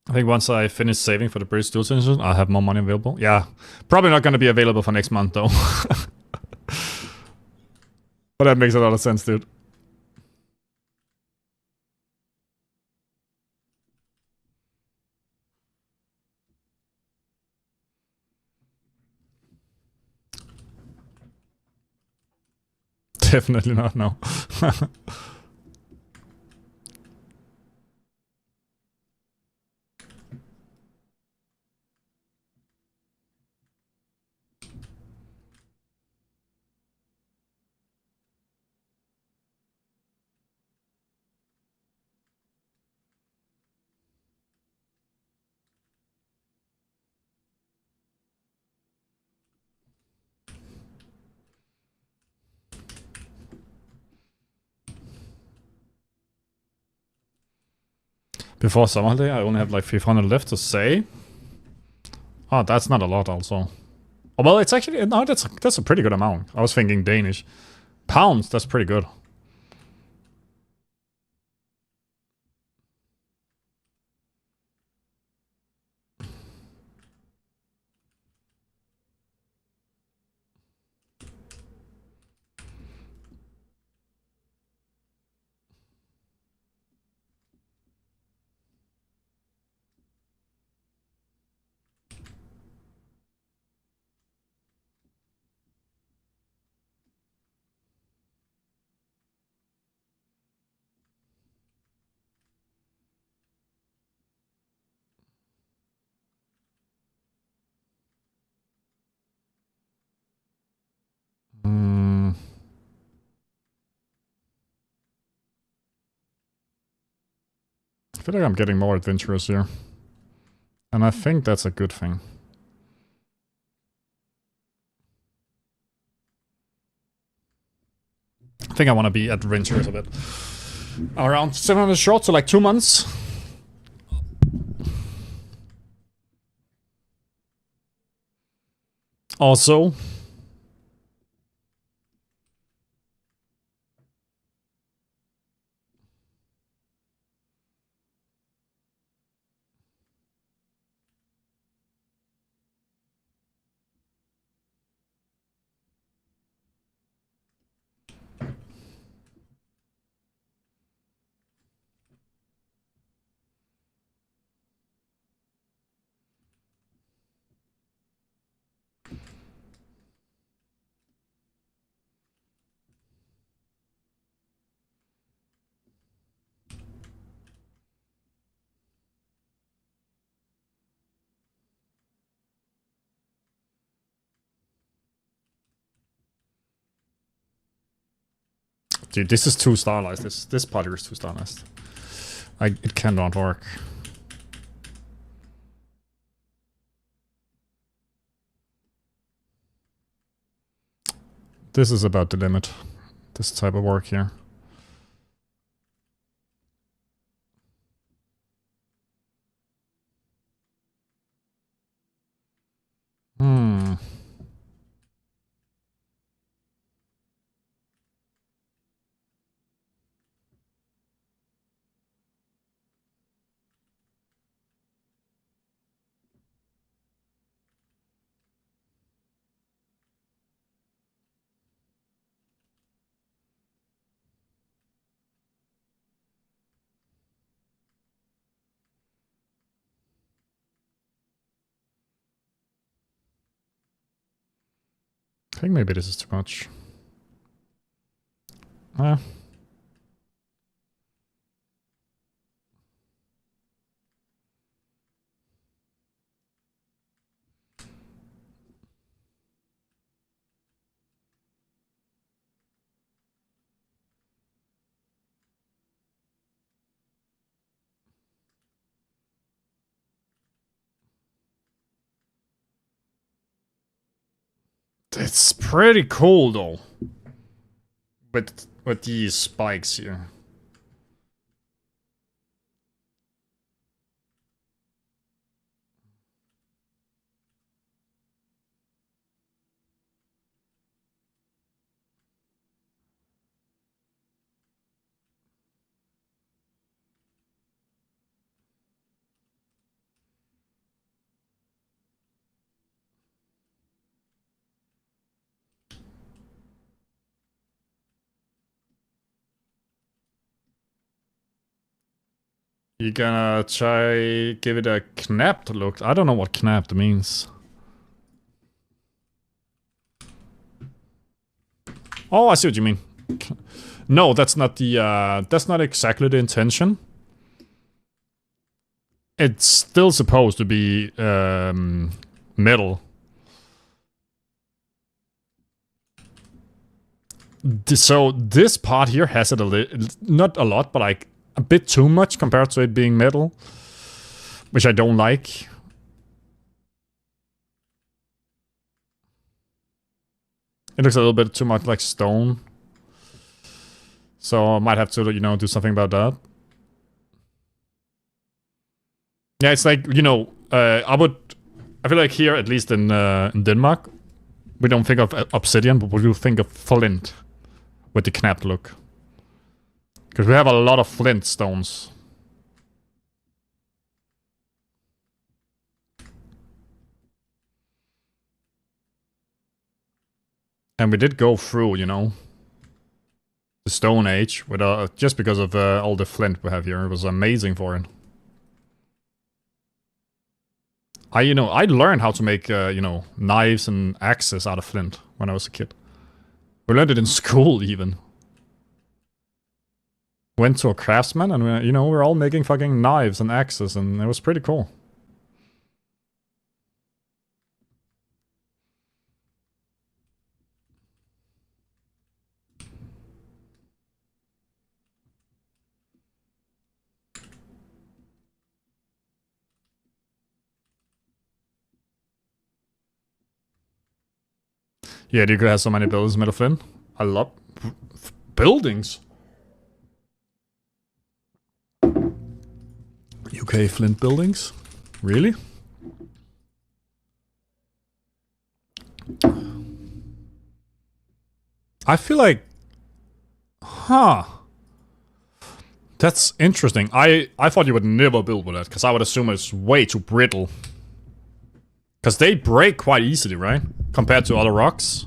I think once I finish saving for the British dual citizenship, I'll have more money available. Yeah, probably not gonna be available for next month though. But that makes a lot of sense, dude. Definitely not, no. Before summer holiday, I only have like 500 left to say. Oh, that's not a lot also. Oh, well, it's actually, no, that's a pretty good amount. I was thinking Danish. Pounds, that's pretty good. Mm, I feel like I'm getting more adventurous here. And I think that's a good thing. I think I want to be adventurous a bit. Around 700 short, so like 2 months. Also, Dude, this is too stylized. This part here is too stylized. It cannot work. This is about the limit. This type of work here. I think maybe this is too much. It's pretty cool though. With these spikes here. You gonna try give it a knapped look? I don't know what knapped means. Oh, I see what you mean. No, that's not the that's not exactly the intention. It's still supposed to be metal. So this part here has it not a lot, but like a bit too much compared to it being metal, which I don't like. It looks a little bit too much like stone. So I might have to, you know, do something about that. Yeah, it's like, you know, I feel like here, at least in Denmark, we don't think of obsidian, but we do think of flint with the knapped look. Because we have a lot of flint stones. And we did go through, you know, the Stone Age with just because of all the flint we have here. It was amazing for it. I learned how to make, you know, knives and axes out of flint when I was a kid. We learned it in school even. Went to a craftsman and, we're all making fucking knives and axes and it was pretty cool. Yeah, you could have so many buildings made of flint. I love buildings. UK flint buildings? Really? I feel like... Huh. That's interesting. I thought you would never build with that, because I would assume it's way too brittle. Because they break quite easily, right? Compared to other rocks.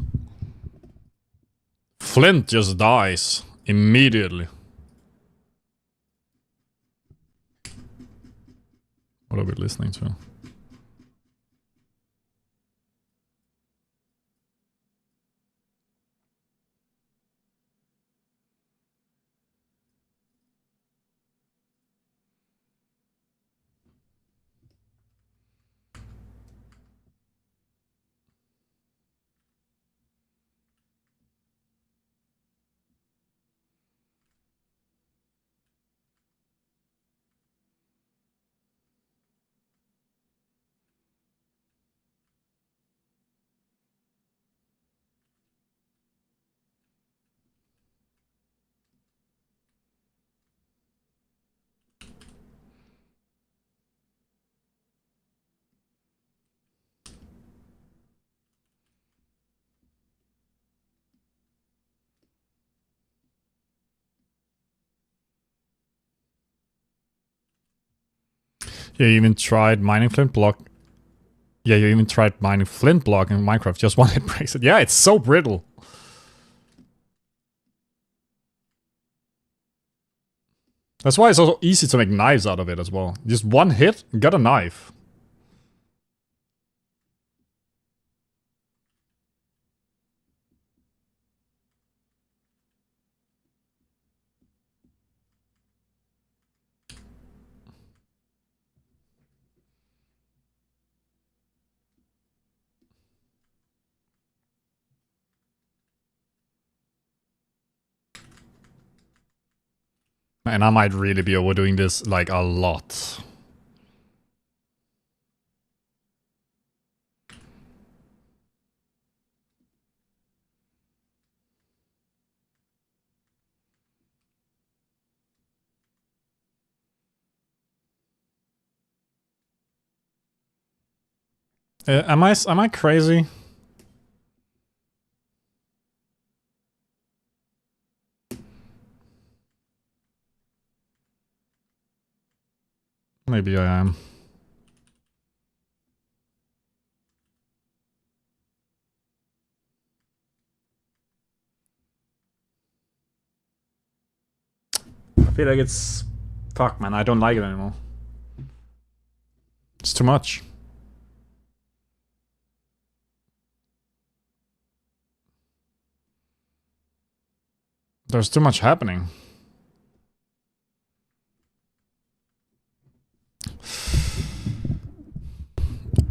Flint just dies immediately. What are we listening to? Yeah, you even tried mining flint block. Yeah, you even tried mining flint block in Minecraft. Just one hit breaks it. Yeah, it's so brittle. That's why it's also easy to make knives out of it as well. Just one hit, got a knife. And I might really be overdoing this like a lot. Am I crazy? Maybe I am. I feel like it's... Fuck, man, I don't like it anymore. It's too much. There's too much happening.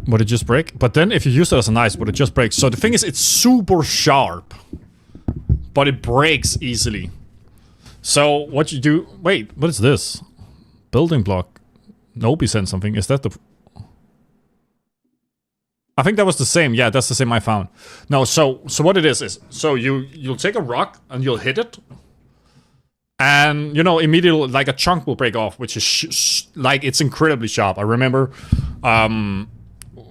Would it just break? But then if you use it as a knife, would it just break? So the thing is, it's super sharp. But it breaks easily. So what you do... Wait, what is this? Building block. Nobi sent something. Is that the... I think that was the same. Yeah, that's the same I found. No, so what it is... So you'll take a rock and you'll hit it. And, you know, immediately, like, a chunk will break off, which is, like, it's incredibly sharp. I remember...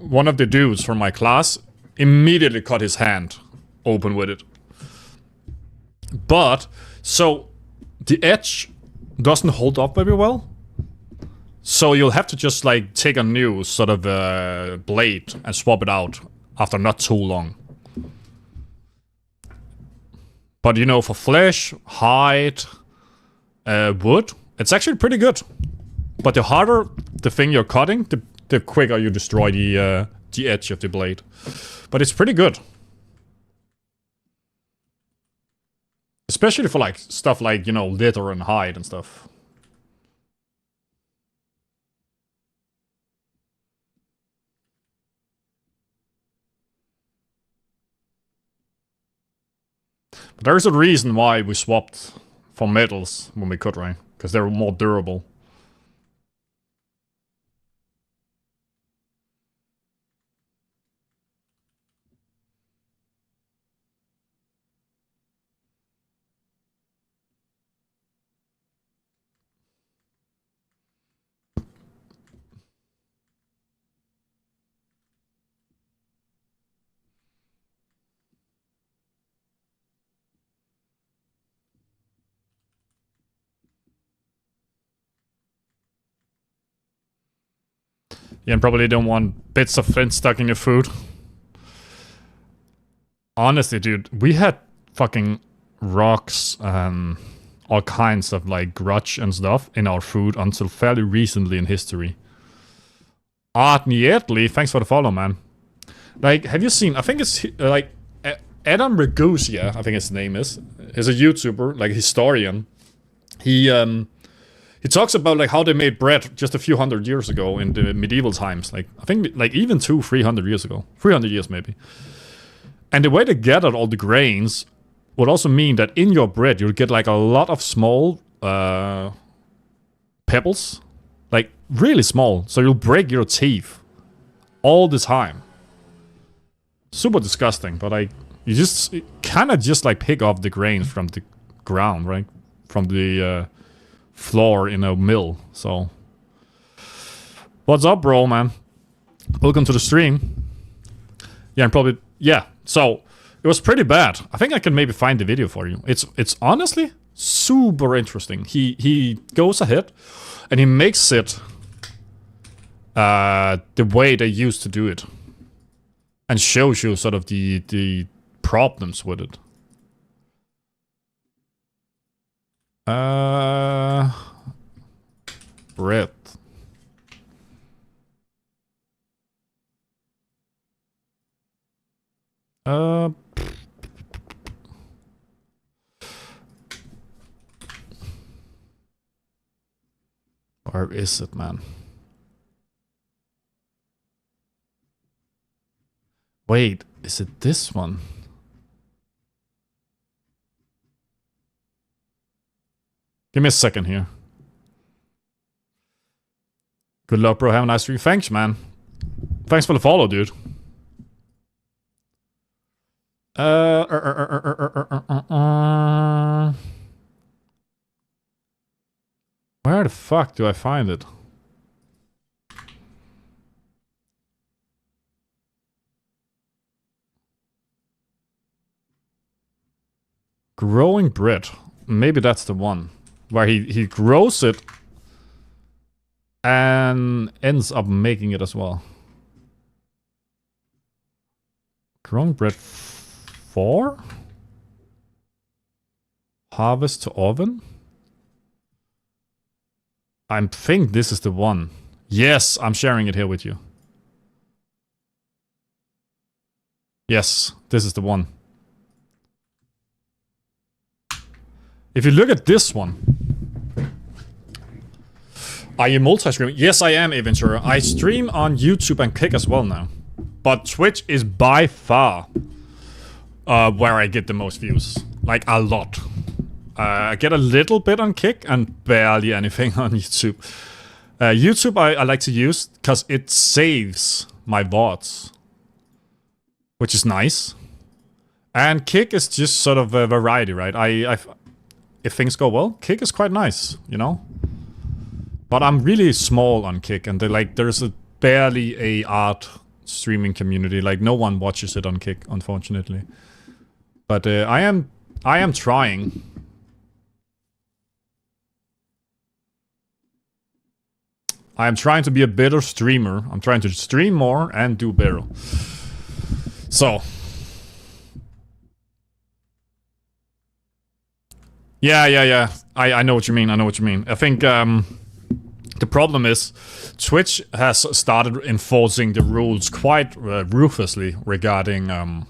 one of the dudes from my class immediately cut his hand open with it. But, so, the edge doesn't hold up very well. So you'll have to just, like, take a new sort of blade and swap it out after not too long. But, you know, for flesh, hide, wood, it's actually pretty good. But the harder the thing you're cutting, the quicker you destroy the edge of the blade. But it's pretty good. Especially for, like, stuff like, you know, leather and hide and stuff. But there's a reason why we swapped for metals when we could, right? Because they're more durable. Yeah, and probably don't want bits of flint stuck in your food. Honestly, dude, we had fucking rocks and all kinds of, like, grudge and stuff in our food until fairly recently in history. Nietli, thanks for the follow, man. Like, have you seen, I think it's, like, Adam Ragusa, I think his name is a YouTuber, like, historian. He talks about, like, how they made bread just a few hundred years ago in the medieval times. Like, I think, like, even 300 years ago. 300 years, maybe. And the way they gathered all the grains would also mean that in your bread, you'll get, like, a lot of small pebbles. Like, really small. So you'll break your teeth all the time. Super disgusting, but, like, you just kind of just, like, pick off the grains from the ground, right? From the floor in a mill, so... What's up, bro, man? Welcome to the stream. Yeah, and probably... Yeah, so... It was pretty bad. I think I can maybe find the video for you. It's honestly super interesting. He goes ahead and he makes it the way they used to do it. And shows you sort of the problems with it. Bread. Where is it, man? Wait, is it this one? Give me a second here. Good luck, bro. Have a nice stream. Thanks, man. Thanks for the follow, dude. Where the fuck do I find it? Growing bread. Maybe that's the one. Where he grows it and ends up making it as well. Growing bread 4? Harvest to oven? I think this is the one. Yes, I'm sharing it here with you. Yes, this is the one. If you look at this one. Are you multi-streaming? Yes, I am, Aventura. I stream on YouTube and Kick as well now. But Twitch is by far where I get the most views. Like, a lot. I get a little bit on Kick and barely anything on YouTube. YouTube I like to use because it saves my VODs. Which is nice. And Kick is just sort of a variety, right? If things go well, Kick is quite nice, you know? But I'm really small on Kick and there's barely a art streaming community. Like, no one watches it on Kick, unfortunately. But I am trying. I am trying to be a better streamer. I'm trying to stream more and do better. So. Yeah. I know what you mean. I think the problem is Twitch has started enforcing the rules quite ruthlessly regarding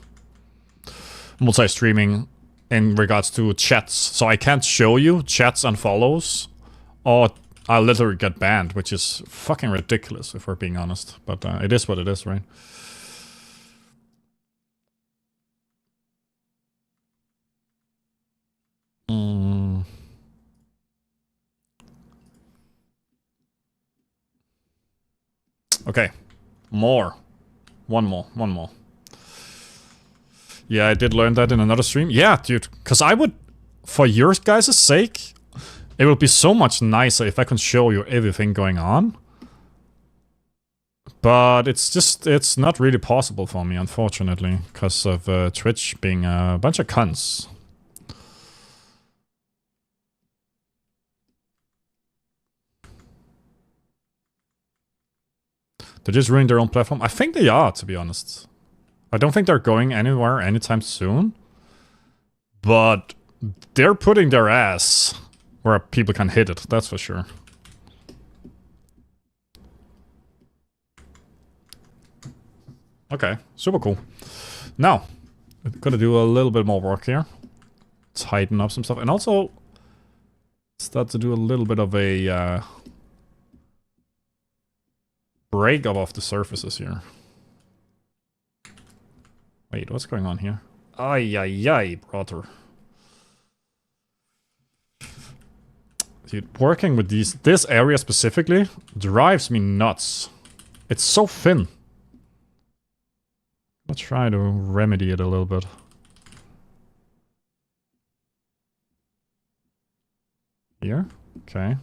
multi-streaming in regards to chats. So I can't show you chats and follows, or I'll literally get banned, which is fucking ridiculous if we're being honest. But it is what it is, right? Okay. More. One more. Yeah, I did learn that in another stream. Yeah, dude. Because I would, for your guys' sake, it would be so much nicer if I can show you everything going on. But it's not really possible for me, unfortunately. Because of Twitch being a bunch of cunts. They're just ruining their own platform. I think they are, to be honest. I don't think they're going anywhere anytime soon. But they're putting their ass where people can hit it, that's for sure. Okay, super cool. Now, I'm gonna do a little bit more work here. Tighten up some stuff. And also, start to do a little bit of a... break up off the surfaces here. Wait, what's going on here? Ay, brother. Dude, working with this area specifically drives me nuts. It's so thin. Let's try to remedy it a little bit. Here? Okay.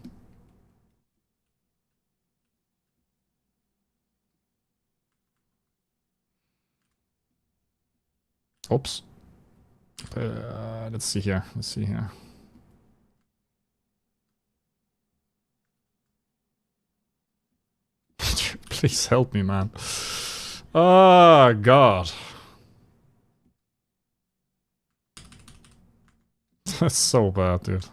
Oops. Let's see here. Please help me, man. Oh, God. That's so bad, dude.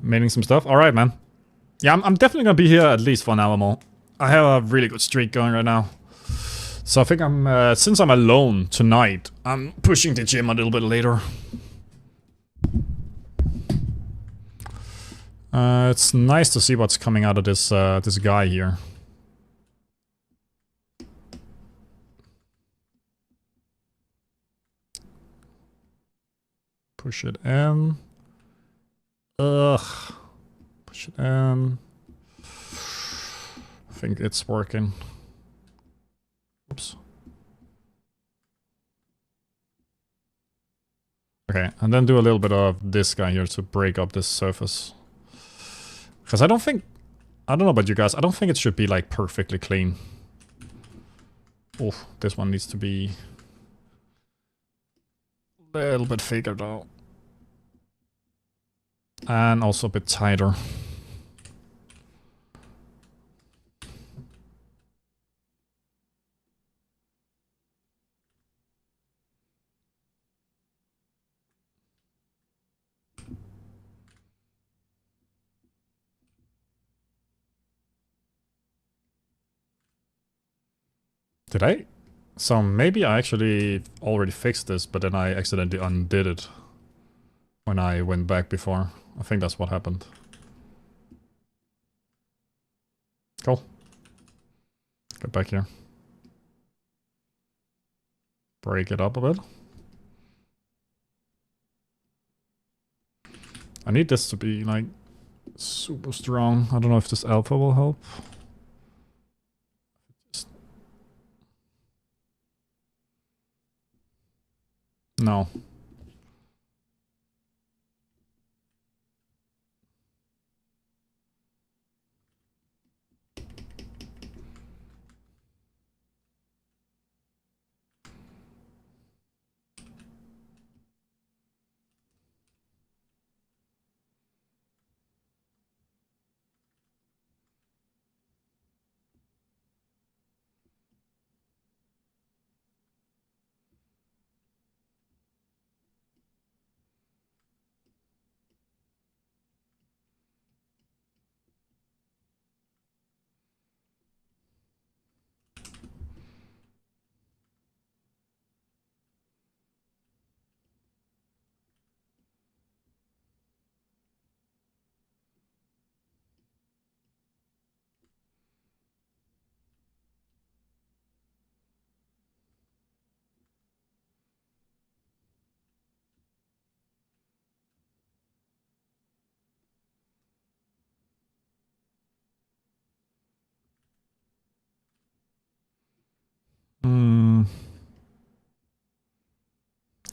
Mating some stuff. All right, man. Yeah, I'm definitely gonna be here at least for an hour more. I have a really good streak going right now. So I think I'm, since I'm alone tonight, I'm pushing the gym a little bit later. It's nice to see what's coming out of this, this guy here. Push it in. Ugh. Push it in. I think it's working. Oops. Okay, and then do a little bit of this guy here to break up this surface. Because I don't know about you guys, I don't think it should be like perfectly clean. Oh, this one needs to be a little bit thicker though. And also a bit tighter. Did I? So maybe I actually already fixed this, but then I accidentally undid it when I went back before. I think that's what happened. Cool. Get back here. Break it up a bit. I need this to be like super strong. I don't know if this alpha will help. No.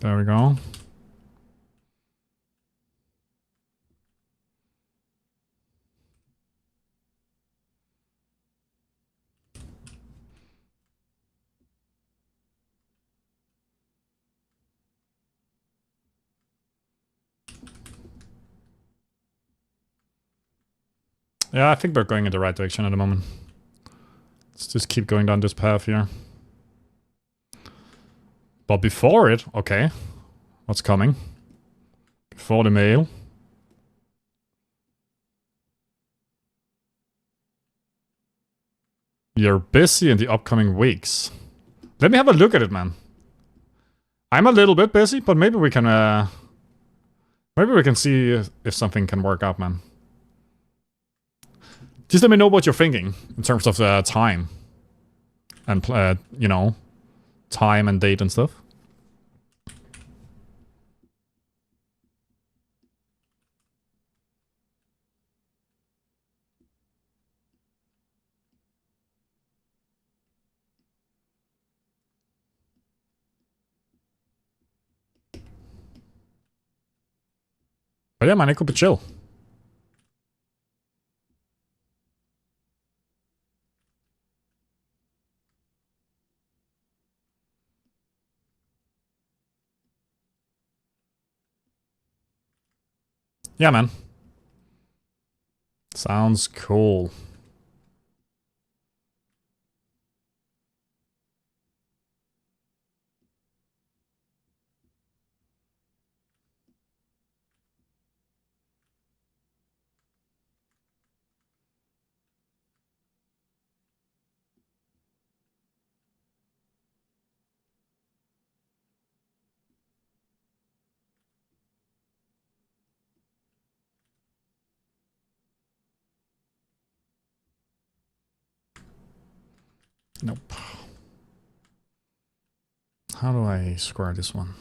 There we go. Yeah, I think we're going in the right direction at the moment. Let's just keep going down this path here. But before it, okay. What's coming? Before the mail. You're busy in the upcoming weeks. Let me have a look at it, man. I'm a little bit busy, but maybe we can see if something can work out, man. Just let me know what you're thinking in terms of the time. And, you know, time and date and stuff. But yeah, man, it could be chill. Yeah, man. Sounds cool. Nope. How do I square this one?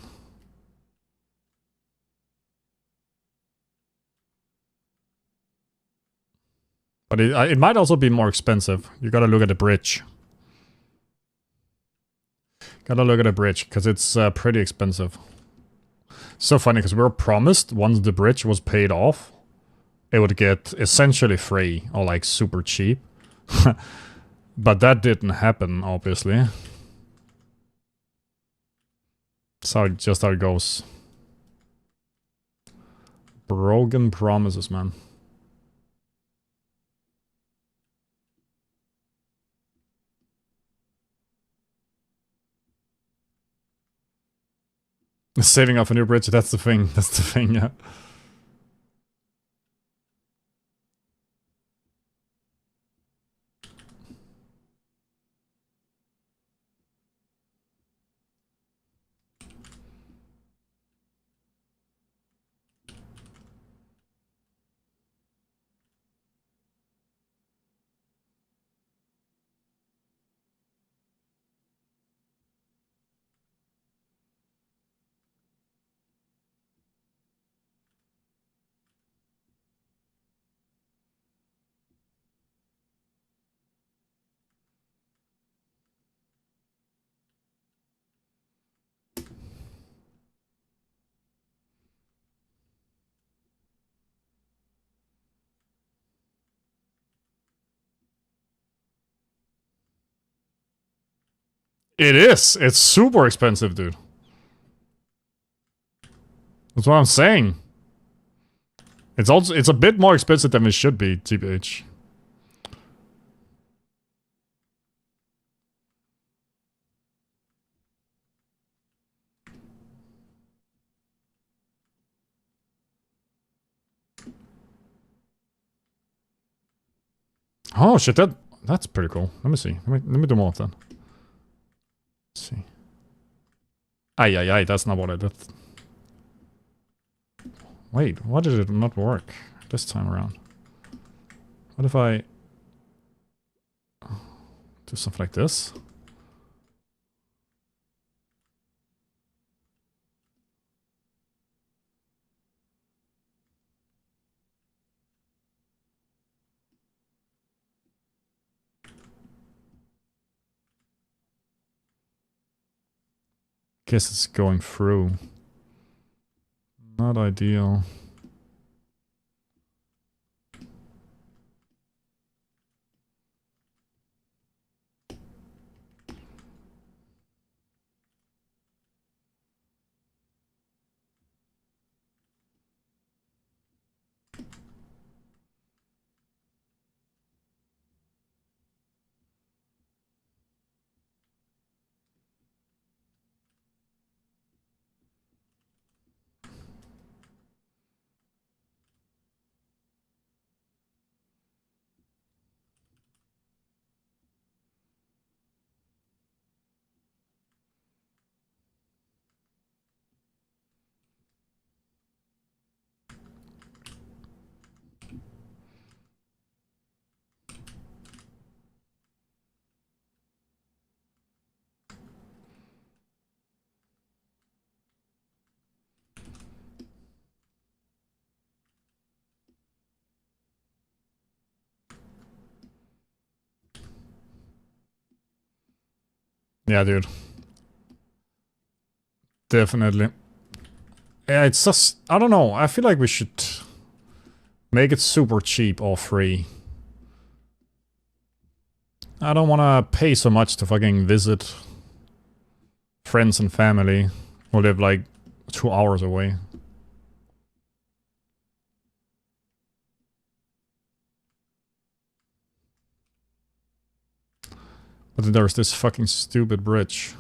But it might also be more expensive. You gotta look at the bridge. Gotta look at the bridge, because it's pretty expensive. So funny, because we were promised once the bridge was paid off, it would get essentially free, or like super cheap. But that didn't happen, obviously. So just how it goes. Broken promises, man. Saving up a new bridge, that's the thing. That's the thing, yeah. It is. It's super expensive, dude. That's what I'm saying. It's a bit more expensive than it should be, TBH. Oh shit, that's pretty cool. Let me see. Let me do more of that. Let's see. Ay, that's not what I did. Wait, why did it not work this time around? What if I do something like this? Guess it's going through. Not ideal. Yeah, dude. Definitely. Yeah, it's just... I don't know. I feel like we should make it super cheap or free. I don't want to pay so much to fucking visit friends and family who live like 2 hours away. But there's this fucking stupid bridge.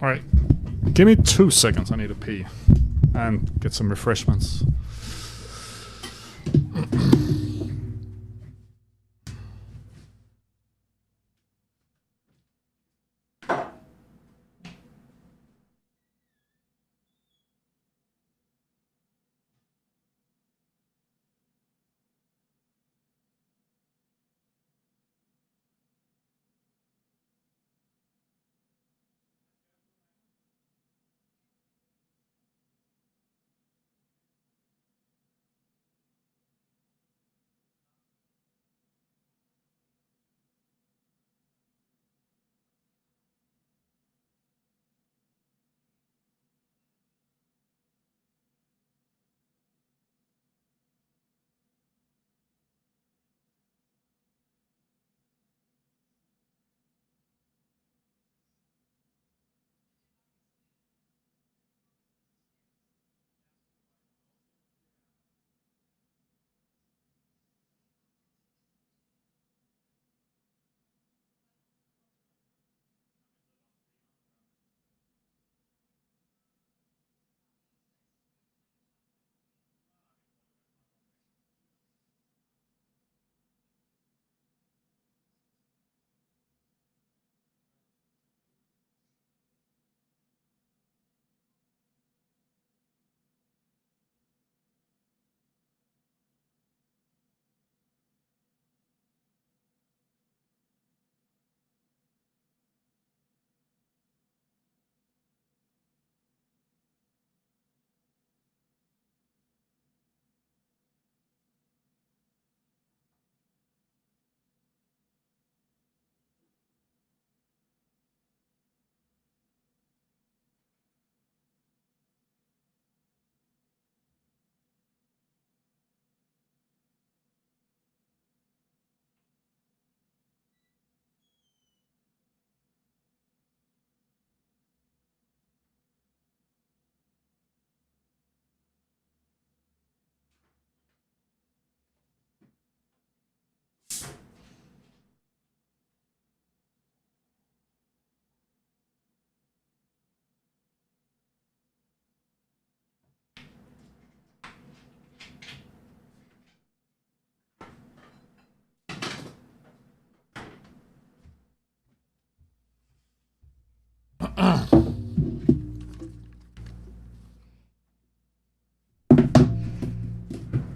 Alright. Give me 2 seconds, I need to pee. And get some refreshments.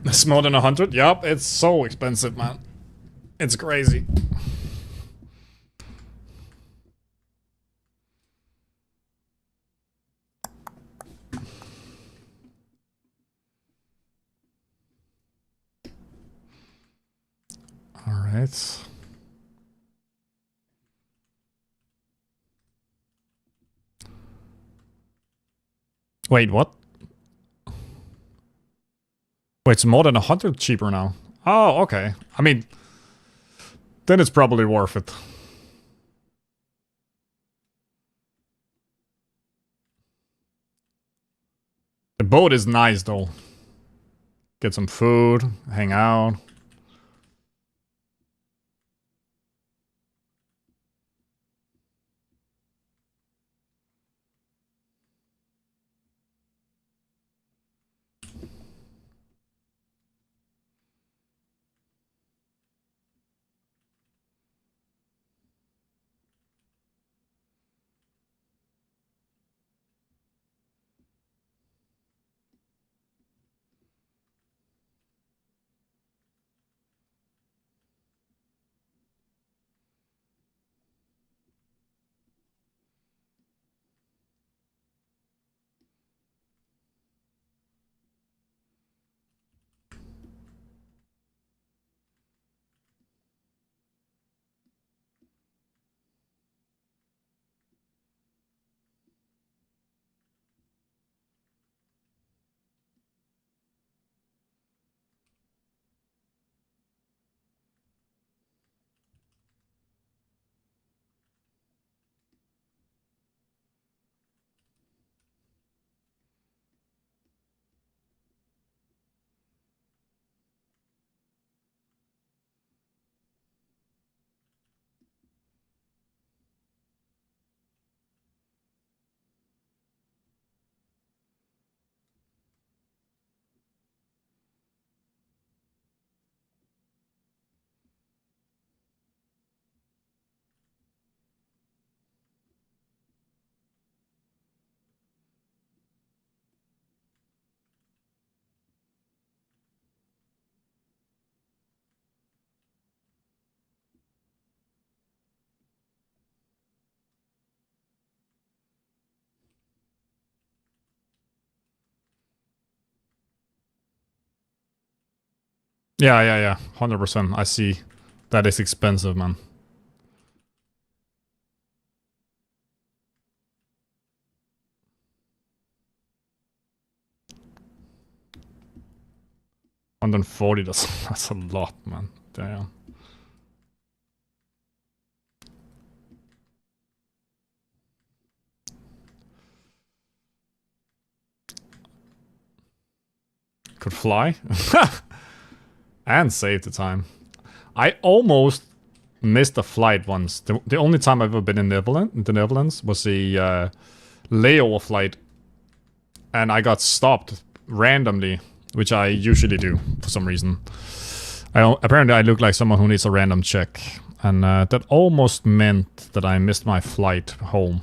It's more than 100? Yup, it's so expensive, man. It's crazy. Alright. Wait, what? Wait, it's more than 100 cheaper now. Oh, okay. I mean, then it's probably worth it. The boat is nice though. Get some food, hang out. Yeah. 100%. I see. That is expensive, man. $140, that's a lot, man. Damn. Could fly. And save the time. I almost missed a flight once. The only time I've ever been in the Netherlands was a layover flight. And I got stopped randomly, which I usually do for some reason. Apparently I look like someone who needs a random check. And that almost meant that I missed my flight home.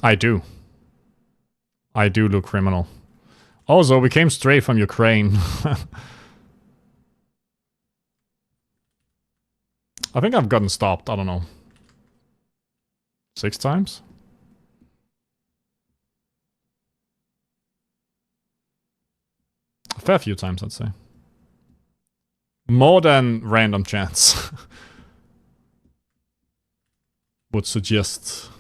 I do. I do look criminal. Also, we came straight from Ukraine. I think I've gotten stopped, I don't know. 6 times? A fair few times, I'd say. More than random chance. Would suggest.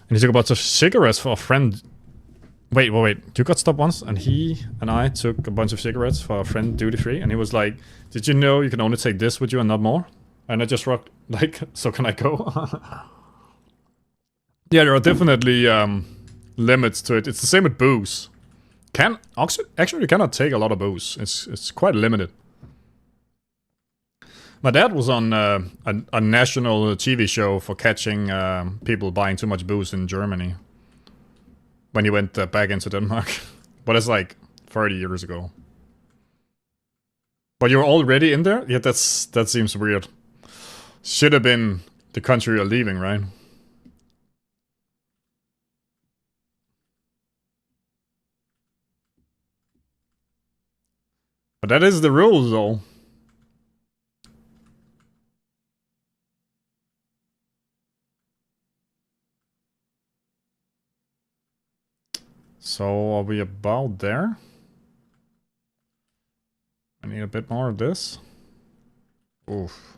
And he took a bunch of cigarettes for a friend. Wait. You got stopped once, and he and I took a bunch of cigarettes for a friend duty free, and he was like, "Did you know you can only take this with you and not more?" And I just rocked, like, so can I go? Yeah, there are definitely limits to it. It's the same with booze. Actually, you cannot take a lot of booze. It's quite limited. My dad was on a national TV show for catching people buying too much booze in Germany when he went back into Denmark. But it's like 30 years ago. But you're already in there? Yeah, that seems weird. Should have been the country you're leaving, right? But that is the rules, though. So are we about there? I need a bit more of this. Oof.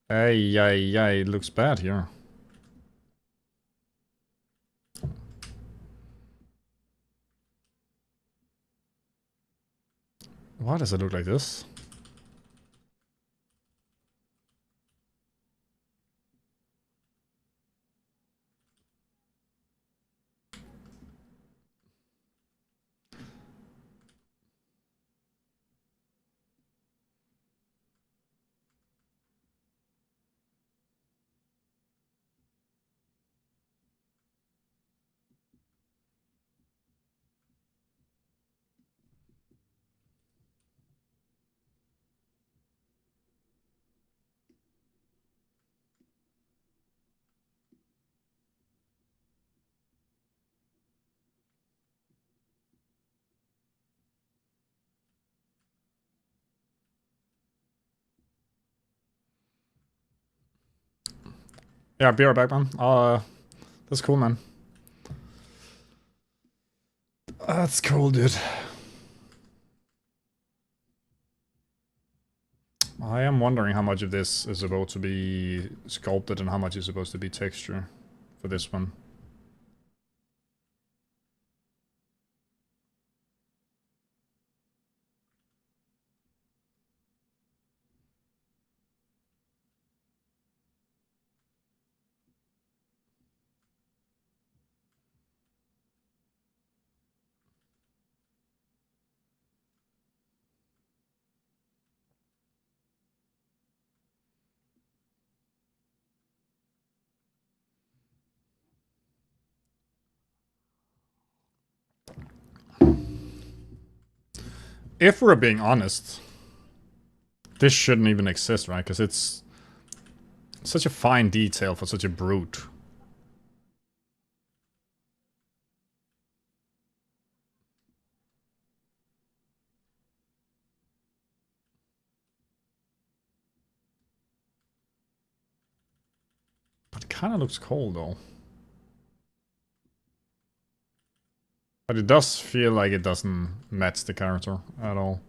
Ay, ay, ay, it looks bad here. Why does it look like this? Yeah, be right back, man. That's cool, man. That's cool, dude. I am wondering how much of this is supposed to be sculpted and how much is supposed to be texture for this one. If we're being honest, this shouldn't even exist, right? Because it's such a fine detail for such a brute. But it kind of looks cool, though. But it does feel like it doesn't match the character at all.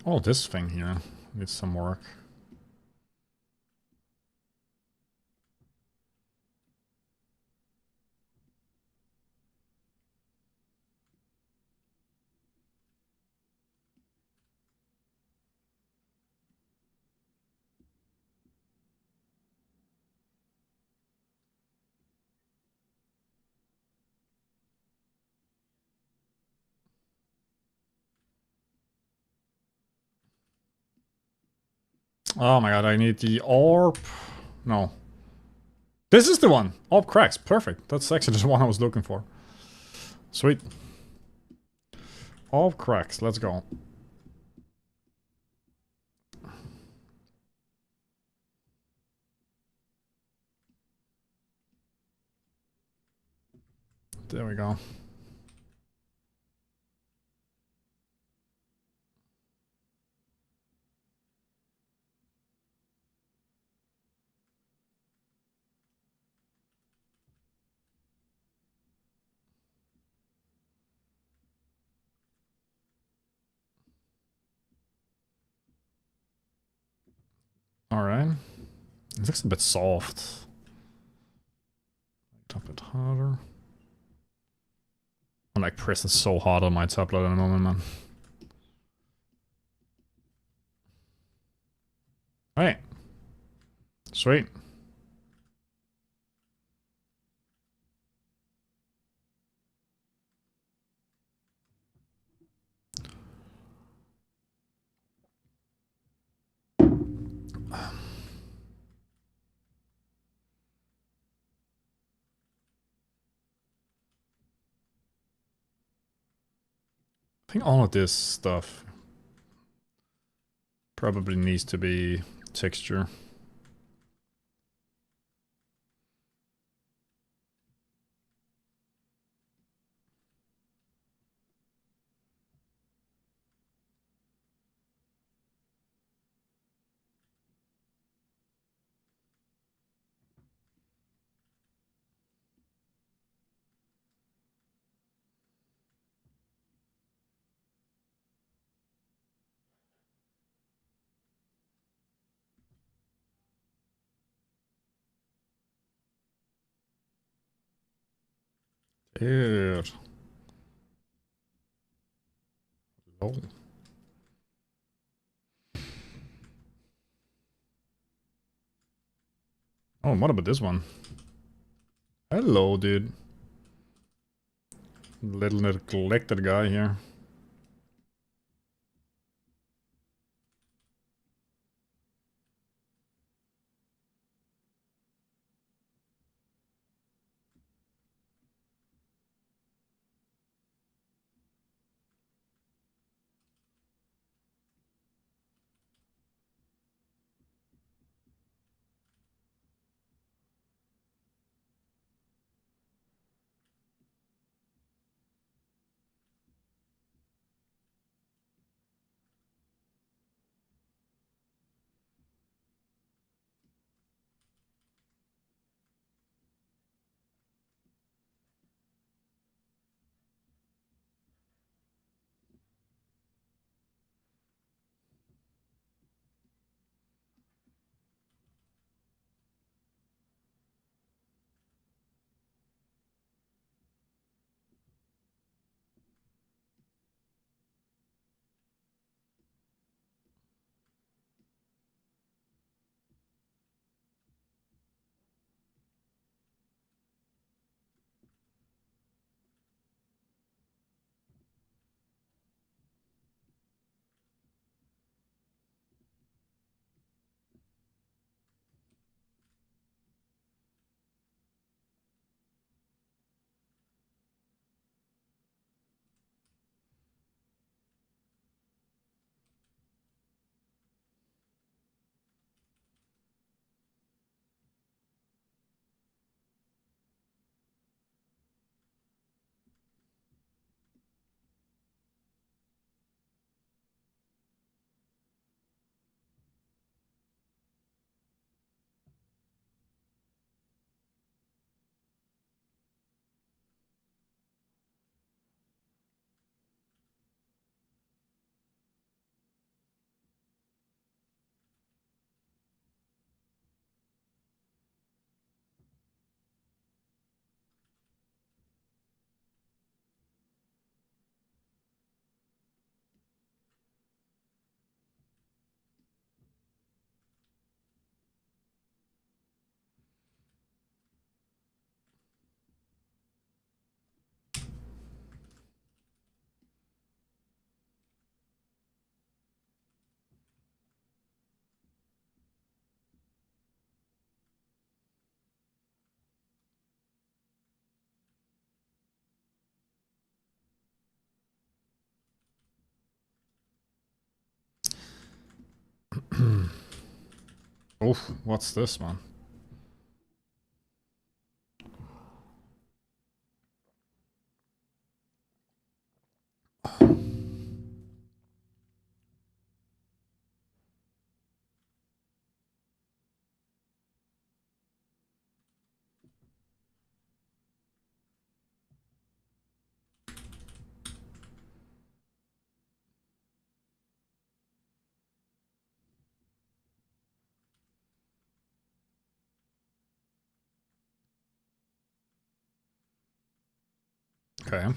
Oh, this thing here needs some work. Oh my god, I need the orb. No. This is the one! Orb cracks, perfect. That's actually the one I was looking for. Sweet. Orb cracks, let's go. There we go. Alright. It looks a bit soft. A bit harder. I'm like pressing so hard on my tablet at the moment, man. Alright. Sweet. I think all of this stuff probably needs to be texture. Dude. Oh. Oh, what about this one? Hello, dude. Little neglected guy here. Oof, what's this, man? Okay.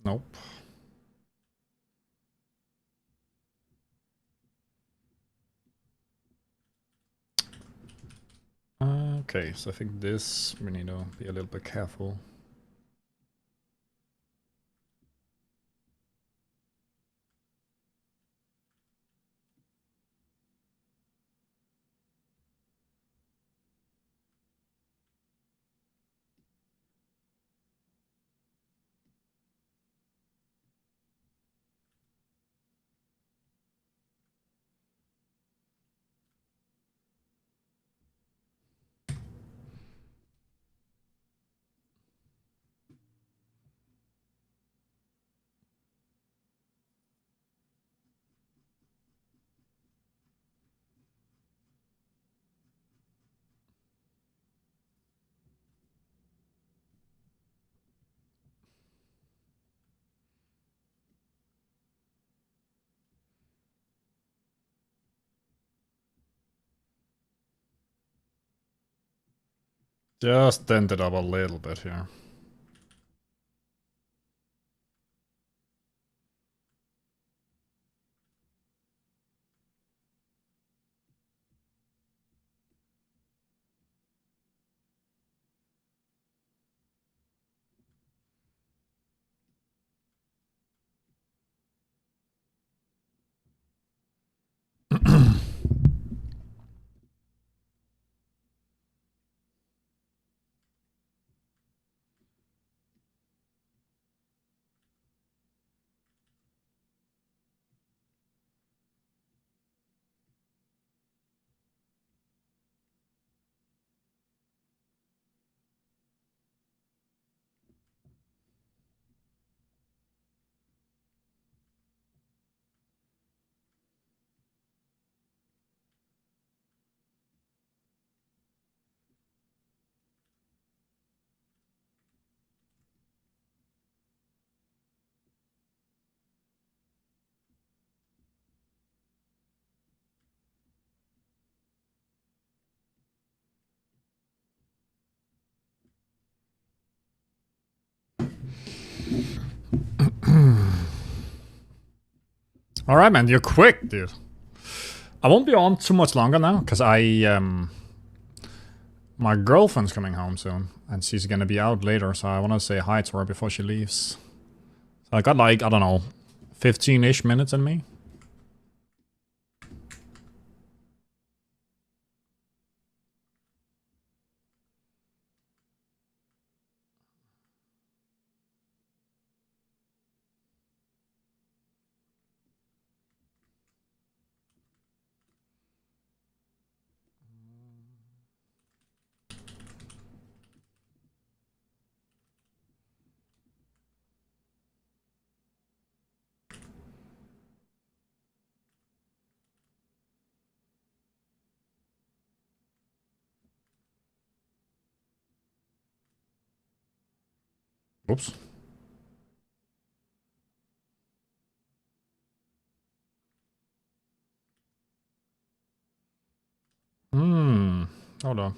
Nope. Okay, so I think this we need to be a little bit careful. Just dent it up a little bit here. Alright, man, you're quick, dude. I won't be on too much longer now, because my girlfriend's coming home soon, and she's gonna be out later, so I want to say hi to her before she leaves. So I got like, I don't know, 15-ish minutes in me. Oops. Hold on.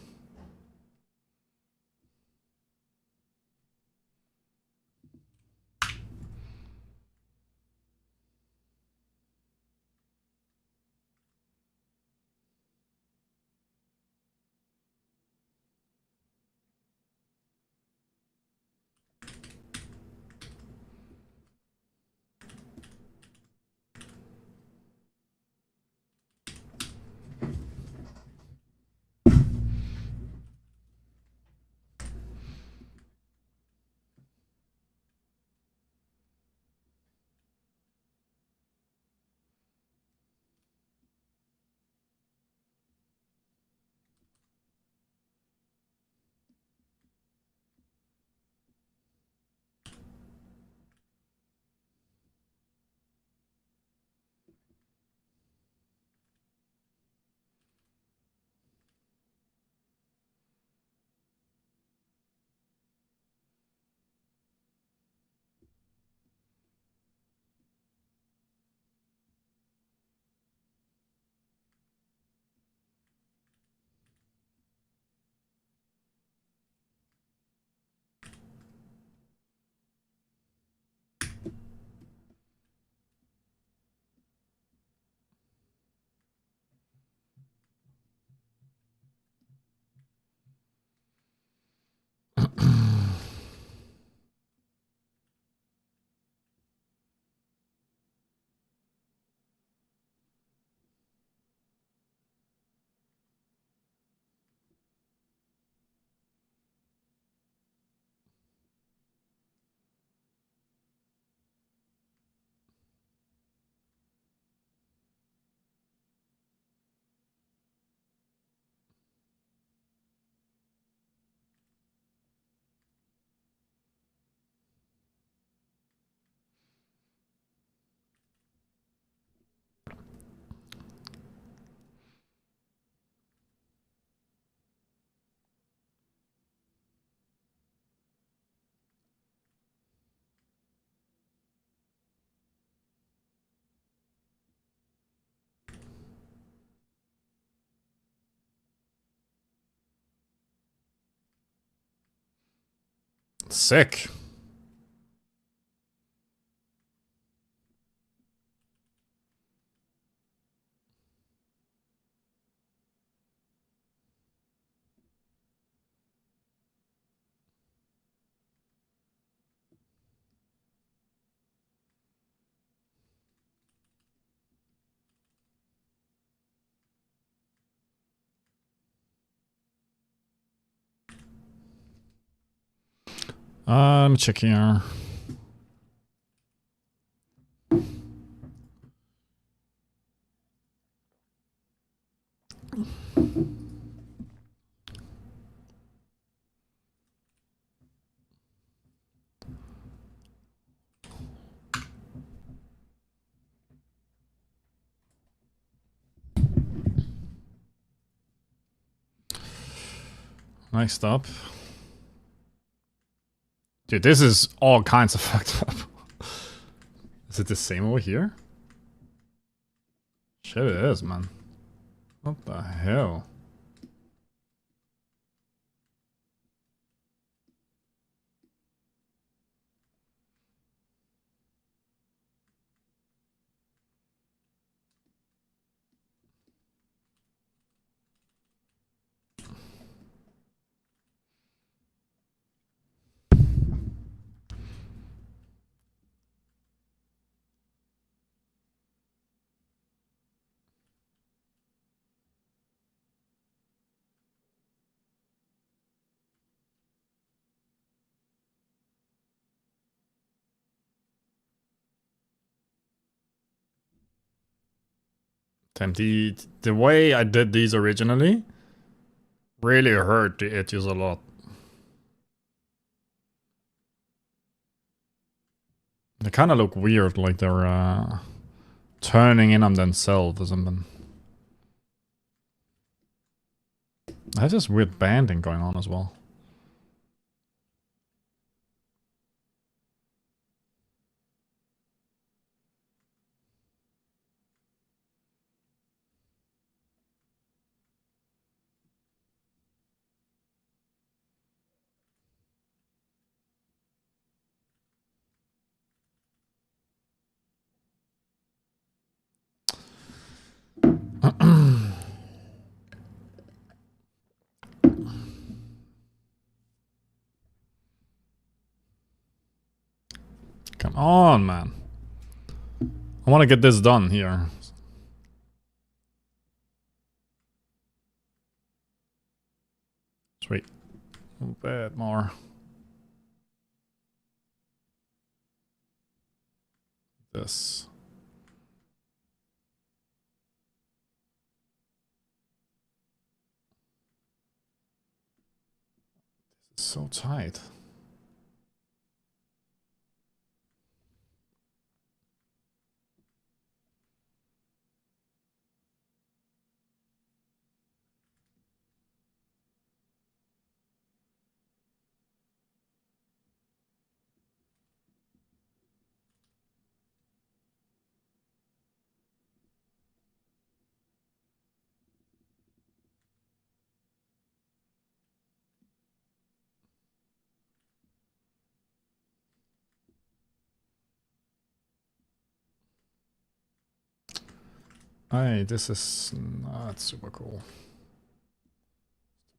Sick. Let me check here. Next up. Dude, this is all kinds of fucked up. Is it the same over here? Shit, it is, man. What the hell? Damn, the way I did these originally really hurt the edges a lot. They kind of look weird, like they're turning in on themselves or something. I have this weird banding going on as well. Come on, man. I want to get this done here. Sweet. A bit more. This. This is so tight. Hey, this is not super cool.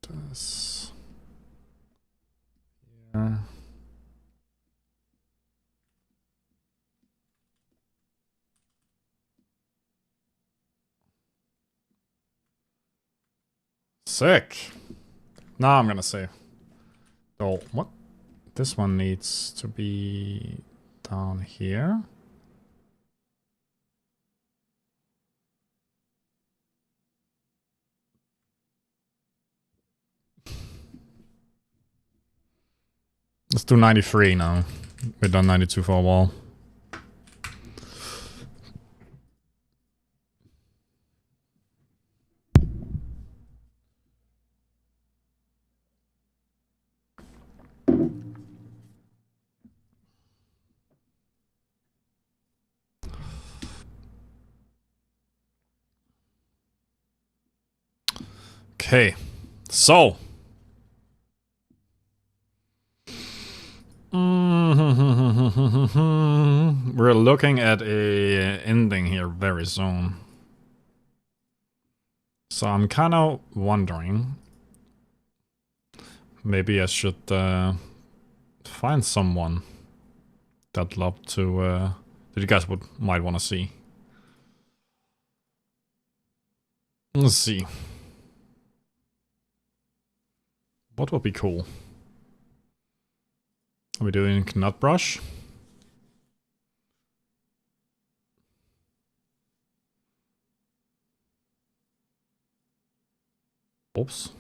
This. Yeah. Sick. Now I'm gonna save. Oh, what? This one needs to be down here. Let's do 93 now. We've done 92 for a while. Okay, so We're looking at a ending here very soon. So I'm kind of wondering, maybe I should find someone that'd love to that you guys might want to see. Let's see. What would be cool? Are we doing Nutbrush? Oops.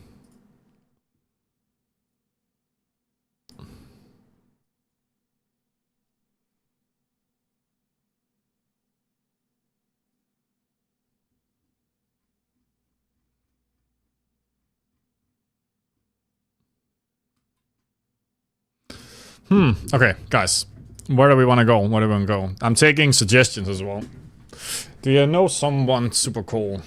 Okay, guys. Where do we want to go? Where do we want to go? I'm taking suggestions as well. Do you know someone super cool?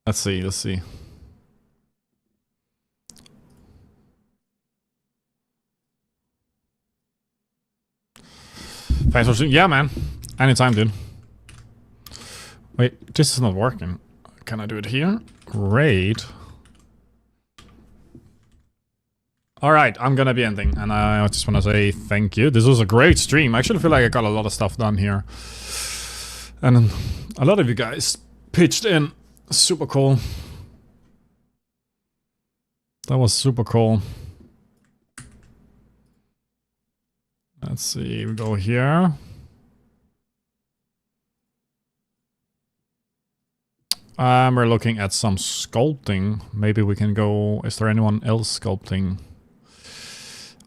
Let's see, let's see. Thanks for yeah, man. Anytime, dude. Wait, this is not working. Can I do it here? Great. Alright, I'm gonna be ending, and I just wanna say thank you. This was a great stream. I actually feel like I got a lot of stuff done here. And a lot of you guys pitched in. Super cool. That was super cool. Let's see, we go here. We're looking at some sculpting. Maybe we can go... Is there anyone else sculpting?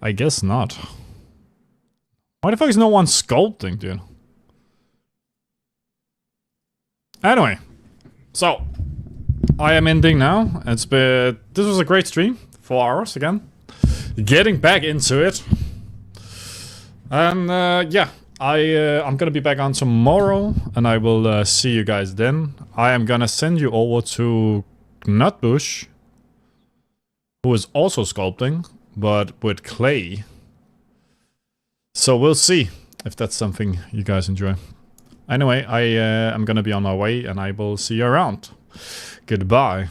I guess not. Why the fuck is no one sculpting, dude? Anyway. So, I am ending now. This was a great stream. 4 hours again. Getting back into it. And yeah, I'm gonna be back on tomorrow, and I will see you guys then. I am gonna send you over to Nutbush, who is also sculpting, but with clay. So we'll see if that's something you guys enjoy. Anyway, I'm gonna be on my way, and I will see you around. Goodbye.